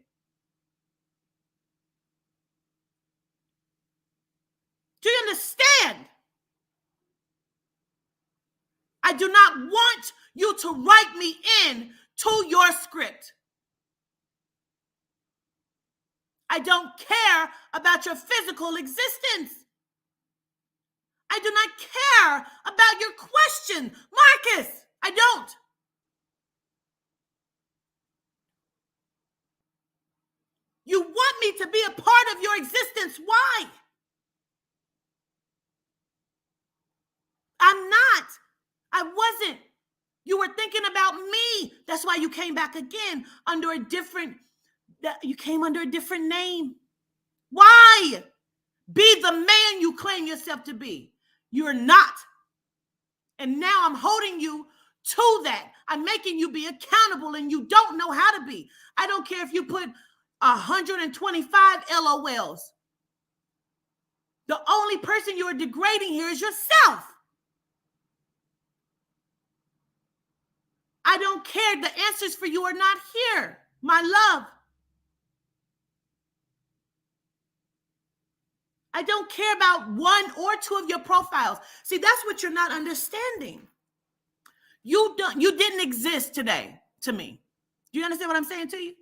Do you understand? I do not want you to write me in to your script. I don't care about your physical existence. I do not care about your question, Marcus. I don't. You want me to be a part of your existence. Why? I'm not. I wasn't. You were thinking about me. That's why you came back again under a different, you came under a different name. Why? Be the man you claim yourself to be. You're not. And now I'm holding you to that. I'm making you be accountable and you don't know how to be. I don't care if you put 125 LOLs. The only person you are degrading here is yourself. I don't care. The answers for you are not here, my love. I don't care about one or two of your profiles. See, that's what you're not understanding. You didn't exist today to me. Do you understand what I'm saying to you?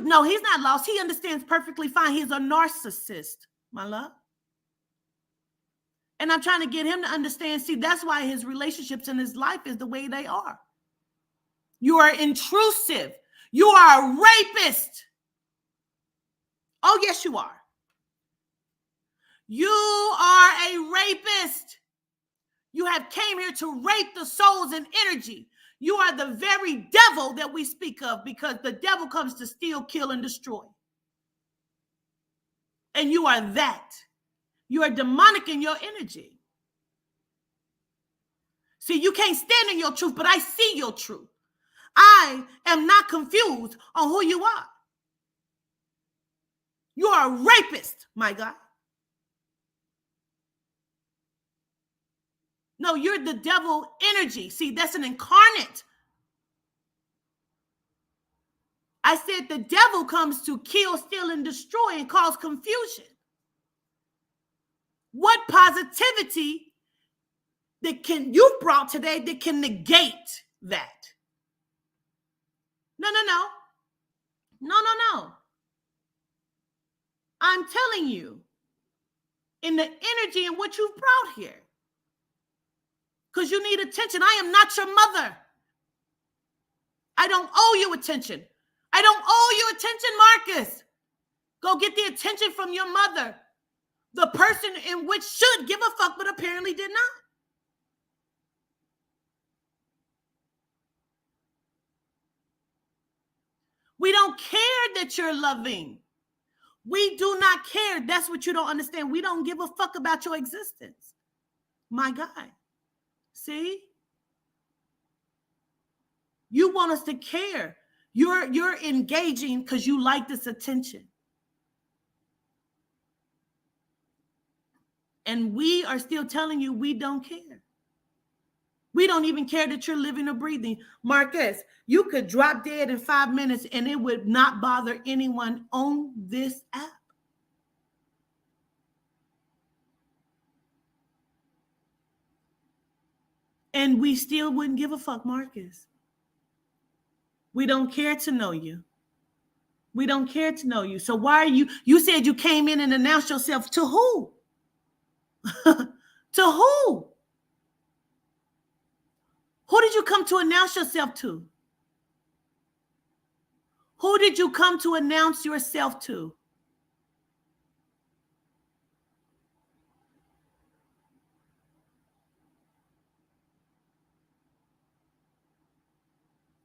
No, he's not lost. He understands perfectly fine. He's a narcissist, my love. And I'm trying to get him to understand. See, that's why his relationships in his life is the way they are. You are intrusive. You are a rapist. Oh, yes, you are. You are a rapist. You have came here to rape the souls and energy. You are the very devil that we speak of because the devil comes to steal, kill, and destroy. And you are that. You are demonic in your energy. See, you can't stand in your truth, but I see your truth. I am not confused on who you are. You are a rapist, my God. No, you're the devil energy. See, that's an incarnate. I said the devil comes to kill, steal, and destroy and cause confusion. What positivity that you brought today that can negate that? No. I'm telling you, in the energy and what you've brought here. Because you need attention. I am not your mother. I don't owe you attention. I don't owe you attention, Marcus. Go get the attention from your mother. The person in which should give a fuck, but apparently did not. We don't care that you're loving. We do not care. That's what you don't understand. We don't give a fuck about your existence. My God. See? You want us to care. You're engaging because you like this attention. And we are still telling you we don't care. We don't even care that you're living or breathing. Marcus, you could drop dead in 5 minutes and it would not bother anyone on this app. And we still wouldn't give a fuck, Marcus. We don't care to know you. We don't care to know you. So why are you said you came in and announced yourself to who? To who? Who did you come to announce yourself to? Who did you come to announce yourself to?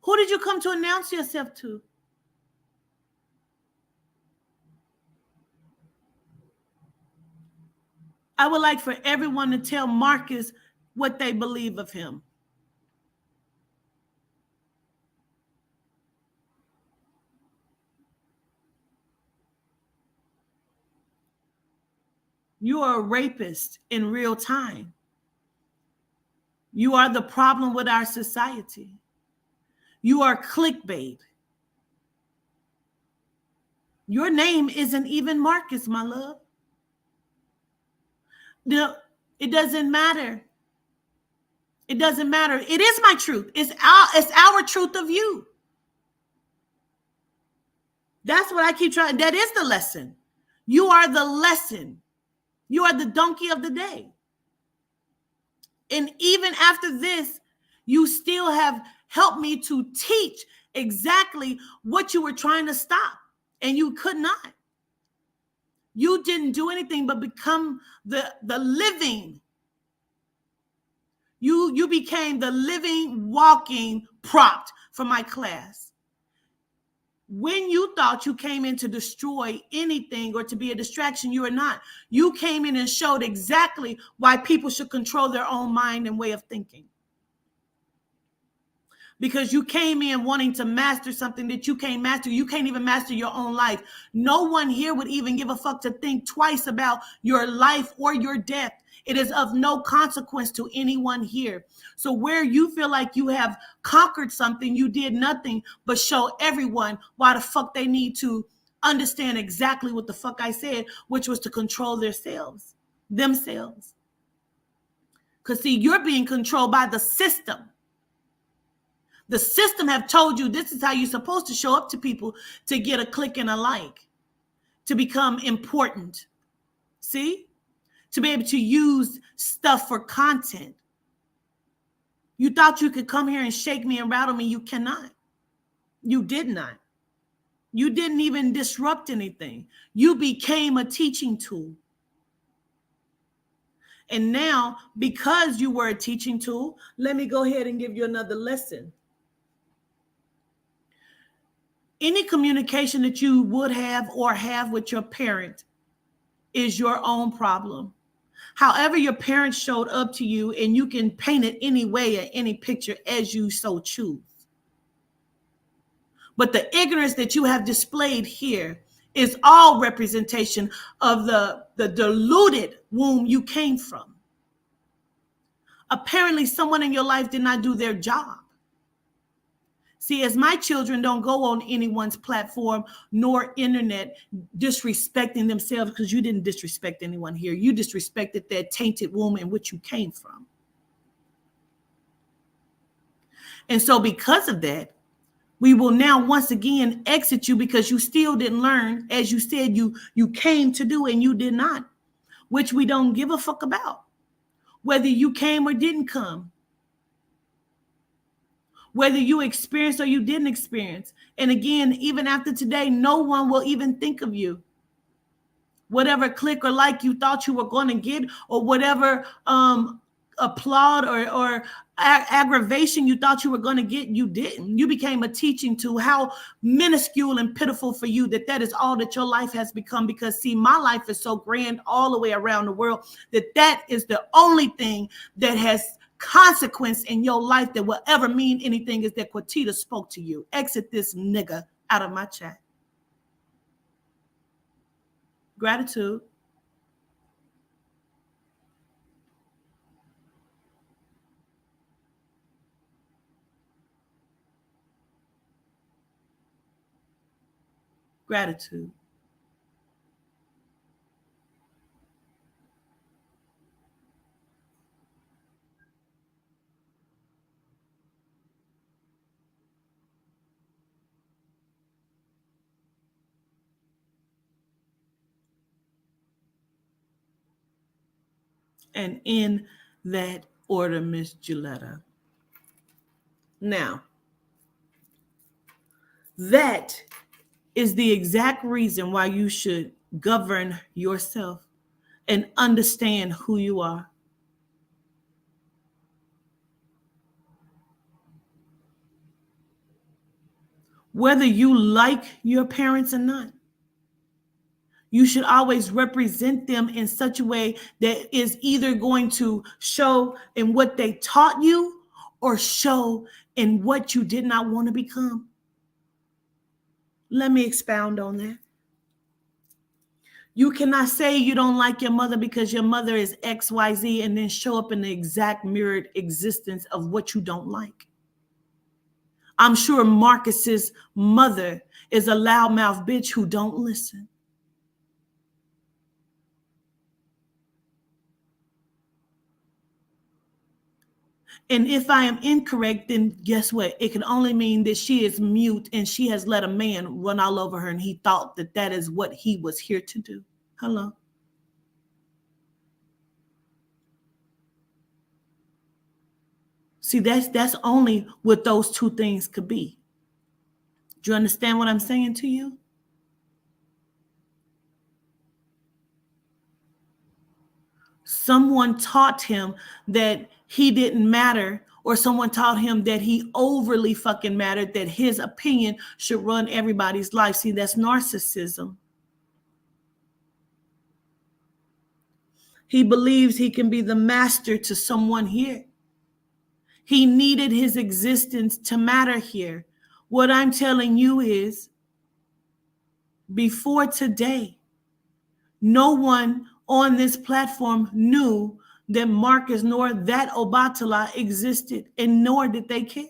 Who did you come to announce yourself to? I would like for everyone to tell Marcus what they believe of him. You are a rapist in real time. You are the problem with our society. You are clickbait. Your name isn't even Marcus, my love. No, it doesn't matter. It doesn't matter. It is my truth. It's our truth of you. That's what I keep trying. That is the lesson. You are the lesson. You are the donkey of the day. And even after this, you still have helped me to teach exactly what you were trying to stop. And you could not. You didn't do anything but become the living. You became the living, walking prompt for my class. When you thought you came in to destroy anything or to be a distraction, you are not. You came in and showed exactly why people should control their own mind and way of thinking. Because you came in wanting to master something that you can't master. You can't even master your own life. No one here would even give a fuck to think twice about your life or your death. It is of no consequence to anyone here. So where you feel like you have conquered something, you did nothing but show everyone why the fuck they need to understand exactly what the fuck I said, which was to control themselves. Because see, you're being controlled by the system. The system have told you this is how you're supposed to show up to people to get a click and a like, to become important. See? To be able to use stuff for content. You thought you could come here and shake me and rattle me. You cannot. You did not. You didn't even disrupt anything. You became a teaching tool. And now, because you were a teaching tool, let me go ahead and give you another lesson. Any communication that you would have or have with your parent is your own problem. However your parents showed up to you, and you can paint it any way or any picture as you so choose. But the ignorance that you have displayed here is all representation of the diluted womb you came from. Apparently, someone in your life did not do their job. See, as my children don't go on anyone's platform nor internet disrespecting themselves, because you didn't disrespect anyone here. You disrespected that tainted womb in which you came from. And so because of that, we will now once again exit you because you still didn't learn, as you said you came to do, and you did not, which we don't give a fuck about. Whether you came or didn't come. Whether you experienced or you didn't experience. And again, even after today, no one will even think of you. Whatever click or like you thought you were going to get, or whatever applaud or aggravation you thought you were going to get, you didn't. You became a teaching tool. How minuscule and pitiful for you that is all that your life has become. Because see, my life is so grand all the way around the world that is the only thing that has consequence in your life that will ever mean anything, is that Quatita spoke to you. Exit this nigga out of my chat. Gratitude. Gratitude. And in that order, Miss Gilletta. Now, that is the exact reason why you should govern yourself and understand who you are. Whether you like your parents or not, you should always represent them in such a way that is either going to show in what they taught you or show in what you did not want to become. Let me expound on that. You cannot say you don't like your mother because your mother is XYZ and then show up in the exact mirrored existence of what you don't like. I'm sure Marcus's mother is a loudmouth bitch who don't listen. And if I am incorrect, then guess what? It can only mean that she is mute and she has let a man run all over her and he thought that that is what he was here to do. Hello. See, that's only what those two things could be. Do you understand what I'm saying to you? Someone taught him that he didn't matter, or someone taught him that he overly fucking mattered, that his opinion should run everybody's life. See, that's narcissism. He believes he can be the master to someone here. He needed his existence to matter here. What I'm telling you is, before today, no one on this platform knew that Marcus nor that Obatala existed, and nor did they care.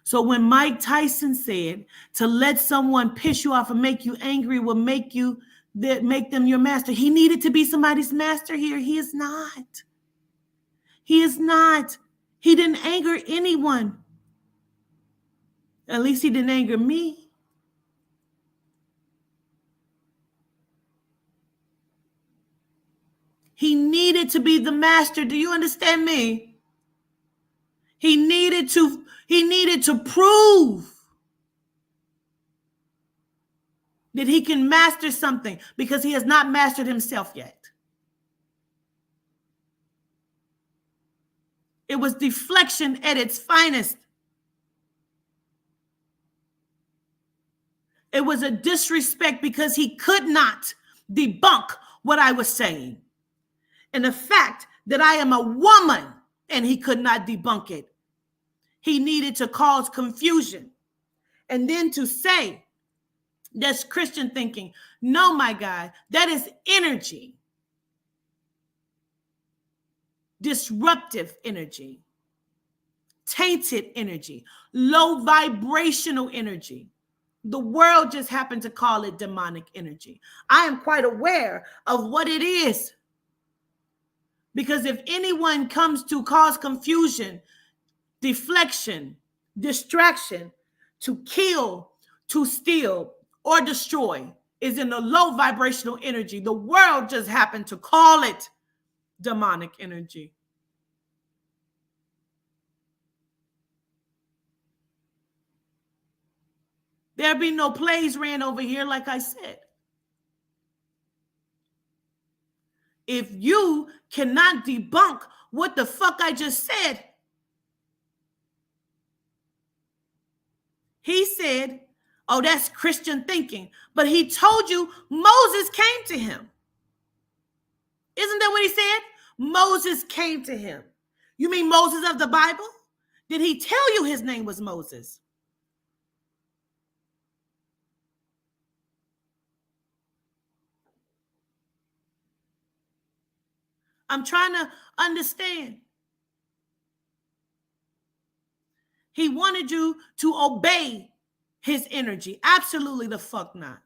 So when Mike Tyson said to let someone piss you off and make you angry will make them your master, he needed to be somebody's master here. He is not. He is not. He didn't anger anyone. At least he didn't anger me. He needed to be the master. Do you understand me? He needed to prove that he can master something because he has not mastered himself yet. It was deflection at its finest. It was a disrespect because he could not debunk what I was saying. And the fact that I am a woman and he could not debunk it. He needed to cause confusion. And then to say that's Christian thinking. No, my guy, that is energy. Disruptive energy. Tainted energy. Low vibrational energy. The world just happened to call it demonic energy. I am quite aware of what it is. Because if anyone comes to cause confusion, deflection, distraction, to kill, to steal, or destroy, is in a low vibrational energy. The world just happened to call it demonic energy. There be no plays ran over here, like I said. If you cannot debunk what the fuck I just said, he said, oh, that's Christian thinking. But he told you Moses came to him. Isn't that what he said? Moses came to him. You mean Moses of the Bible? Did he tell you his name was Moses? I'm trying to understand. He wanted you to obey his energy. Absolutely the fuck not.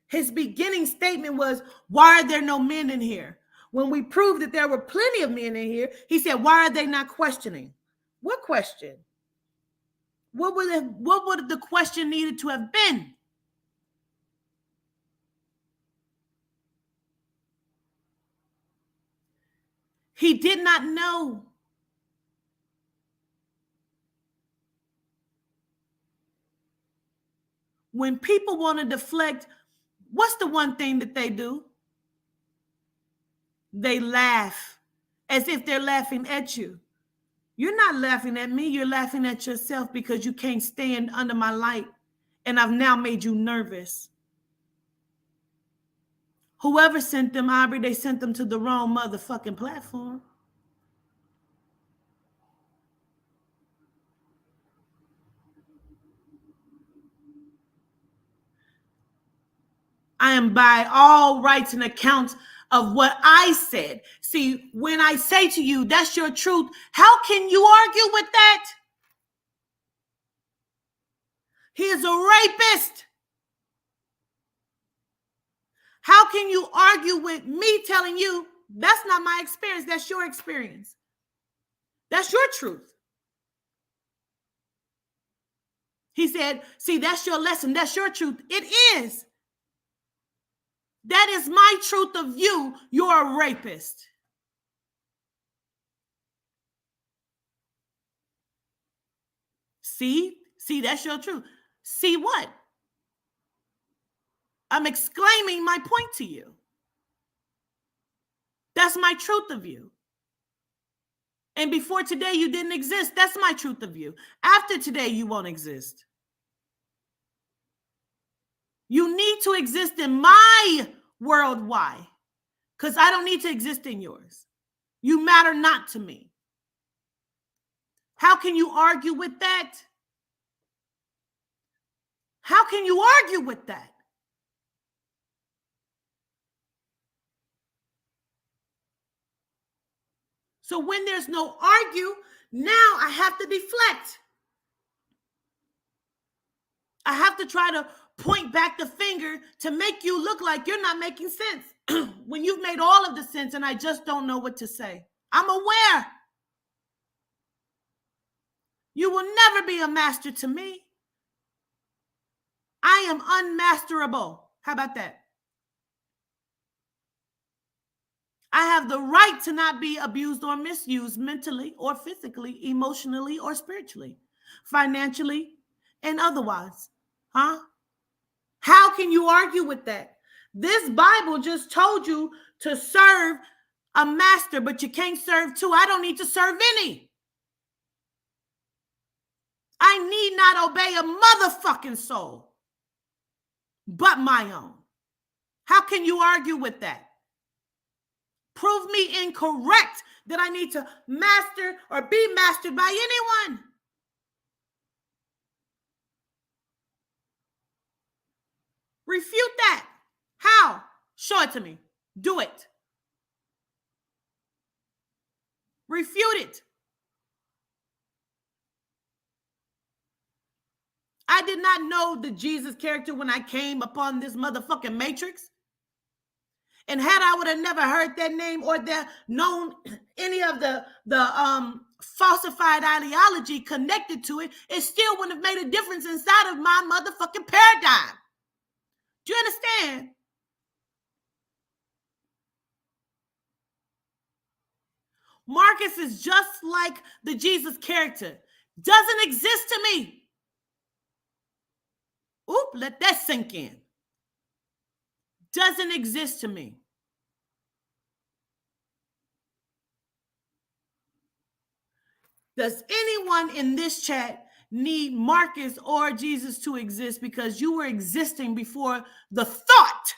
His beginning statement was, why are there no men in here? When we proved that there were plenty of men in here, he said, why are they not questioning? What question? What would the question needed to have been? He did not know. When people want to deflect, what's the one thing that they do? They laugh as if they're laughing at you. You're not laughing at me. You're laughing at yourself because you can't stand under my light. And I've now made you nervous. Whoever sent them, Aubrey, they sent them to the wrong motherfucking platform. I am by all rights and accounts of what I said. See, when I say to you, that's your truth, how can you argue with that? He is a rapist. How can you argue with me telling you that's not my experience, that's your experience? That's your truth. He said, see, that's your lesson, that's your truth. It is. That is my truth of you. You're a rapist. See, that's your truth. See what? I'm exclaiming my point to you. That's my truth of you. And before today, you didn't exist. That's my truth of you. After today, you won't exist. You need to exist in my world. Why? Because I don't need to exist in yours. You matter not to me. How can you argue with that? How can you argue with that? So when there's no argue, now I have to deflect. I have to try to point back the finger to make you look like you're not making sense when you've made all of the sense and I just don't know what to say. I'm aware. You will never be a master to me. I am unmasterable. How about that? I have the right to not be abused or misused mentally or physically, emotionally or spiritually, financially and otherwise. Huh? How can you argue with that? This Bible just told you to serve a master, but you can't serve two. I don't need to serve any. I need not obey a motherfucking soul, but my own. How can you argue with that? Prove me incorrect that I need to master or be mastered by anyone. Refute that. How? Show it to me. Do it. Refute it. I did not know the Jesus character when I came upon this motherfucking matrix. And had I would have never heard that name or known any of the falsified ideology connected to it, it still wouldn't have made a difference inside of my motherfucking paradigm. Do you understand? Marcus is just like the Jesus character. Doesn't exist to me. Oop, let that sink in. Doesn't exist to me. Does anyone in this chat need Marcus or Jesus to exist because you were existing before the thought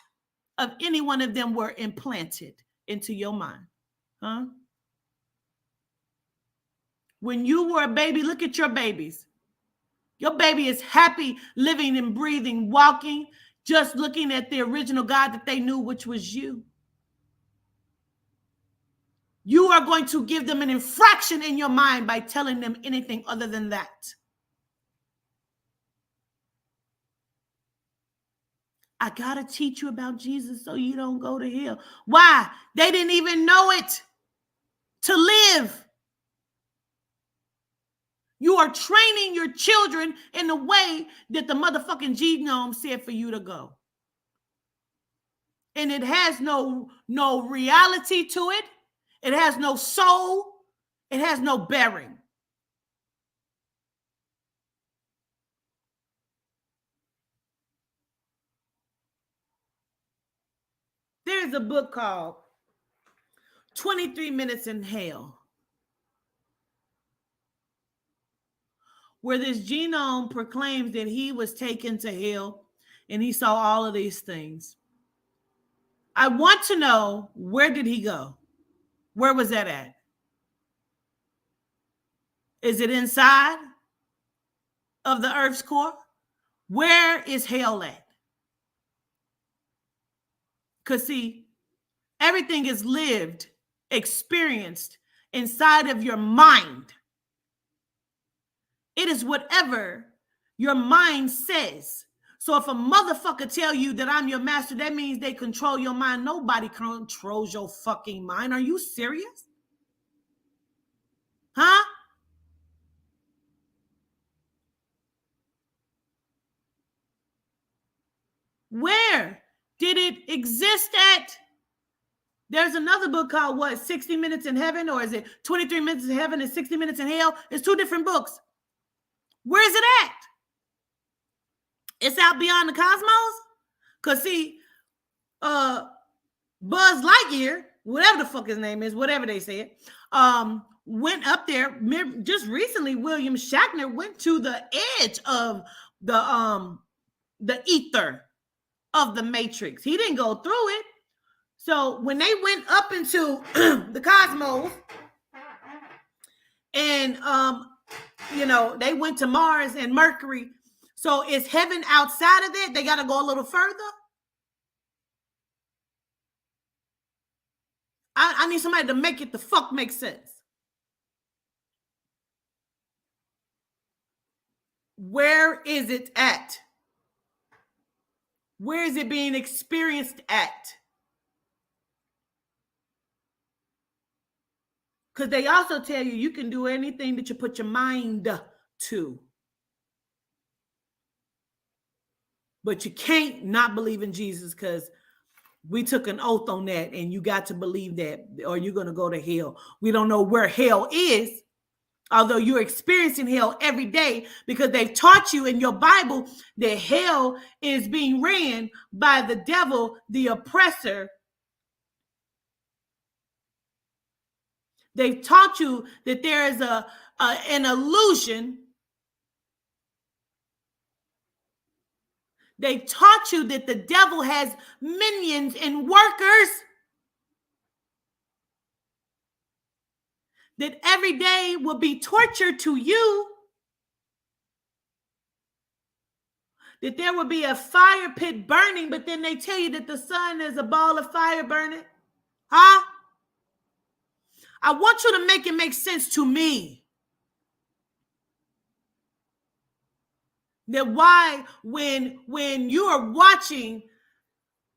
of any one of them were implanted into your mind? Huh? When you were a baby, look at your babies. Your baby is happy, living and breathing, walking, just looking at the original God that they knew, which was you. you are going to give them an infraction in your mind by telling them anything other than that. I got to teach you about Jesus so you don't go to hell. Why? They didn't even know it to live. You are training your children in the way that the motherfucking genome said for you to go. And it has no reality to it. It has no soul. It has no bearing. There's a book called 23 Minutes in Hell, where this genome proclaims that he was taken to hell and he saw all of these things. I want to know, where did he go? Where was that at? Is it inside of the Earth's core? Where is hell at? Because see, everything is lived, experienced inside of your mind. It is whatever your mind says. So if a motherfucker tell you that I'm your master, that means they control your mind. Nobody controls your fucking mind. Are you serious? Huh? Where did it exist at? There's another book called what, 60 Minutes in Heaven, or is it 23 Minutes in Heaven and 60 Minutes in Hell? It's two different books. Where is it at? It's out beyond the cosmos? Because see, Buzz Lightyear, whatever the fuck his name is, whatever they said, went up there. Just recently, William Shatner went to the edge of the ether of the Matrix. He didn't go through it. So when they went up into the cosmos and they went to Mars and Mercury. So is heaven outside of that? They got to go a little further? I need somebody to make it the fuck make sense. Where is it at? Where is it being experienced at? Because they also tell you can do anything that you put your mind to. But you can't not believe in Jesus, because we took an oath on that, and you got to believe that, or you're going to go to hell. We don't know where hell is, although you're experiencing hell every day, because they've taught you in your Bible that hell is being ran by the devil, the oppressor. They've taught you that there is an illusion. They taught you that the devil has minions and workers. That every day will be torture to you. That there will be a fire pit burning, but then they tell you that the sun is a ball of fire burning. Huh? I want you to make it make sense to me. That why, when you are watching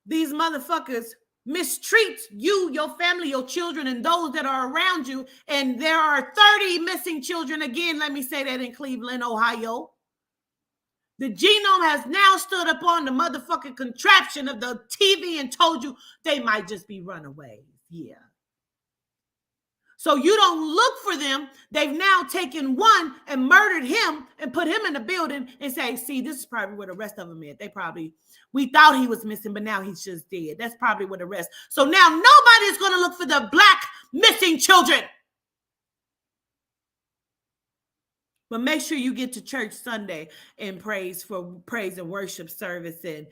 these motherfuckers mistreat you, your family, your children, and those that are around you, and there are 30 missing children, again, let me say that, in Cleveland, Ohio. The genome has now stood up on the motherfucking contraption of the TV and told you they might just be runaways. Yeah. So you don't look for them. They've now taken one and murdered him and put him in a building and say, see, this is probably where the rest of them is. We thought he was missing, but now he's just dead. That's probably where the rest. So now nobody's going to look for the black missing children. But make sure you get to church Sunday and praise and worship service, and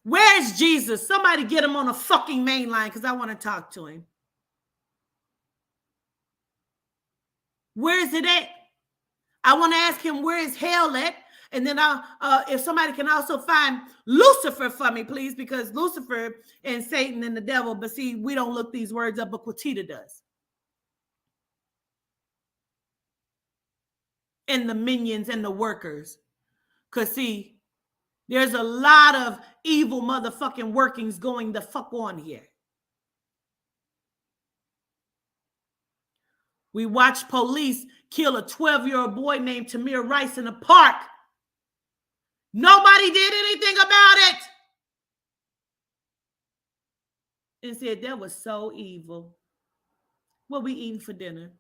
Where's Jesus? Somebody get him on a fucking main line, because I want to talk to him. Where is it at? I want to ask him, where is hell at? And then if somebody can also find Lucifer for me, please, because Lucifer and Satan and the devil, but see, we don't look these words up, but Quatita does. And the minions and the workers. Because see, there's a lot of evil motherfucking workings going the fuck on here. We watched police kill a 12-year-old boy named Tamir Rice in a park. Nobody did anything about it. And said that was so evil. What we eating for dinner?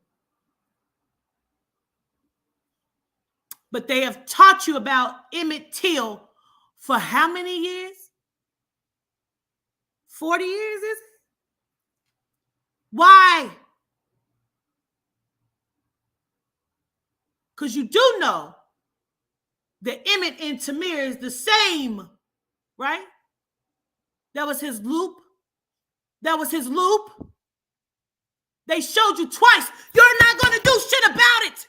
But they have taught you about Emmett Till for how many years? 40 years, is it? Why? Because you do know that Emmett and Tamir is the same, right? That was his loop. That was his loop. They showed you twice. You're not going to do shit about it.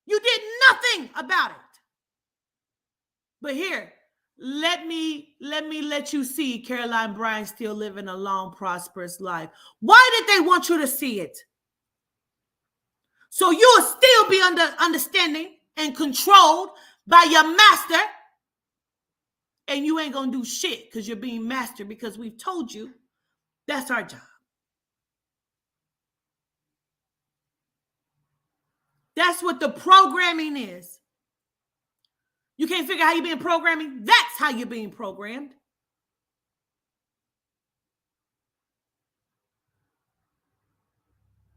You did nothing about it. But here, let me let you see Caroline Bryant still living a long, prosperous life. Why did they want you to see it? So you'll still be under understanding and controlled by your master. And you ain't going to do shit because you're being mastered, because we've told you that's our job. That's what the programming is. You can't figure out how you're being programming? That's how you're being programmed.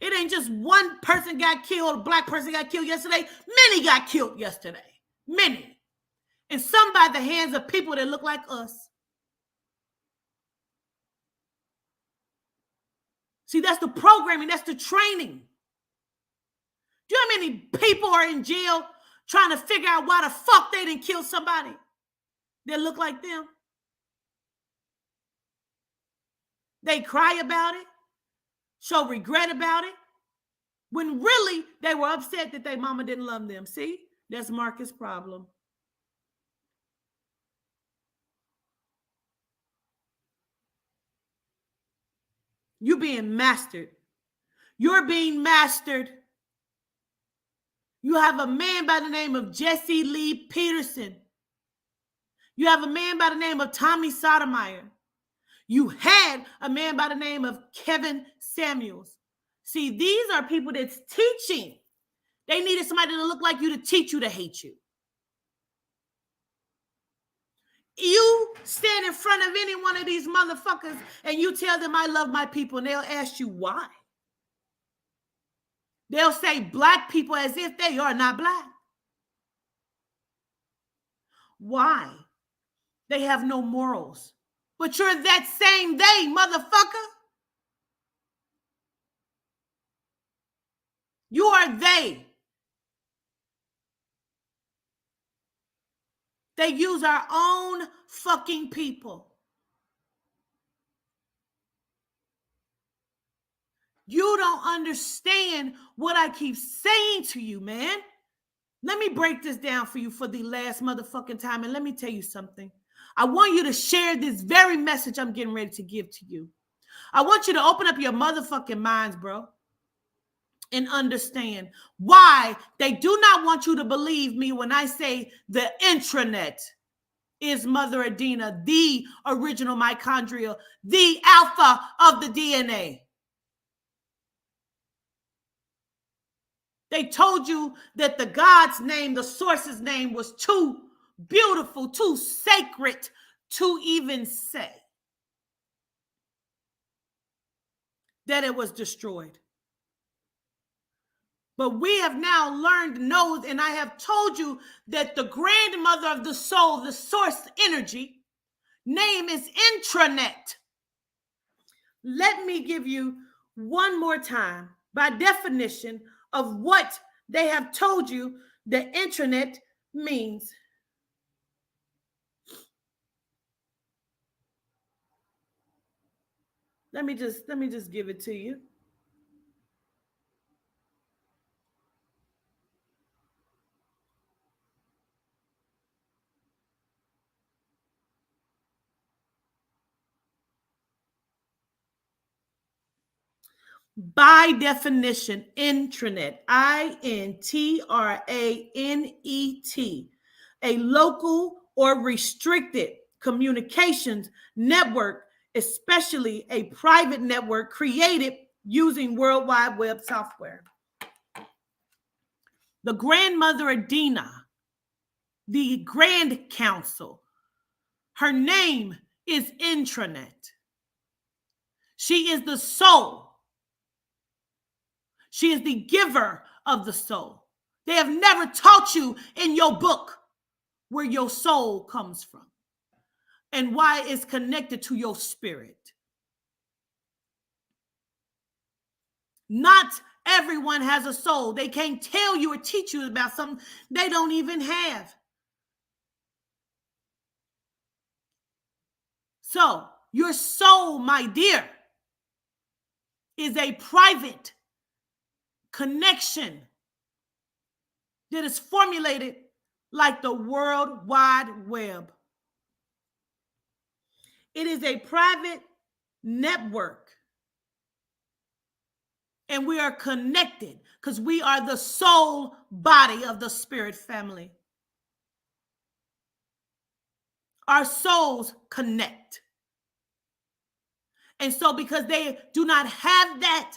It ain't just one person got killed, a black person got killed yesterday. Many got killed yesterday. Many. And some by the hands of people that look like us. See, that's the programming. That's the training. Do you know how many people are in jail trying to figure out why the fuck they didn't kill somebody that look like them? They cry about it, show regret about it, when really they were upset that their mama didn't love them. See, that's Marcus' problem. You're being mastered. You're being mastered. You have a man by the name of Jesse Lee Peterson. You have a man by the name of Tommy Sotomayor. You had a man by the name of Kevin Samuels. See, these are people that's teaching. They needed somebody to look like you to teach you to hate you. You stand in front of any one of these motherfuckers and you tell them I love my people, and they'll ask you why. They'll say black people as if they are not black. Why? They have no morals. But you're that same they, motherfucker. You are they. They use our own fucking people. You don't understand what I keep saying to you, man. Let me break this down for you for the last motherfucking time. And let me tell you something. I want you to share this very message I'm getting ready to give to you. I want you to open up your motherfucking minds, bro, and understand why they do not want you to believe me when I say the intranet is Mother Adina, the original mitochondria, the alpha of the DNA. They told you that the God's name, the source's name, was too beautiful, too sacred to even say. That it was destroyed. But we have now learned, knows, and I have told you that the grandmother of the soul, the source energy, name is intranet. Let me give you one more time, by definition, of what they have told you the intranet means. Let me just give it to you. By definition, intranet, INTRANET, a local or restricted communications network, especially a private network created using World Wide Web software. The grandmother Adina, the Grand Council, her name is intranet. She is the soul. She is the giver of the soul. They have never taught you in your book where your soul comes from and why it's connected to your spirit. Not everyone has a soul. They can't tell you or teach you about something they don't even have. So, your soul, my dear, is a private connection that is formulated like the World Wide Web. It is a private network. And we are connected because we are the soul body of the spirit family. Our souls connect. And so because they do not have that,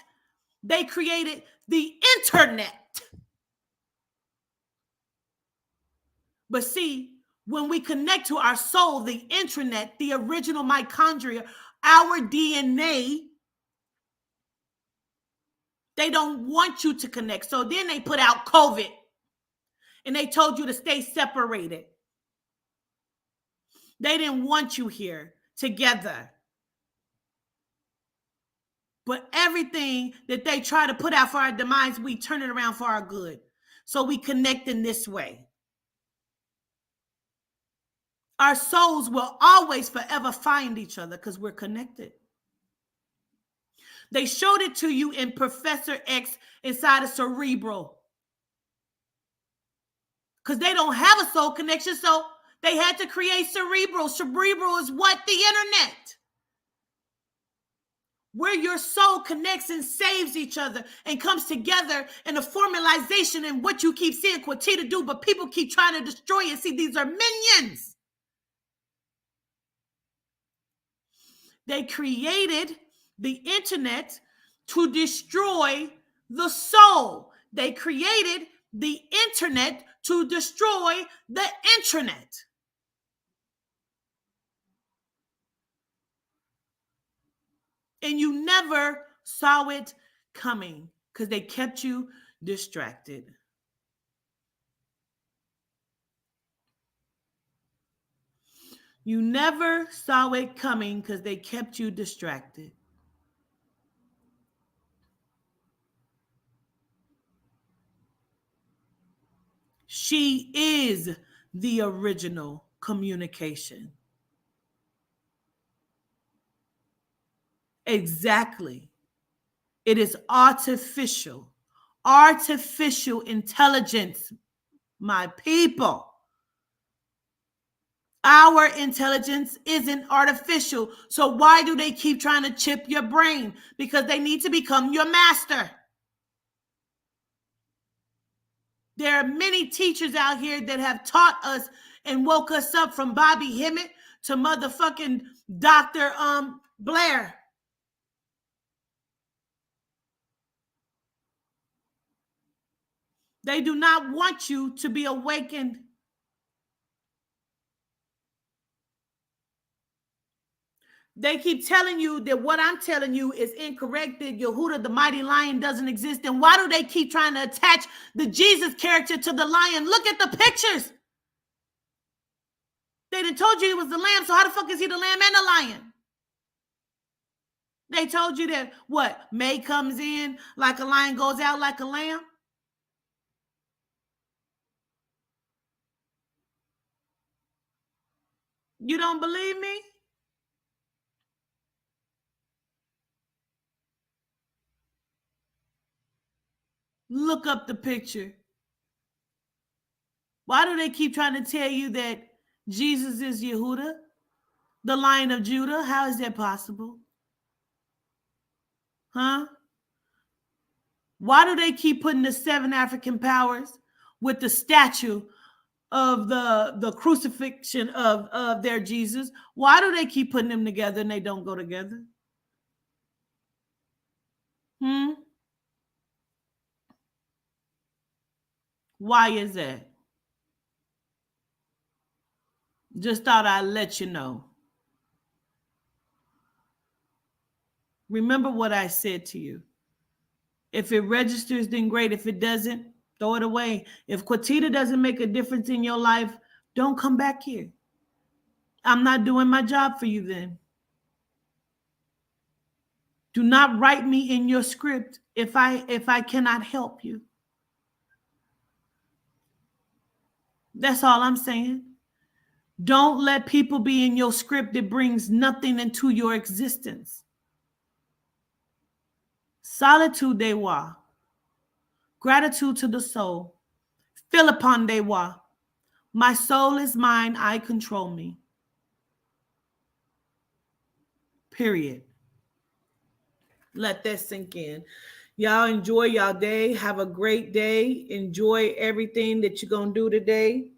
they created the internet. But see, when we connect to our soul, the internet, the original mitochondria, our DNA, they don't want you to connect. So then they put out COVID and they told you to stay separated. They didn't want you here together. But everything that they try to put out for our demise, we turn it around for our good. So we connect in this way. Our souls will always forever find each other because we're connected. They showed it to you in Professor X inside a cerebral. Because they don't have a soul connection, so they had to create cerebral. Cerebral is what? The internet. Where your soul connects and saves each other and comes together in a formalization and what you keep seeing Quatita do, but people keep trying to destroy it. See, these are minions. They created the internet to destroy the soul. They created the internet to destroy the intranet. And you never saw it coming because they kept you distracted. You never saw it coming because they kept you distracted. She is the original communication. Exactly. It is artificial. Artificial intelligence, my people. Our intelligence isn't artificial. So why do they keep trying to chip your brain? Because they need to become your master. There are many teachers out here that have taught us and woke us up, from Bobby Hemmett to motherfucking Dr. Blair. They do not want you to be awakened. They keep telling you that what I'm telling you is incorrect, that Yehuda, the mighty lion, doesn't exist. And why do they keep trying to attach the Jesus character to the lion? Look at the pictures. They done told you he was the lamb, so how the fuck is he the lamb and the lion? They told you that, what, May comes in like a lion, goes out like a lamb? You don't believe me? Look up the picture. Why do they keep trying to tell you that Jesus is Yehuda, the Lion of Judah? How is that possible? Huh? Why do they keep putting the 7 African powers with the statue of the crucifixion of their Jesus? Why do they keep putting them together and they don't go together? Why is that? Just thought I'd let you know. Remember what I said to you. If it registers, then great. If it doesn't, throw it away. If Quatita doesn't make a difference in your life, don't come back here. I'm not doing my job for you then. Do not write me in your script if I cannot help you. That's all I'm saying. Don't let people be in your script that brings nothing into your existence. Solitude de wa. Gratitude to the soul. Philippon de wa. My soul is mine, I control me. Period. Let that sink in. Y'all enjoy y'all day. Have a great day. Enjoy everything that you're going to do today.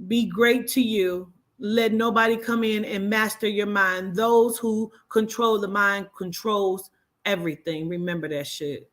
Be great to you. Let nobody come in and master your mind. Those who control the mind controls everything. Remember that shit.